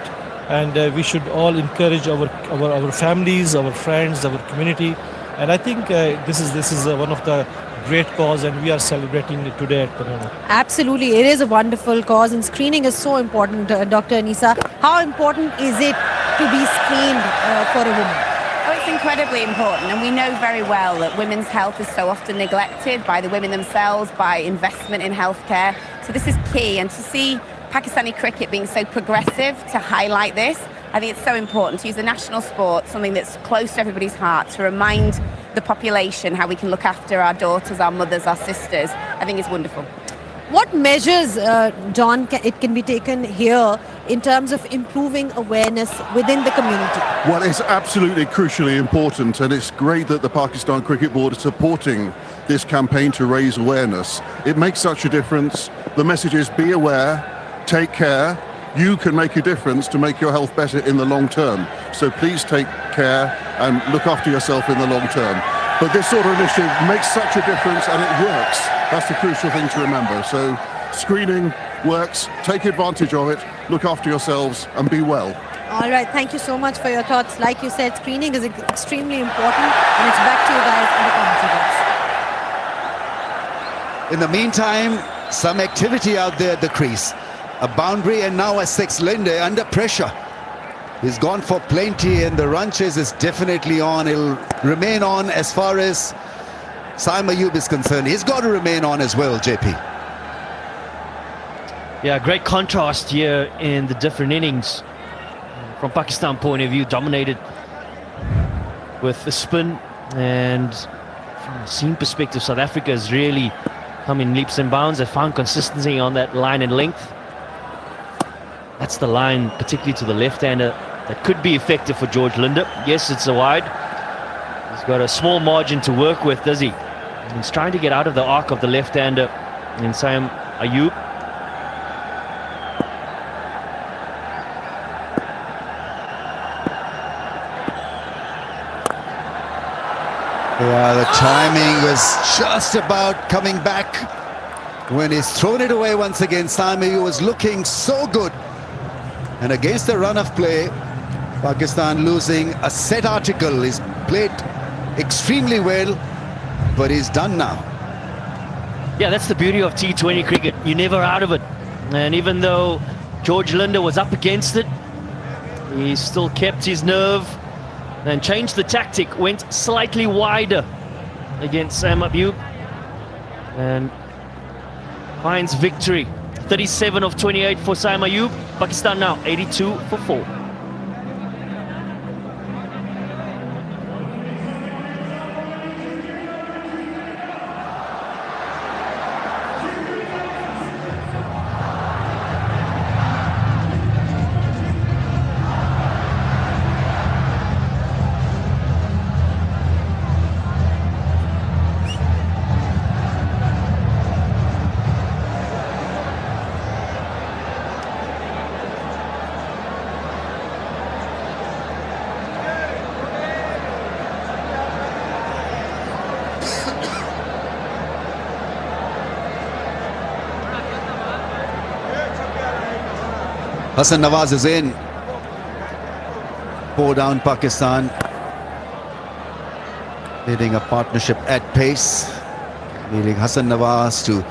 and we should all encourage our families, our friends, our community, and I think this is one of the great cause, and we are celebrating it today at the moment. Absolutely, it is a wonderful cause, and screening is so important. Dr. Anisa, how important is it to be screened for a woman? Oh, it's incredibly important, and we know very well that women's health is so often neglected by the women themselves, by investment in healthcare. So this is key, and to see Pakistani cricket being so progressive to highlight this, I think it's so important to use the national sport, something that's close to everybody's heart, to remind the population how we can look after our daughters, our mothers, our sisters. I think it's wonderful. What measures, John, it can be taken here in terms of improving awareness within the community? Well, it's absolutely crucially important, and it's great that the Pakistan Cricket Board is supporting this campaign to raise awareness. It makes such a difference. The message is be aware, take care. You can make a difference to make your health better in the long term. So please take care and look after yourself in the long term. But this sort of initiative makes such a difference, and it works. That's the crucial thing to remember. So screening works, take advantage of it, look after yourselves and be well. All right, thank you so much for your thoughts. Like you said, screening is extremely important, and it's back to you guys in the commentary box. In the meantime, some activity out there at the crease. A boundary and now a six. Linde under pressure. He's gone for plenty, and the run chase is definitely on. He'll remain on as far as Saim Ayub is concerned. He's got to remain on as well, JP. Yeah, great contrast here in the different innings. From Pakistan point of view, dominated with the spin, and from a seam perspective, South Africa has really come in leaps and bounds. They found consistency on that line and length. That's the line, particularly to the left-hander, that could be effective for George Linde. Yes, it's a wide. He's got a small margin to work with, does he? And he's trying to get out of the arc of the left-hander in Saim Ayub. Yeah, the timing was just about coming back when he's thrown it away once again. Saim Ayub was looking so good. And against the run of play, Pakistan losing a set article. He's played extremely well, but he's done now. Yeah, that's the beauty of T20 cricket. You're never out of it. And even though George Linde was up against it, he still kept his nerve and changed the tactic, went slightly wider against Saim Ayub and finds victory. 37 of 28 for Saim Ayub. Pakistan now 82 for 4. Hassan Nawaz is in. 4 down Pakistan. Leading a partnership at pace. Leading Hassan Nawaz to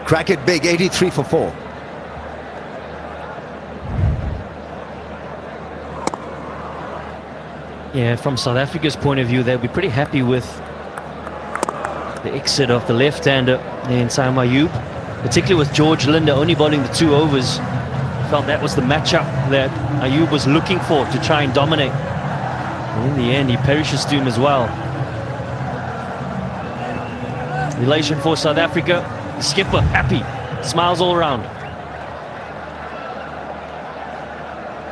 crack it big, 83 for 4. Yeah, from South Africa's point of view, they'll be pretty happy with the exit of the left-hander in Saim Ayub, particularly with George Linde only bowling the 2 overs. Felt that was the matchup that Ayub was looking for to try and dominate. And in the end, he perishes to him as well. Elation for South Africa. The skipper happy Smiles all around.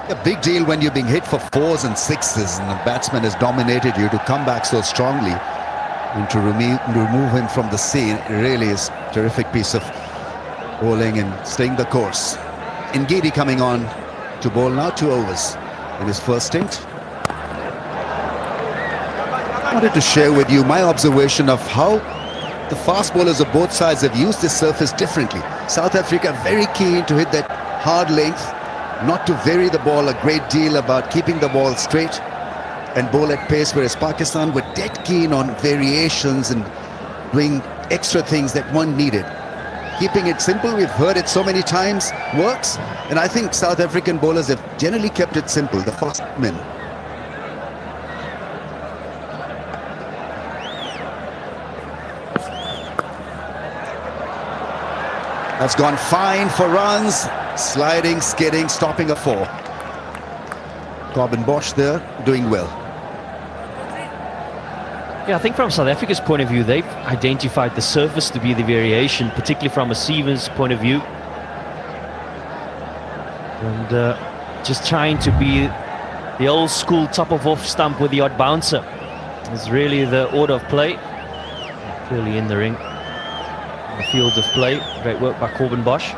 A big deal when you're being hit for 4s and 6s and the batsman has dominated you to come back so strongly and to remove him from the scene. It really is a terrific piece of bowling and staying the course. Ngidi coming on to bowl now 2 overs in his first stint. I wanted to share with you my observation of how the fast bowlers of both sides have used this surface differently. South Africa very keen to hit that hard length, not to vary the ball a great deal, about keeping the ball straight and bowl at pace, whereas Pakistan were dead keen on variations and doing extra things that weren't needed. Keeping it simple, we've heard it so many times, works, and I think South African bowlers have generally kept it simple, the fast men. That's gone fine for runs, sliding, skidding, stopping a 4. Corbin Bosch there, doing well. Yeah, I think from South Africa's point of view, they've identified the surface to be the variation, particularly from a seamer's point of view. And just trying to be the old school top of off stump with the odd bouncer is really the order of play. Clearly in the ring. The field of play. Great work by Corbin Bosch.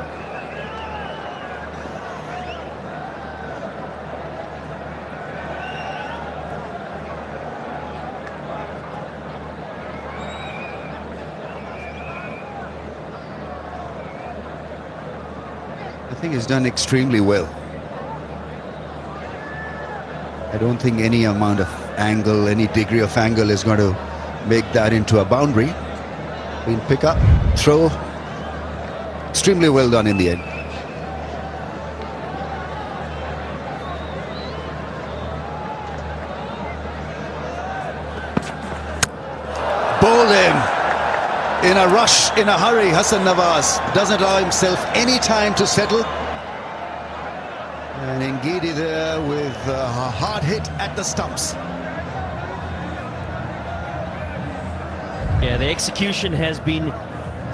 I think he's done extremely well. I don't think any amount of angle, any degree of angle is going to make that into a boundary. Clean pick up, throw, extremely well done in the end. Bowled him in a rush, in a hurry. Hassan Nawaz doesn't allow himself any time to settle. And Ngidi there with a hard hit at the stumps. Yeah, the execution has been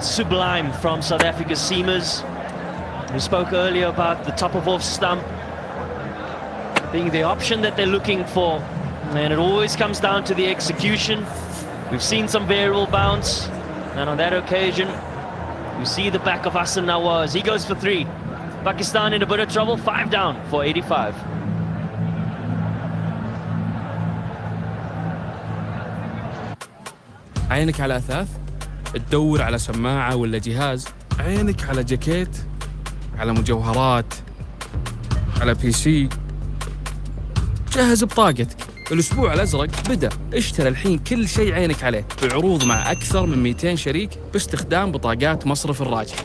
sublime from South Africa's seamers. We spoke earlier about the top of off stump being the option that they're looking for, and it always comes down to the execution. We've seen some variable bounce, and on that occasion you see the back of Hassan Nawaz. He goes for 3. Pakistan in a bit of trouble, 5 down for 85. عينك على أثاث؟ تدور على سماعة ولا جهاز؟ عينك على جاكيت؟ على مجوهرات؟ على بي سي؟ جهز بطاقتك. الأسبوع الأزرق بدأ. اشتري الحين كل شيء عينك عليه بعروض مع أكثر من 200 شريك باستخدام بطاقات مصرف الراجح.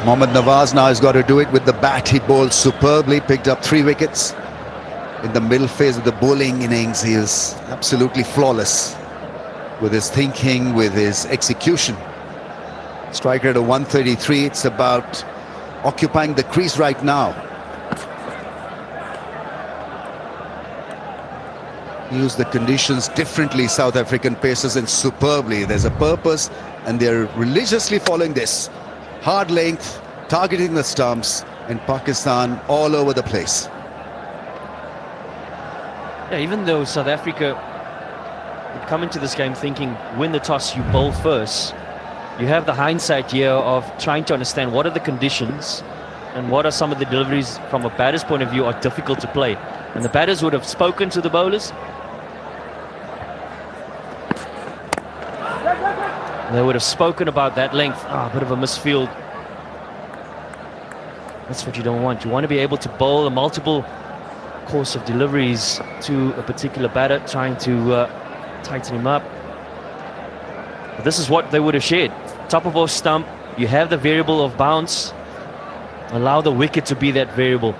Mohammad Nawaz now has got to do it with the bat. He bowled superbly, picked up 3 wickets. In the middle phase of the bowling innings, he is absolutely flawless with his thinking, with his execution. Strike rate of 133, it's about occupying the crease right now. Use the conditions differently, South African pacers, and superbly. There's a purpose and they're religiously following this. Hard length, targeting the stumps, and Pakistan all over the place. Yeah, even though South Africa would come into this game thinking, win the toss, you bowl first, you have the hindsight here of trying to understand what are the conditions and what are some of the deliveries from a batter's point of view are difficult to play. And the batters would have spoken to the bowlers. They would have spoken about that length. A bit of a misfield. That's what you don't want. You want to be able to bowl a multiple course of deliveries to a particular batter, trying to tighten him up. But this is what they would have shared. Top of off stump, you have the variable of bounce. Allow the wicket to be that variable.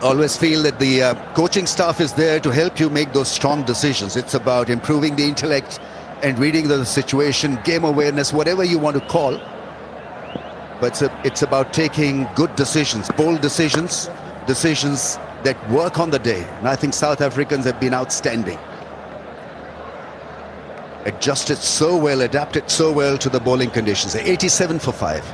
always feel that the coaching staff is there to help you make those strong decisions. It's about improving the intellect and reading the situation, game awareness, whatever you want to call. But it's about taking good decisions, bold decisions, decisions that work on the day. And I think South Africans have been outstanding. Adjusted so well, adapted so well to the bowling conditions. 87 for 5.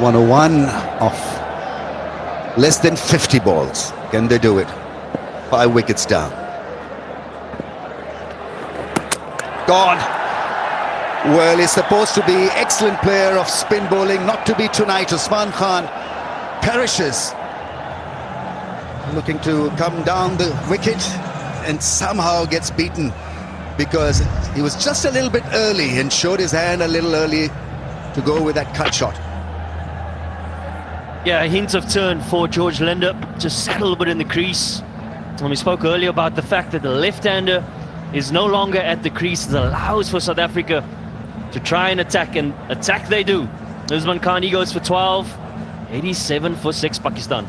One of less than 50 balls. Can they do it? 5 wickets down. Gone. Well, he's supposed to be excellent player of spin bowling, not to be tonight. Usman Khan perishes. Looking to come down the wicket and somehow gets beaten because he was just a little bit early and showed his hand a little early to go with that cut shot. Yeah, a hint of turn for George Linder. Just sat a little bit in the crease. And we spoke earlier about the fact that the left-hander is no longer at the crease. It allows for South Africa to try and attack they do. Usman Khan, he goes for 12. 87 for 6, Pakistan.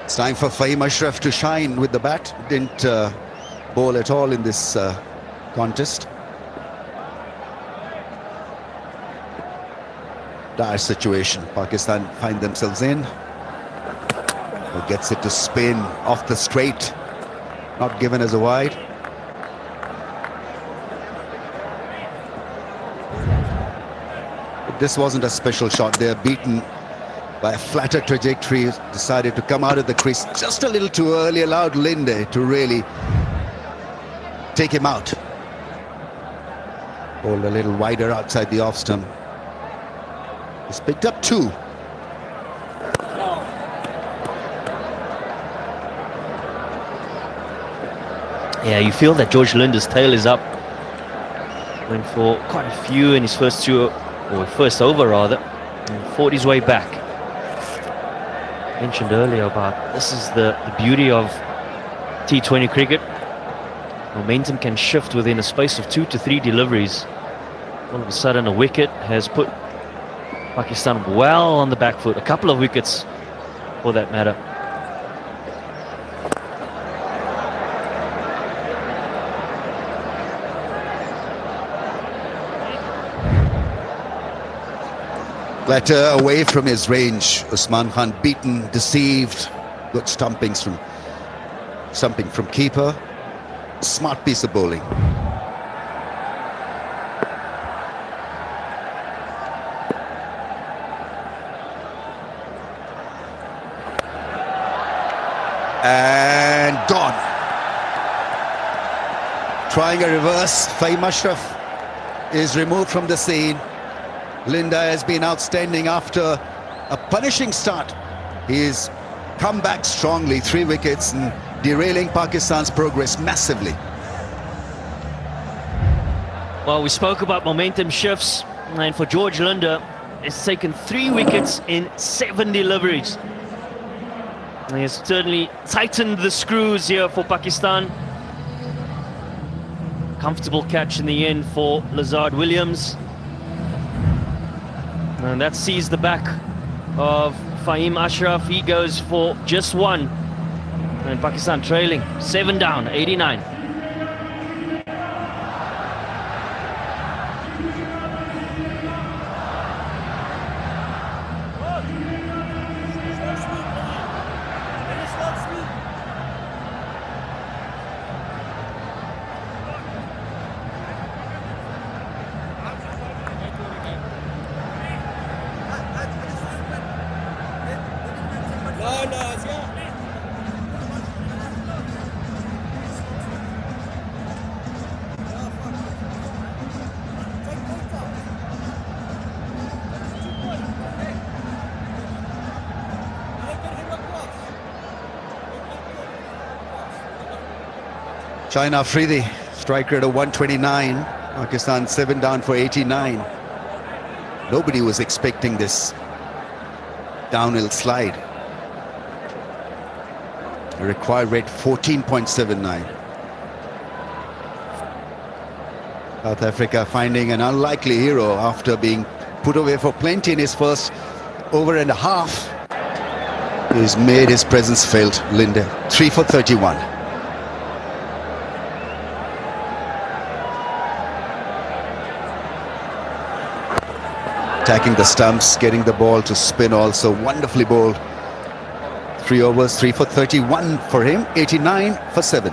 It's time for Fahim Ashraf to shine with the bat. Didn't bowl at all in this contest. Dire situation Pakistan find themselves in. Who gets it to spin off the straight, not given as a wide. But this wasn't a special shot. They're beaten by a flatter trajectory. Decided to come out of the crease just a little too early, allowed Linde to really take him out. Bowled a little wider outside the off stump. He's picked up 2. Yeah, you feel that George Linde's tail is up. Went for quite a few in his first first over rather, and fought his way back. Mentioned earlier about this is the beauty of T20 cricket. Momentum can shift within a space of 2 to 3 deliveries. All of a sudden a wicket has put Pakistan well on the back foot. A couple of wickets for that matter. Batter away from his range. Usman Khan beaten, deceived. Good stumping from keeper. Smart piece of bowling. And gone. Trying a reverse. Fahim Ashraf is removed from the scene. Linda has been outstanding after a punishing start. He's come back strongly, 3 wickets, and derailing Pakistan's progress massively. Well, we spoke about momentum shifts, and for George Linder, it's taken 3 wickets in 7 deliveries. And he has certainly tightened the screws here for Pakistan. Comfortable catch in the end for Lazard Williams. And that sees the back of Fahim Ashraf. He goes for just one. And Pakistan trailing 7 down, 89. China Afridi, strike rate of 129. Pakistan 7 down for 89. Nobody was expecting this downhill slide. The required rate 14.79. South Africa finding an unlikely hero after being put away for plenty in his first over and a half. He's made his presence felt, Linde. 3 for 31. Attacking the stumps, getting the ball to spin also. Wonderfully bowled. 3 overs, 3 for 31 for him. 89 for 7.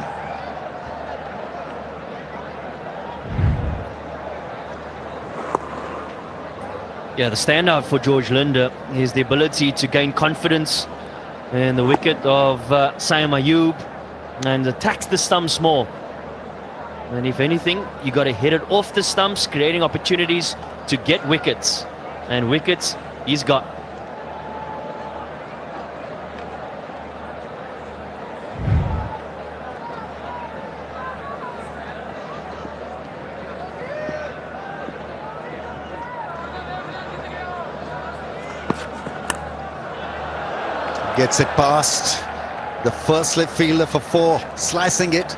Yeah, the standout for George Linde is the ability to gain confidence in the wicket of Saim Ayub and attacks the stumps more. And if anything, you got to hit it off the stumps, creating opportunities to get wickets. And wickets he's got. Gets it past the first slip fielder for 4, slicing it.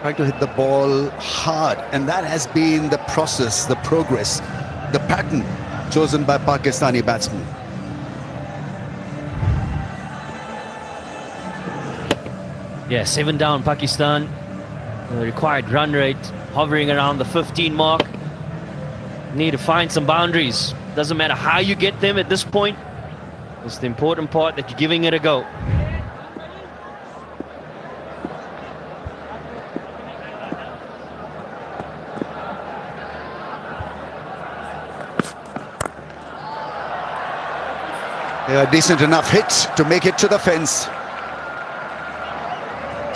Trying to hit the ball hard, and that has been the process, the progress, the pattern chosen by Pakistani batsmen. Yeah, 7 down Pakistan. The required run rate hovering around the 15 mark. Need to find some boundaries. Doesn't matter how you get them at this point. It's the important part that you're giving it a go. A decent enough hit to make it to the fence.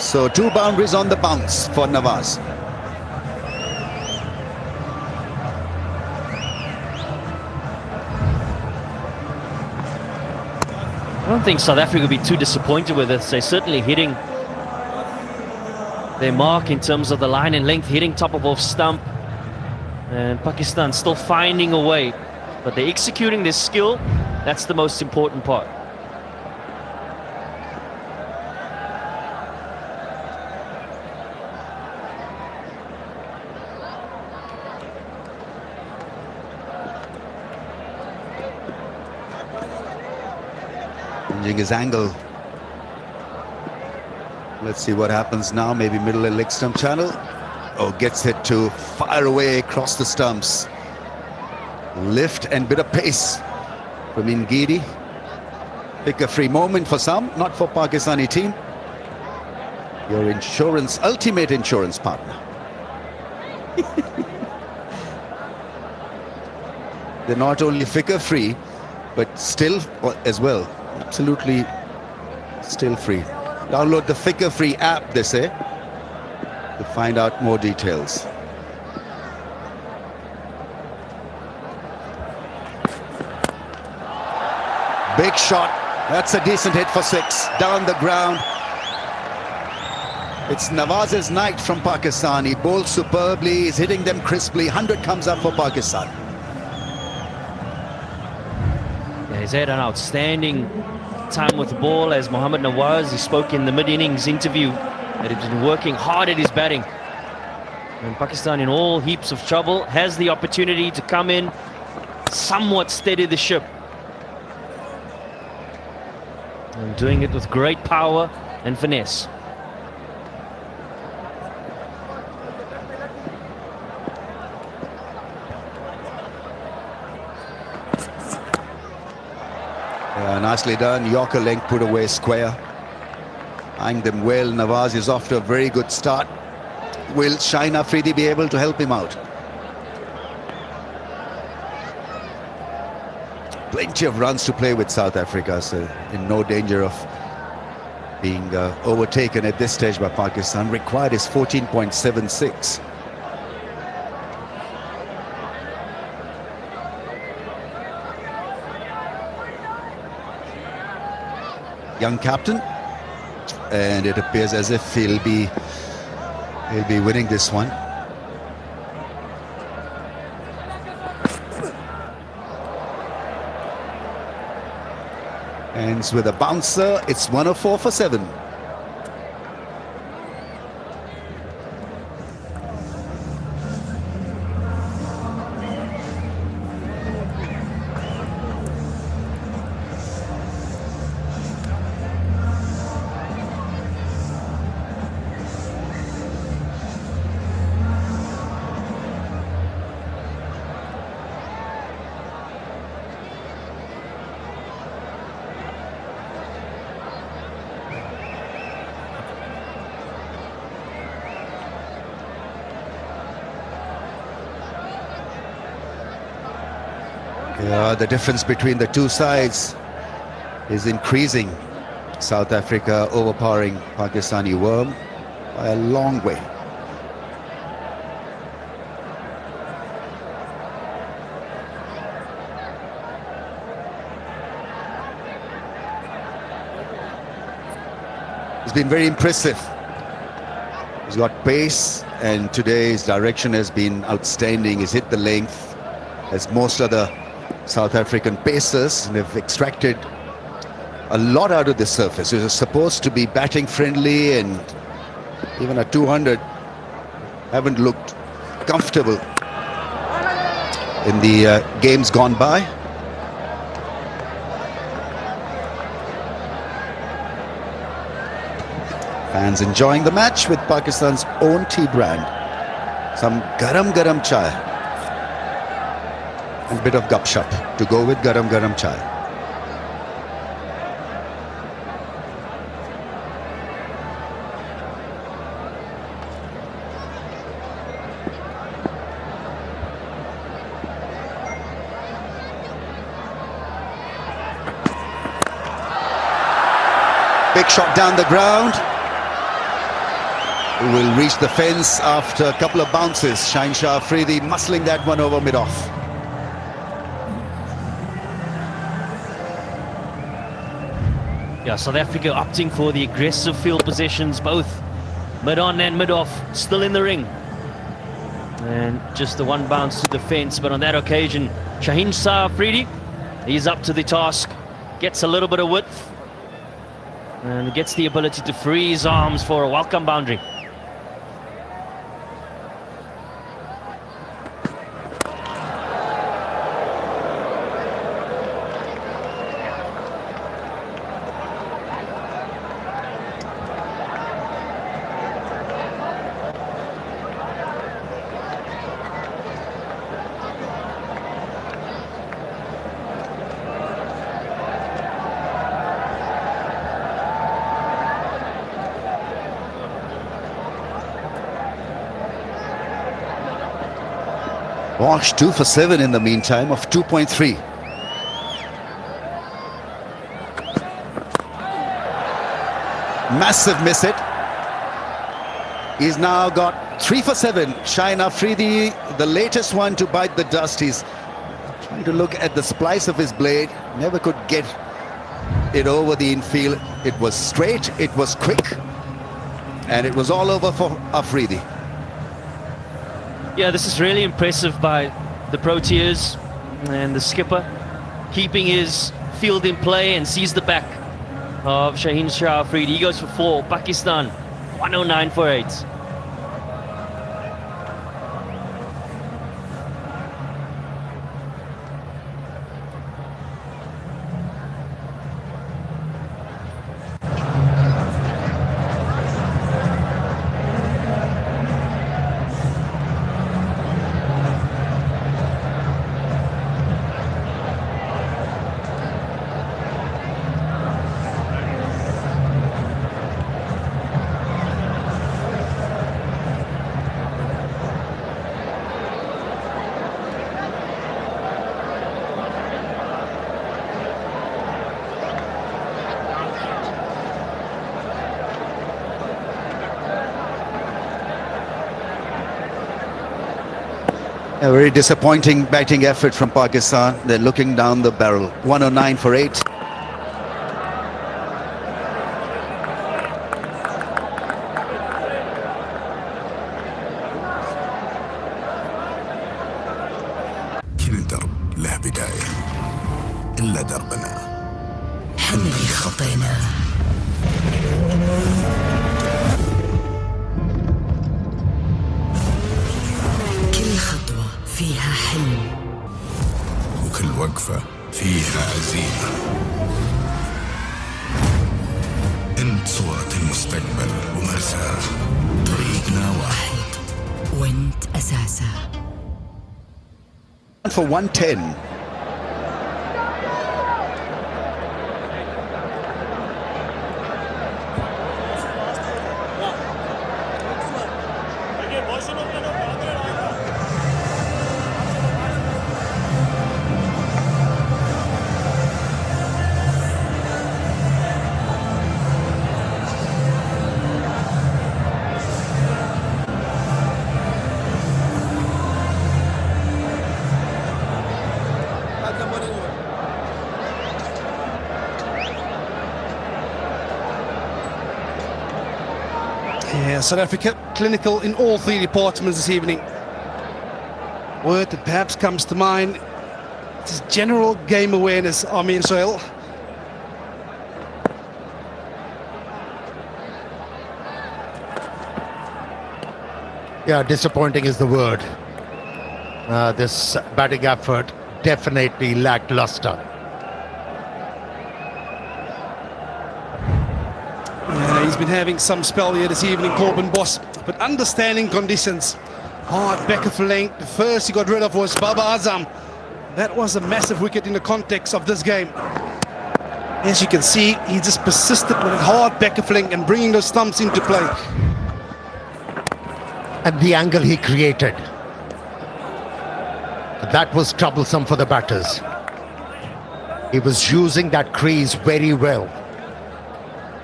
So 2 boundaries on the bounce for Nawaz. I don't think South Africa will be too disappointed with this. They're certainly hitting their mark in terms of the line and length, hitting top of off stump. And Pakistan still finding a way, but they're executing their skill. That's the most important part. Changing his angle. Let's see what happens now. Maybe middle and leg stump channel. Oh, gets hit to fire away across the stumps. Lift and bit of pace from Ngidi. Pick a free moment for some, not for Pakistani team. Your insurance, ultimate insurance partner. They're not only figure free, but still as well. Absolutely still free. Download the figure free app, they say, to find out more details. Big shot. That's a decent hit for 6. Down the ground. It's Nawaz's night from Pakistan. He bowls superbly. He's hitting them crisply. 100 comes up for Pakistan. Yeah, he's had an outstanding time with the ball, as Mohammad Nawaz. He spoke in the mid-innings interview that he's been working hard at his batting. And Pakistan in all heaps of trouble, has the opportunity to come in, somewhat steady the ship. And doing it with great power and finesse. Yeah, nicely done. Yorker length put away square. Eyeing them well. Nawaz is off to a very good start. Will Shaheen Afridi be able to help him out? Plenty of runs to play with South Africa, so in no danger of being overtaken at this stage by Pakistan. Required is 14.76. Young captain, and it appears as if he'll be winning this one. Ends with a bouncer. It's 104 for 7. Yeah, the difference between the two sides is increasing. South Africa overpowering Pakistani worm by a long way. He's been very impressive. He's got pace, and today his direction has been outstanding. He's hit the length, as most other South African pacers, and have extracted a lot out of the surface. It was supposed to be batting friendly, and even at 200 haven't looked comfortable in the games gone by. Fans enjoying the match with Pakistan's own tea brand. Some garam chai and a bit of gupshup to go with garam chai. Big shot down the ground. Who will reach the fence after a couple of bounces. Shaheen Afridi muscling that one over mid-off. Yeah, South Africa opting for the aggressive field positions, both mid-on and mid-off, still in the ring. And just the one bounce to the fence, but on that occasion, Shaheen Afridi, he's up to the task, gets a little bit of width, and gets the ability to free his arms for a welcome boundary. Wash 2 for 7 in the meantime of 2.3. Massive miss hit. He's now got 3 for 7. Shaheen Afridi, the latest one to bite the dust. He's trying to look at the splice of his blade. Never could get it over the infield. It was straight, it was quick, and it was all over for Afridi. Yeah, this is really impressive by the Proteas and the skipper, keeping his field in play, and sees the back of Shaheen Afridi. He goes for 4. Pakistan 109 for 8. A very disappointing batting effort from Pakistan. They're looking down the barrel. 109 for 8. كل درب له بداية إلا دربنا حمل خطينا. كل خطوة فيها حلم وكل وقفة فيها عزيمة. انت صورة المستقبل ومرساه، طريقنا واحد وانت أساسه. For 110. Yeah, South Africa clinical in all three departments this evening. Word that perhaps comes to mind is general game awareness. Armin Sohail. Yeah, disappointing is the word. This batting effort definitely lackluster. He's been having some spell here this evening, Corbin Boss, but understanding conditions. Hard back of the length. The first he got rid of was Baba Azam. That was a massive wicket in the context of this game. As you can see, he just persisted with a hard back of length and bringing those stumps into play. And the angle he created, that was troublesome for the batters. He was using that crease very well.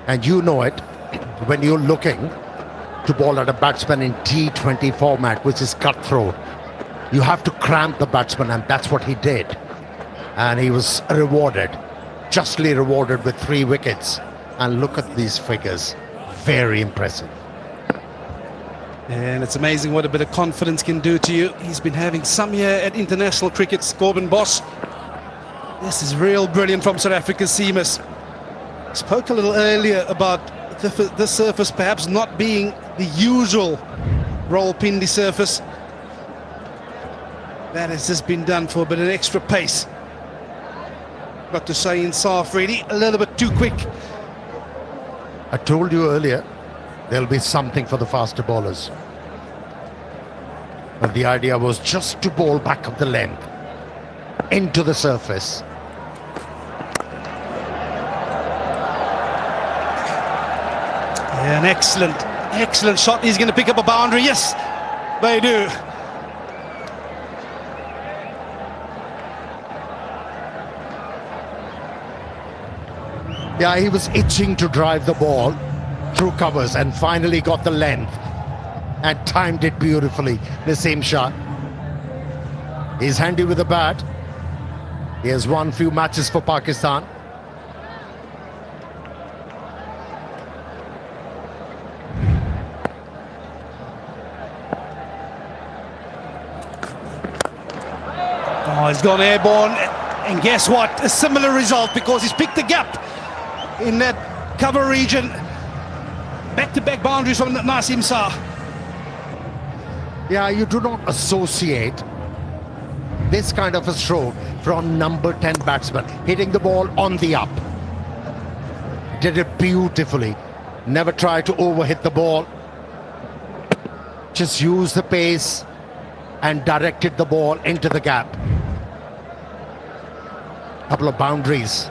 And you know it, when you're looking to bowl at a batsman in T20 format, which is cutthroat, you have to cramp the batsman, and that's what he did. And he was rewarded, justly rewarded with 3 wickets. And look at these figures, very impressive. And it's amazing what a bit of confidence can do to you. He's been having some here at international cricket, Corbin Boss. This is real brilliant from South Africa's seamers. Spoke a little earlier about this surface perhaps not being the usual Rawalpindi surface. That has just been done for a bit of extra pace. Got to say Insaf really a little bit too quick. I told you earlier, there'll be something for the faster bowlers. But the idea was just to bowl back of the length into the surface. Yeah, an excellent shot. He's going to pick up a boundary. Yes, they do. Yeah, he was itching to drive the ball through covers and finally got the length and timed it beautifully. The same shot. He's handy with the bat. He has won few matches for Pakistan. Oh, he's gone airborne, and guess what? A similar result, because he's picked the gap in that cover region. Back-to-back boundaries from Nasim Shah. Yeah, you do not associate this kind of a stroke from number 10 batsman, hitting the ball on the up. Did it beautifully. Never tried to overhit the ball. Just used the pace and directed the ball into the gap. Couple of boundaries.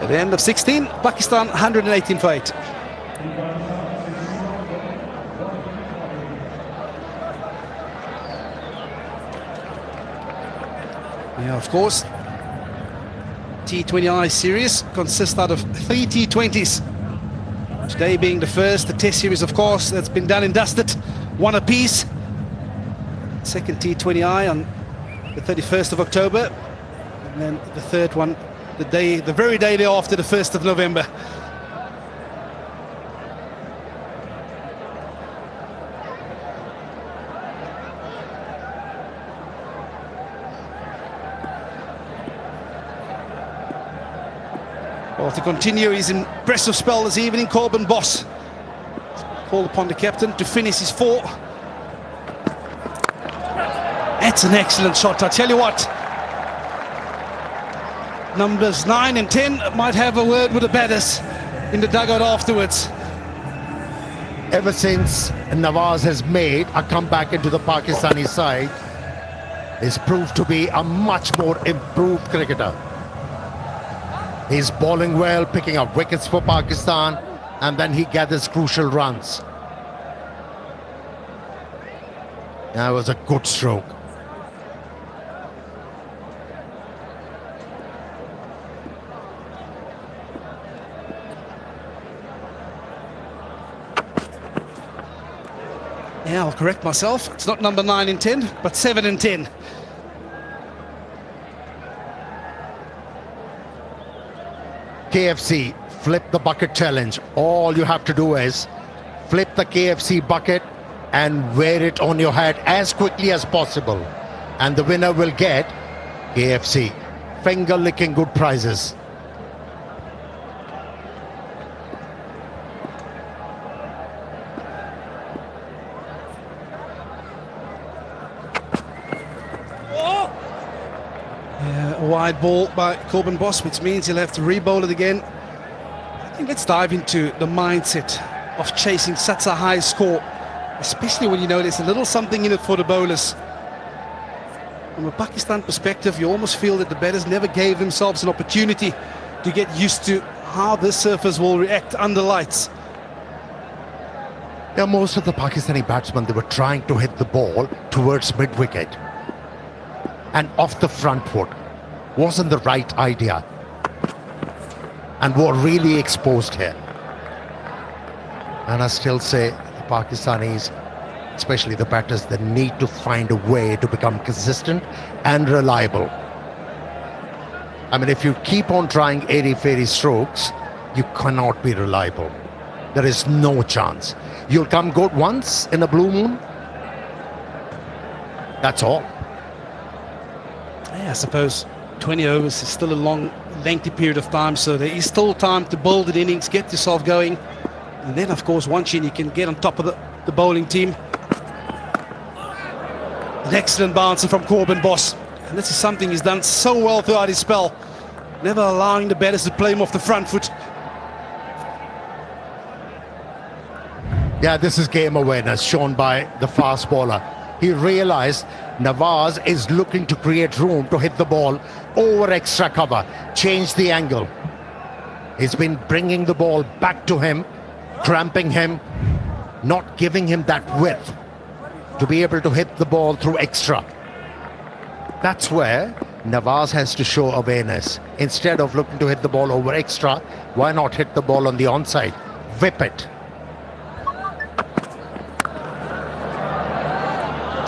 At the end of 16, Pakistan 118 for 8. Yeah, of course, T20I series consists out of 3 T20s. Today being the first, the Test series, of course, that's been done and dusted. One apiece. Second T20I on the 31st of October. And then the third one, the very day after, the 1st of November. Well, to continue his impressive spell this evening, Corbin Boss called upon the captain to finish his 4. That's an excellent shot, I tell you what. Numbers 9 and 10 might have a word with the batters in the dugout afterwards. Ever since Nawaz has made a comeback into the Pakistani side, he's proved to be a much more improved cricketer. He's bowling well, picking up wickets for Pakistan, and then he gathers crucial runs. That was a good stroke. Yeah, I'll correct myself. It's not number 9 and 10, but 7 and 10. KFC, flip the bucket challenge. All you have to do is flip the KFC bucket and wear it on your head as quickly as possible. And the winner will get KFC. Finger-licking good prizes. A wide ball by Corbin Boss, which means he'll have to re-bowl it again. I think let's dive into the mindset of chasing such a high score, especially when you know there's a little something in it for the bowlers. From a Pakistan perspective, you almost feel that the batters never gave themselves an opportunity to get used to how this surface will react under lights. Yeah, most of the Pakistani batsmen, they were trying to hit the ball towards mid-wicket. And off the front foot wasn't the right idea. And were really exposed here. And I still say the Pakistanis, especially the batters, they need to find a way to become consistent and reliable. I mean, if you keep on trying airy-fairy strokes, you cannot be reliable. There is no chance. You'll come good once in a blue moon. That's all. Yeah, I suppose 20 overs is still a long, lengthy period of time, so there is still time to build an innings, get yourself going. And then, of course, once you can get on top of the bowling team. An excellent bouncer from Corbin Boss. And this is something he's done so well throughout his spell. Never allowing the batters to play him off the front foot. Yeah, this is game awareness shown by the fast bowler. He realized Nawaz is looking to create room to hit the ball over extra cover, change the angle. He's been bringing the ball back to him, cramping him, not giving him that width to be able to hit the ball through extra. That's where Nawaz has to show awareness. Instead of looking to hit the ball over extra, why not hit the ball on the onside? Whip it.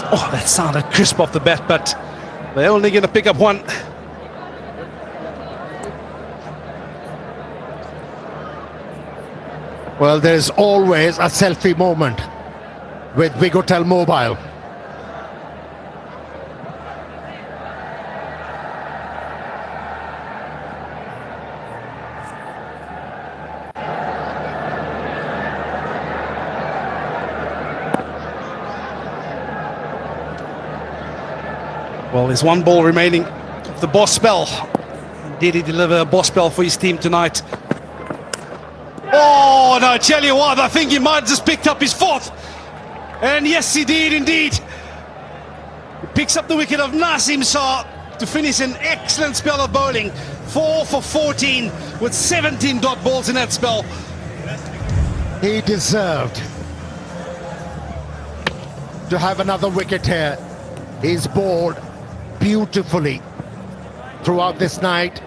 Oh, that sounded crisp off the bat, but they're only going to pick up one. Well, there's always a selfie moment with Vigotel Mobile. Well, there's one ball remaining of the Boss spell. Did he deliver a Boss spell for his team tonight? Oh, no, I tell you what, I think he might have just picked up his 4th. And yes, he did indeed. He picks up the wicket of Nasim Shah to finish an excellent spell of bowling. 4 for 14 with 17 dot balls in that spell. He deserved to have another wicket here. He's bowled beautifully throughout this night.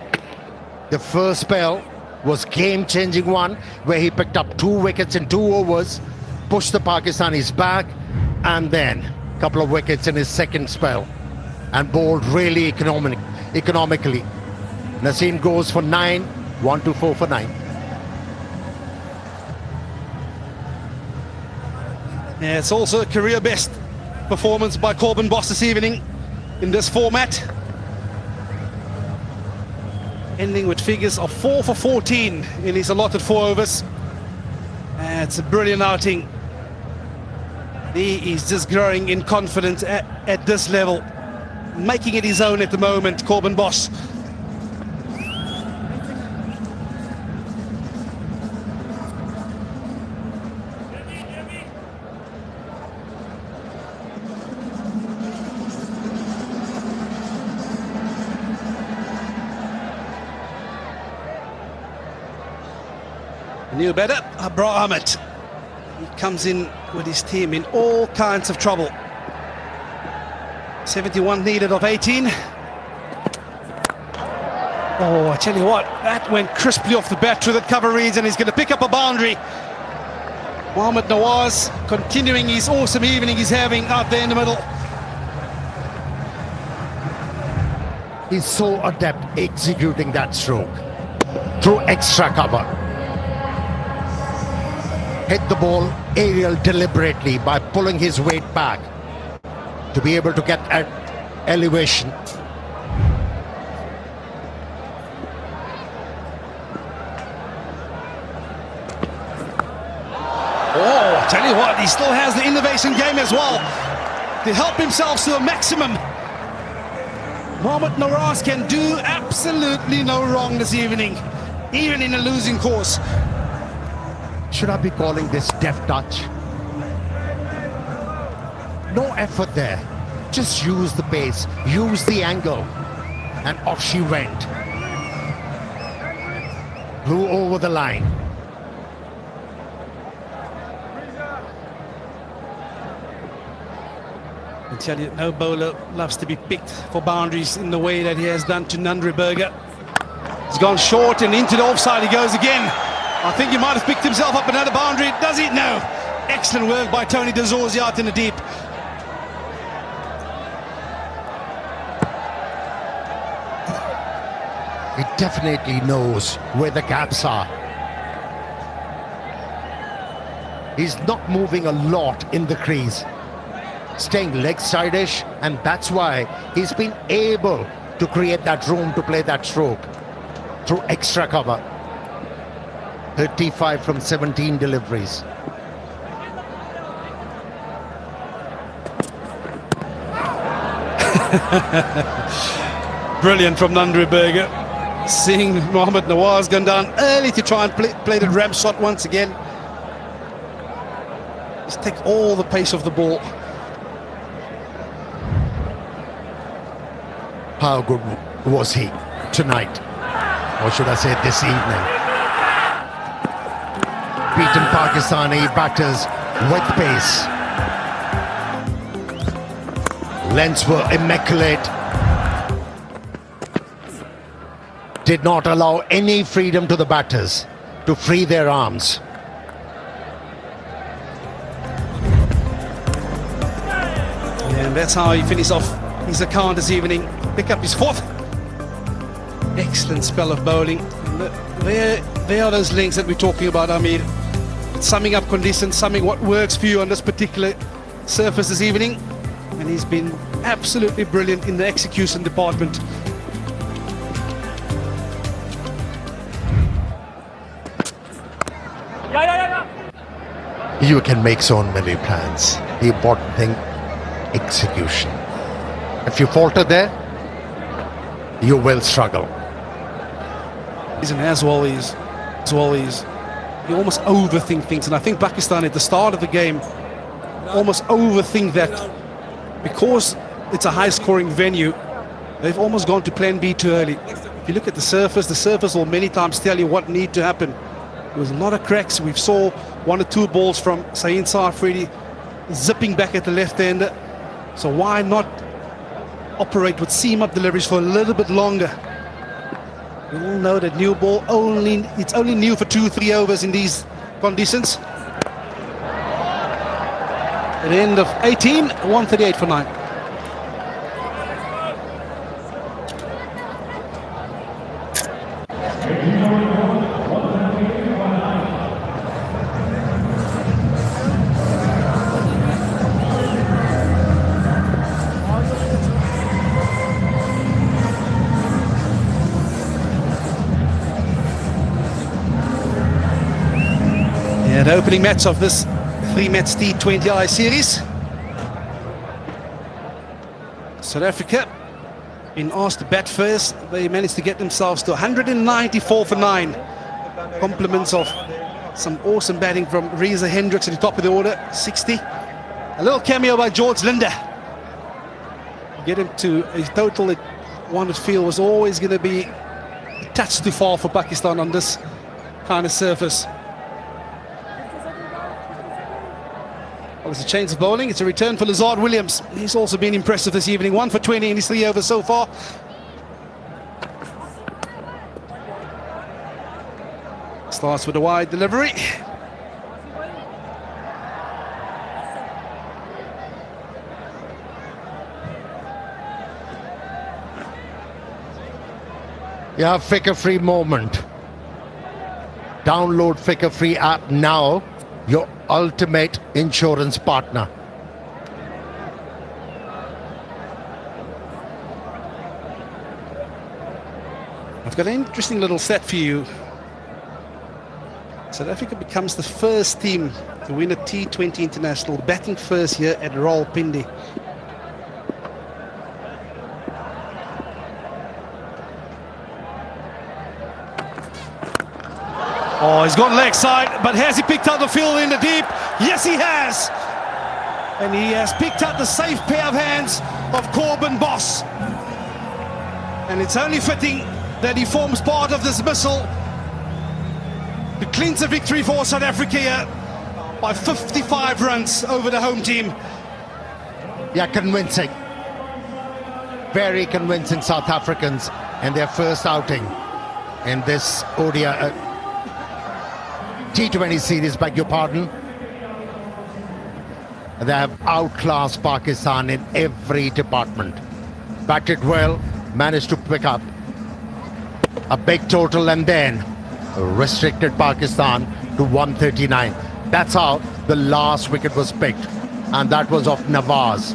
The first spell was game-changing one, where he picked up 2 wickets in 2 overs, pushed the Pakistanis back, and then a couple of wickets in his second spell, and bowled really economically. Naseem goes for 9, 1 to 4 for 9. Yeah, it's also a career best performance by Corbin Boss this evening in this format. Ending with figures of 4 for 14 in his allotted 4 overs. It's a brilliant outing. He is just growing in confidence at this level, making it his own at the moment, Corbin Boss. New batter, Abra Ahmed. He comes in with his team in all kinds of trouble. 71 needed of 18. Oh, I tell you what, that went crisply off the bat through the cover reads, and he's going to pick up a boundary. Mohammad Nawaz continuing his awesome evening he's having out there in the middle. He's so adept executing that stroke through extra cover. Hit the ball aerial deliberately by pulling his weight back to be able to get at elevation. Oh, tell you what, he still has the innovation game as well to help himself to a maximum. Mohammad Nawaz can do absolutely no wrong this evening, even in a losing course. Should I be calling this deft touch? No effort there. Just use the pace, use the angle. And off she went. Flew over the line. I tell you, no bowler loves to be picked for boundaries in the way that he has done to Nandri Berger. He's gone short and into the offside he goes again. I think he might have picked himself up another boundary. Does he? No. Excellent work by Tony de Zorzi out in the deep. He definitely knows where the gaps are. He's not moving a lot in the crease, staying leg side-ish, and that's why he's been able to create that room to play that stroke through extra cover. 35 from 17 deliveries. Brilliant from Nandri Berger. Seeing Mohammad Nawaz gone down early to try and play the ramp shot once again. Just take all the pace of the ball. How good was he tonight? Or should I say this evening? Beaten Pakistani batters with pace. Lengths were immaculate. Did not allow any freedom to the batters to free their arms. And that's how he finished off his account this evening. Pick up his 4th. Excellent spell of bowling. There are those links that we're talking about, Amir. Summing up conditions, summing what works for you on this particular surface this evening. And he's been absolutely brilliant in the execution department. You can make so many plans. The important thing, execution. If you falter there, you will struggle. And as always, you almost overthink things, and I think Pakistan at the start of the game almost overthink that because it's a high-scoring venue. They've almost gone to plan B too early. If you look at the surface will many times tell you what needs to happen. There was a lot of cracks. We saw 1 or 2 balls from Saeed Sarfredi zipping back at the left-hander. So why not operate with seam-up deliveries for a little bit longer? We all know that new ball it's only new for 2-3 overs in these conditions. At the end of 18, 138 for 9. Yeah, the opening match of this 3-match T20I series. South Africa being asked to bat first. They managed to get themselves to 194 for 9. Compliments of some awesome batting from Reza Hendricks at the top of the order, 60. A little cameo by George Linder. Get him to a total that one would feel was always going to be a touch too far for Pakistan on this kind of surface. Well, it's a change of bowling. It's a return for Lazard Williams. He's also been impressive this evening. 1 for 20 in his 3 overs so far. Starts with a wide delivery. Yeah, Flickr Free moment. Download Flickr Free app now. Your ultimate insurance partner. I've got an interesting little set for you. South Africa becomes the first team to win a T20 international, batting first here at Rawalpindi. Oh, he's gone leg side, but has he picked out the field in the deep? Yes, he has. And he has picked out the safe pair of hands of Corbin Boss. And it's only fitting that he forms part of this missile to clinch a victory for South Africa here by 55 runs over the home team. Yeah, convincing. Very convincing South Africans in their first outing in this ODI T20 series, beg your pardon. They have outclassed Pakistan in every department. Batted well, managed to pick up a big total and then restricted Pakistan to 139. That's how the last wicket was picked. And that was of Nawaz,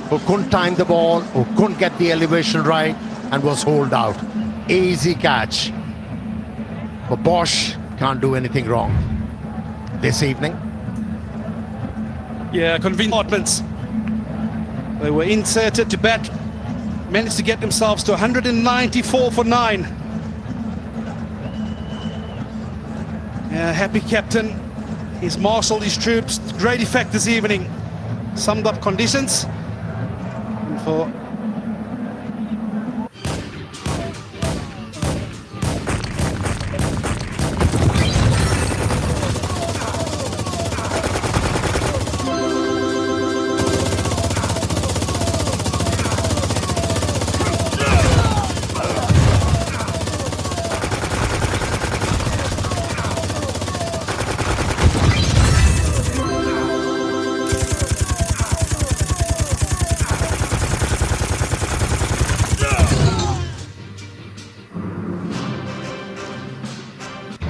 who couldn't time the ball, who couldn't get the elevation right and was holed out. Easy catch. But Bosch can't do anything wrong this evening. Yeah, convenient departments. They were inserted to bat, managed to get themselves to 194 for 9. Yeah, happy captain. He's marshaled his troops to great effect this evening. Summed up conditions. And for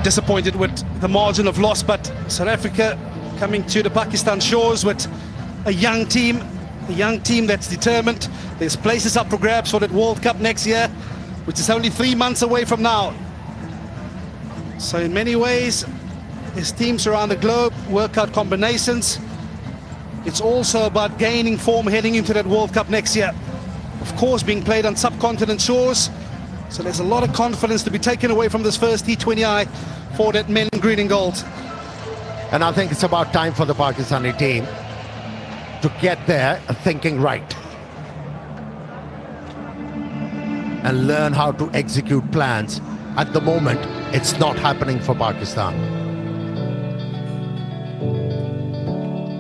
disappointed with the margin of loss, but South Africa coming to the Pakistan shores with a young team that's determined. There's places up for grabs for that World Cup next year, which is only 3 months away from now. So in many ways, there's teams around the globe work out combinations. It's also about gaining form heading into that World Cup next year. Of course, being played on subcontinent shores. So there's a lot of confidence to be taken away from this first T20I for that men in green and gold. And I think it's about time for the Pakistani team to get there thinking right and learn how to execute plans. At the moment, it's not happening for Pakistan.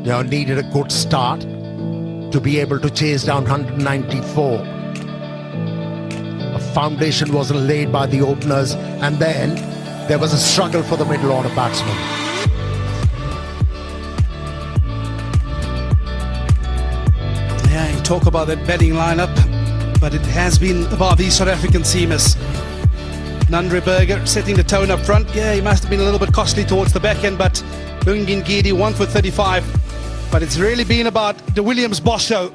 They needed a good start to be able to chase down 194. A foundation wasn't laid by the openers, and then there was a struggle for the middle order batsmen. Yeah, you talk about that batting lineup, but it has been about these South African seamers. Nandreberger setting the tone up front. Yeah, he must have been a little bit costly towards the back end, but Lungin Gidi 1 for 35. But it's really been about the Williams Boss show.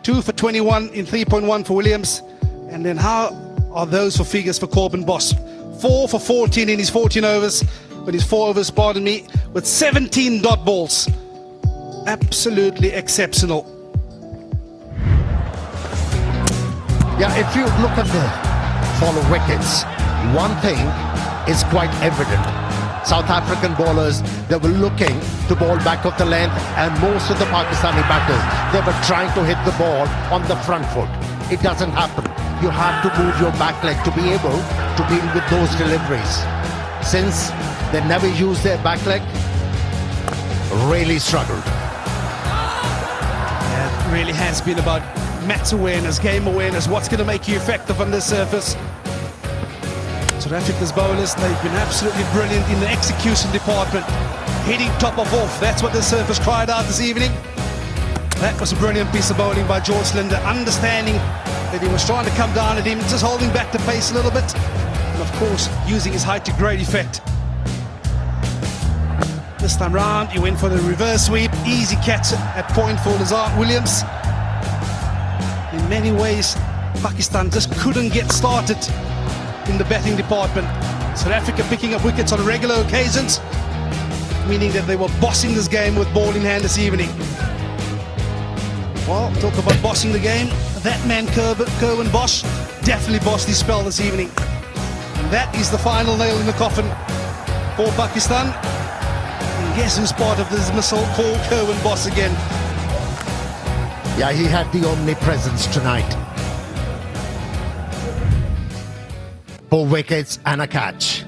2 for 21 in 3.1 for Williams. And then how are those for figures for Corbin Boss? 4 for 14 in his 14 overs, with his 4 overs, pardon me, with 17 dot balls. Absolutely exceptional. Yeah, if you look at the follow wickets, one thing is quite evident. South African bowlers, they were looking to bowl back of the length, and most of the Pakistani batters, they were trying to hit the ball on the front foot. It doesn't happen. You have to move your back leg to be able to deal with those deliveries. Since they never used their back leg, really struggled. Yeah, it really has been about match awareness, game awareness, what's going to make you effective on this surface. South Africa's bowlers, they've been absolutely brilliant in the execution department. Hitting top of off, that's what the surface cried out this evening. That was a brilliant piece of bowling by George Linder, understanding that he was trying to come down at him, just holding back the pace a little bit, and of course using his height to great effect. This time round he went for the reverse sweep, easy catch at point for Lazard Williams. In many ways Pakistan just couldn't get started in the batting department. South Africa picking up wickets on regular occasions, meaning that they were bossing this game with ball in hand this evening. Well, talk about bossing the game. That man, Kerwin Bosch, definitely bossed his spell this evening. And that is the final nail in the coffin for Pakistan. And guess who's part of this missile called Kerwin Bosch again? Yeah, he had the omnipresence tonight. 4 wickets and a catch.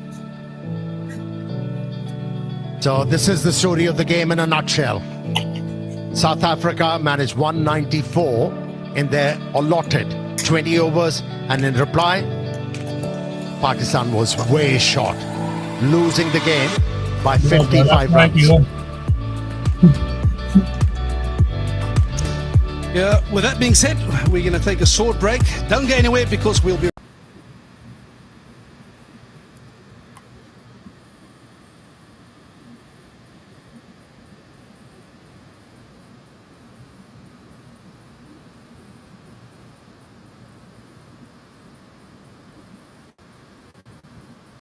So this is the story of the game in a nutshell. South Africa managed 194 in their allotted 20 overs, and in reply, Pakistan was way short, losing the game by 55 runs. Yeah, with that being said, we're going to take a short break. Don't go anywhere because we'll be